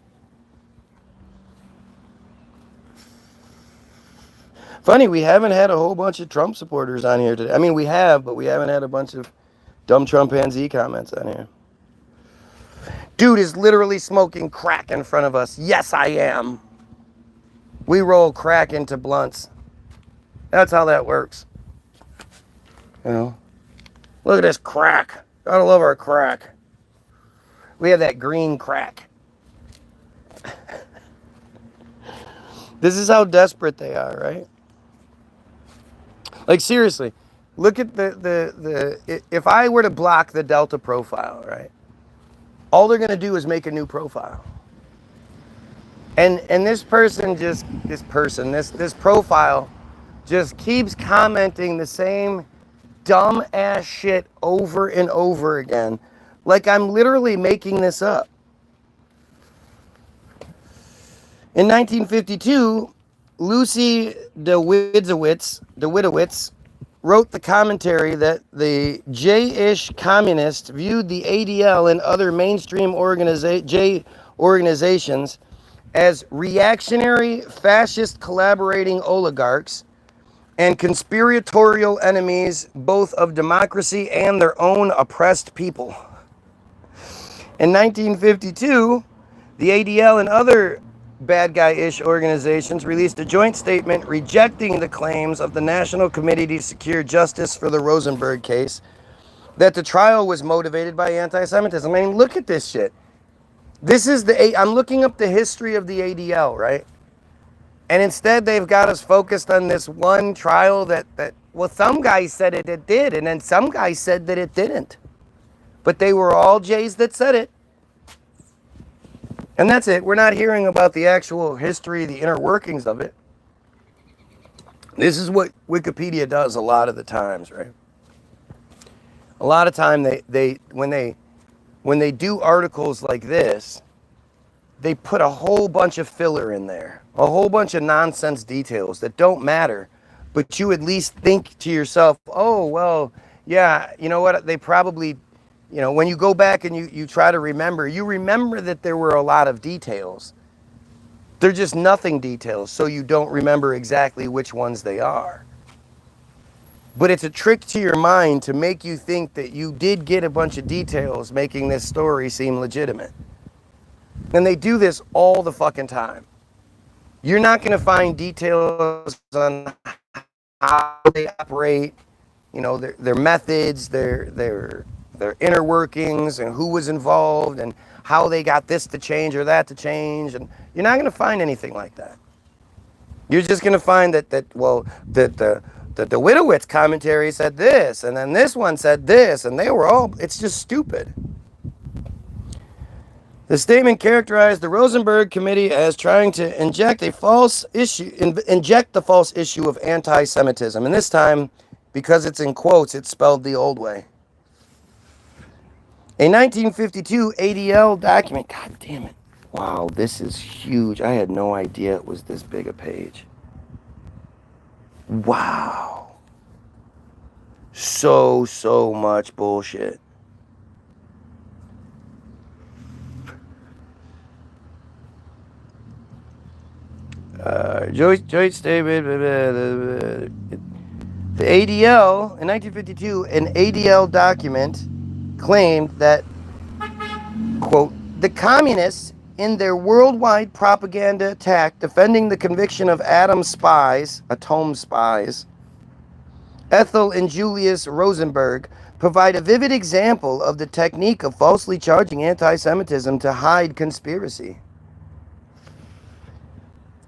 Funny, we haven't had a whole bunch of Trump supporters on here today. I mean, we have, but we haven't had a bunch of dumb Trumpanzee comments on here. Dude is literally smoking crack in front of us. Yes, I am. We roll crack into blunts. That's how that works. You know? Look at this crack. Gotta love our crack. We have that green crack. This is how desperate they are, right? Like, seriously, look at if I were to block the Delta profile, right? All they're going to do is make a new profile. And this person this profile just keeps commenting the same dumb ass shit over and over again. Like I'm literally making this up. In 1952, Lucy DeWitowitz wrote the commentary that the J-ish communists viewed the ADL and other mainstream J organizations as reactionary, fascist collaborating oligarchs and conspiratorial enemies both of democracy and their own oppressed people. In 1952, the ADL and other bad guy-ish organizations released a joint statement rejecting the claims of the National Committee to Secure Justice for the Rosenberg case, that the trial was motivated by anti-Semitism. I mean, look at this shit. This is I'm looking up the history of the ADL, right? And instead they've got us focused on this one trial that well, some guys said it did, and then some guys said that it didn't. But they were all Jays that said it. And that's it. We're not hearing about the actual history, the inner workings of it. This is what Wikipedia does a lot of the times, right? A lot of time when they do articles like this, they put a whole bunch of filler in there, a whole bunch of nonsense details that don't matter, but you at least think to yourself, oh, well, yeah, you know what, they probably, you know, when you go back and you try to remember, you remember that there were a lot of details. They're just nothing details, so you don't remember exactly which ones they are. But it's a trick to your mind to make you think that you did get a bunch of details making this story seem legitimate. And they do this all the fucking time. You're not going to find details on how they operate, you know, their methods, their inner workings, and who was involved, and how they got this to change or that to change. And you're not going to find anything like that. You're just going to find that the Widowitz commentary said this, and then this one said this, and they were all, it's just stupid. The statement characterized the Rosenberg Committee as trying to inject the false issue of anti-Semitism. And this time, because it's in quotes, it's spelled the old way. A 1952 ADL document, god damn it. Wow, this is huge. I had no idea it was this big a page. Wow. So much bullshit. Joint statement. The ADL, in 1952, an ADL document claimed that, quote, the communists, in their worldwide propaganda attack defending the conviction of Adam's spies, Atom spies, Ethel and Julius Rosenberg, provide a vivid example of the technique of falsely charging anti-Semitism to hide conspiracy.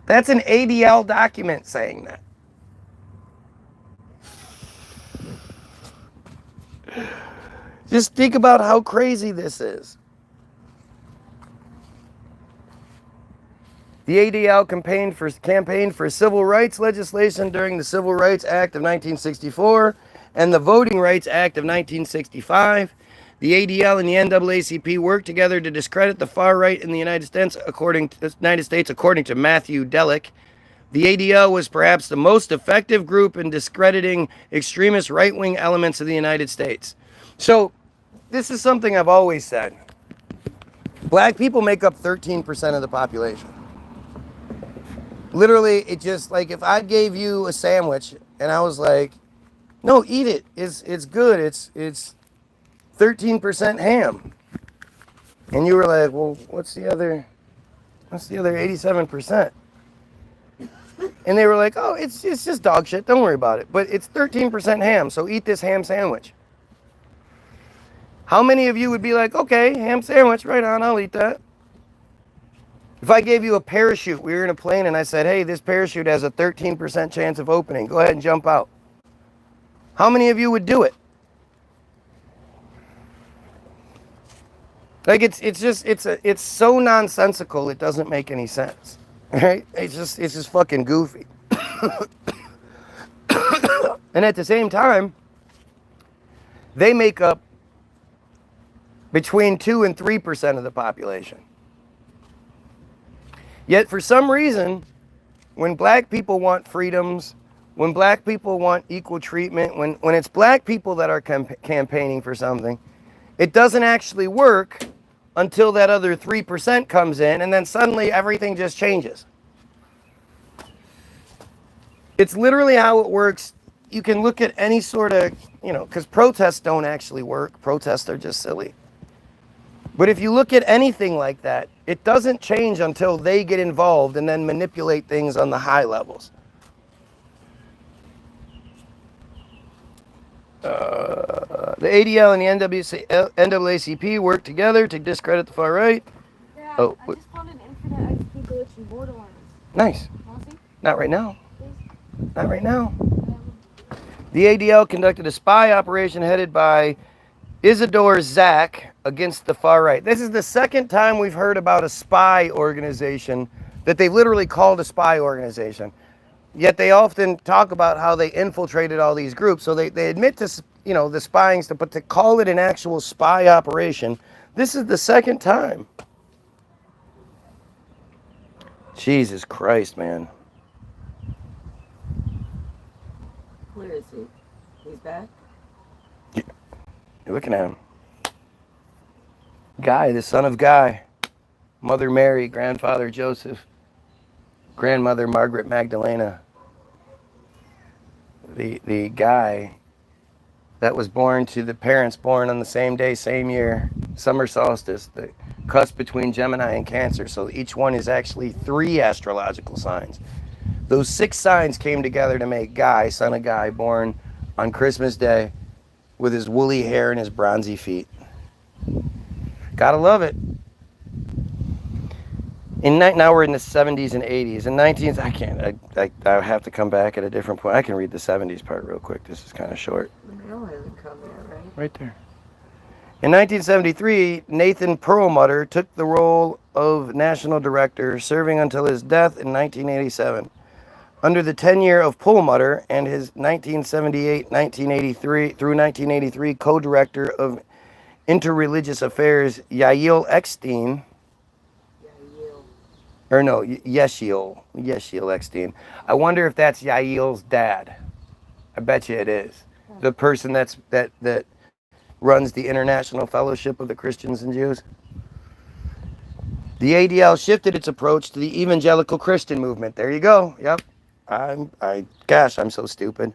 That's an ADL document saying that. Just think about how crazy this is. The ADL campaigned for civil rights legislation during the Civil Rights Act of 1964 and the Voting Rights Act of 1965. The ADL and the NAACP worked together to discredit the far right in the United States, according to Matthew Delick. The ADL was perhaps the most effective group in discrediting extremist right-wing elements of the United States. So, this is something I've always said. Black people make up 13% of the population. Literally, it just, like, if I gave you a sandwich and I was like, no, eat it. It's good. It's 13% ham. And you were like, well, what's the other 87%? And they were like, oh, it's just dog shit. Don't worry about it. But it's 13% ham, so eat this ham sandwich. How many of you would be like, okay, ham sandwich, right on, I'll eat that? If I gave you a parachute, we were in a plane, and I said, hey, this parachute has a 13% chance of opening. Go ahead and jump out. How many of you would do it? Like, it's so nonsensical, it doesn't make any sense. Right? It's just fucking goofy. And at the same time, they make up between 2 and 3% of the population. Yet for some reason, when black people want freedoms, when black people want equal treatment, when it's black people that are campaigning for something, it doesn't actually work until that other 3% comes in, and then suddenly everything just changes. It's literally how it works. You can look at any sort of, because protests don't actually work. Protests are just silly. But if you look at anything like that, it doesn't change until they get involved and then manipulate things on the high levels. The ADL and the NAACP work together to discredit the far right. Yeah, Oh, I just found an infinite XP glitch in Borderlands. nice. Wanna see? Not right now. Please? Not right now. The ADL conducted a spy operation headed by Isidore Zach against the far right. This is the second time we've heard about a spy organization that they've literally called a spy organization. Yet they often talk about how they infiltrated all these groups. So they admit to, you know, the spying stuff, but to call it an actual spy operation, this is the second time. Jesus Christ, man. Where is he? He's back? You're looking at him. Guy, the son of Guy. Mother Mary, grandfather Joseph. Grandmother Margaret Magdalena. The guy that was born to the parents born on the same day, same year, summer solstice, the cusp between Gemini and Cancer. So each one is actually 3 astrological signs. Those 6 signs came together to make Guy, son of Guy, born on Christmas Day with his woolly hair and his bronzy feet. Gotta love it. Now we're in the 70s and 80s. In 19th, I have to come back at a different point. I can read the 70s part real quick. This is kind of short. The mail hasn't come yet, right? Right there. In 1973, Nathan Perlmutter took the role of national director, serving until his death in 1987. Under the tenure of Perlmutter and his 1978-1983 through 1983 co-director of interreligious affairs, Yael Eckstein, or no, Yeshiel Eckstein. I wonder if that's Yael's dad. I bet you it is. The person that runs the International Fellowship of the Christians and Jews. The ADL shifted its approach to the evangelical Christian movement. There you go. Yep. Gosh, I'm so stupid.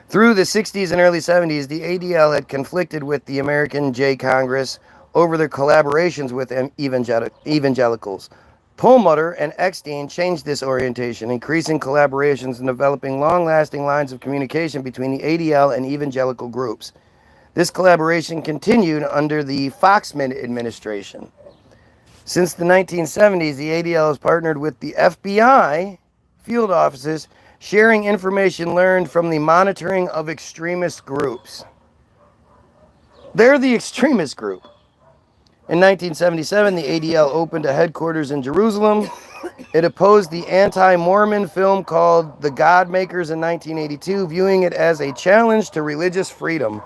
Through the 60s and early 70s, the ADL had conflicted with the American J Congress over their collaborations with evangelicals. Perlmutter and Eckstein changed this orientation, increasing collaborations and developing long-lasting lines of communication between the ADL and evangelical groups. This collaboration continued under the Foxman administration. Since the 1970s, the ADL has partnered with the FBI field offices, sharing information learned from the monitoring of extremist groups. They're the extremist group. In 1977, the ADL opened a headquarters in Jerusalem. It opposed the anti-Mormon film called The God Makers in 1982, viewing it as a challenge to religious freedom.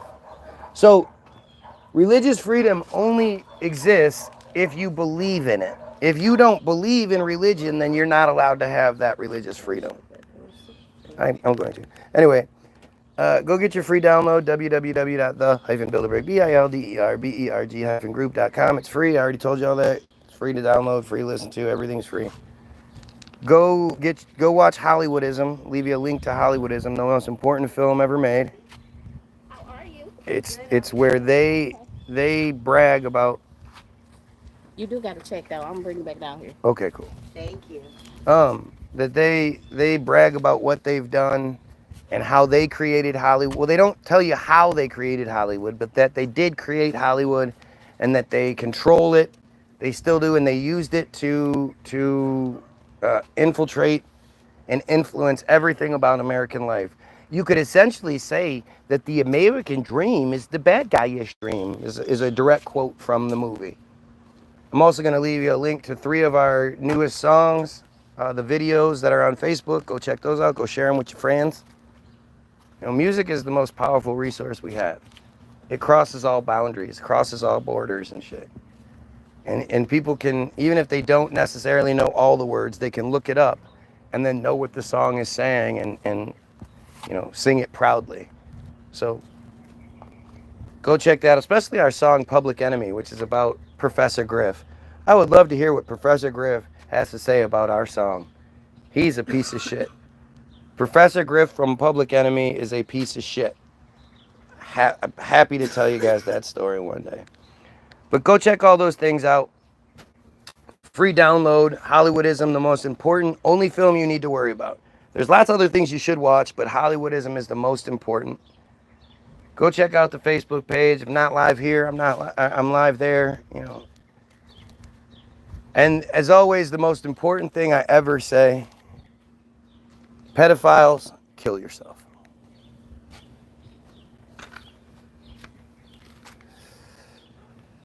So, religious freedom only exists if you believe in it. If you don't believe in religion, then you're not allowed to have that religious freedom. I'm going to. Anyway, go get your free download, www.the-builderberg.group.com. It's free. I already told you all that. It's free to download, free to listen to. Everything's free. Go watch Hollywoodism. Leave you a link to Hollywoodism, the most important film ever made. How are you? It's where they brag about. You do got to check though. I'm gonna bring you back down here. Okay, cool. Thank you. That they brag about what they've done and how they created Hollywood. Well, they don't tell you how they created Hollywood, but that they did create Hollywood and that they control it. They still do, and they used it to infiltrate and influence everything about American life. You could essentially say that the American dream is the bad guy-ish dream, is a direct quote from the movie. I'm also going to leave you a link to 3 of our newest songs, the videos that are on Facebook. Go check those out. Go share them with your friends. You know, music is the most powerful resource we have. It crosses all boundaries, crosses all borders and shit. And people can, even if they don't necessarily know all the words, they can look it up and then know what the song is saying and you know, sing it proudly. So go check that out, especially our song Public Enemy, which is about Professor Griff. I would love to hear what Professor Griff has to say about our song. He's a piece of shit. Professor Griff from Public Enemy is a piece of shit. I'm happy to tell you guys that story one day. But go check all those things out. Free download, Hollywoodism, the most important, only film you need to worry about. There's lots of other things you should watch, but Hollywoodism is the most important. Go check out the Facebook page. If not live here, I'm live there, you know. And as always, the most important thing I ever say, pedophiles, kill yourself.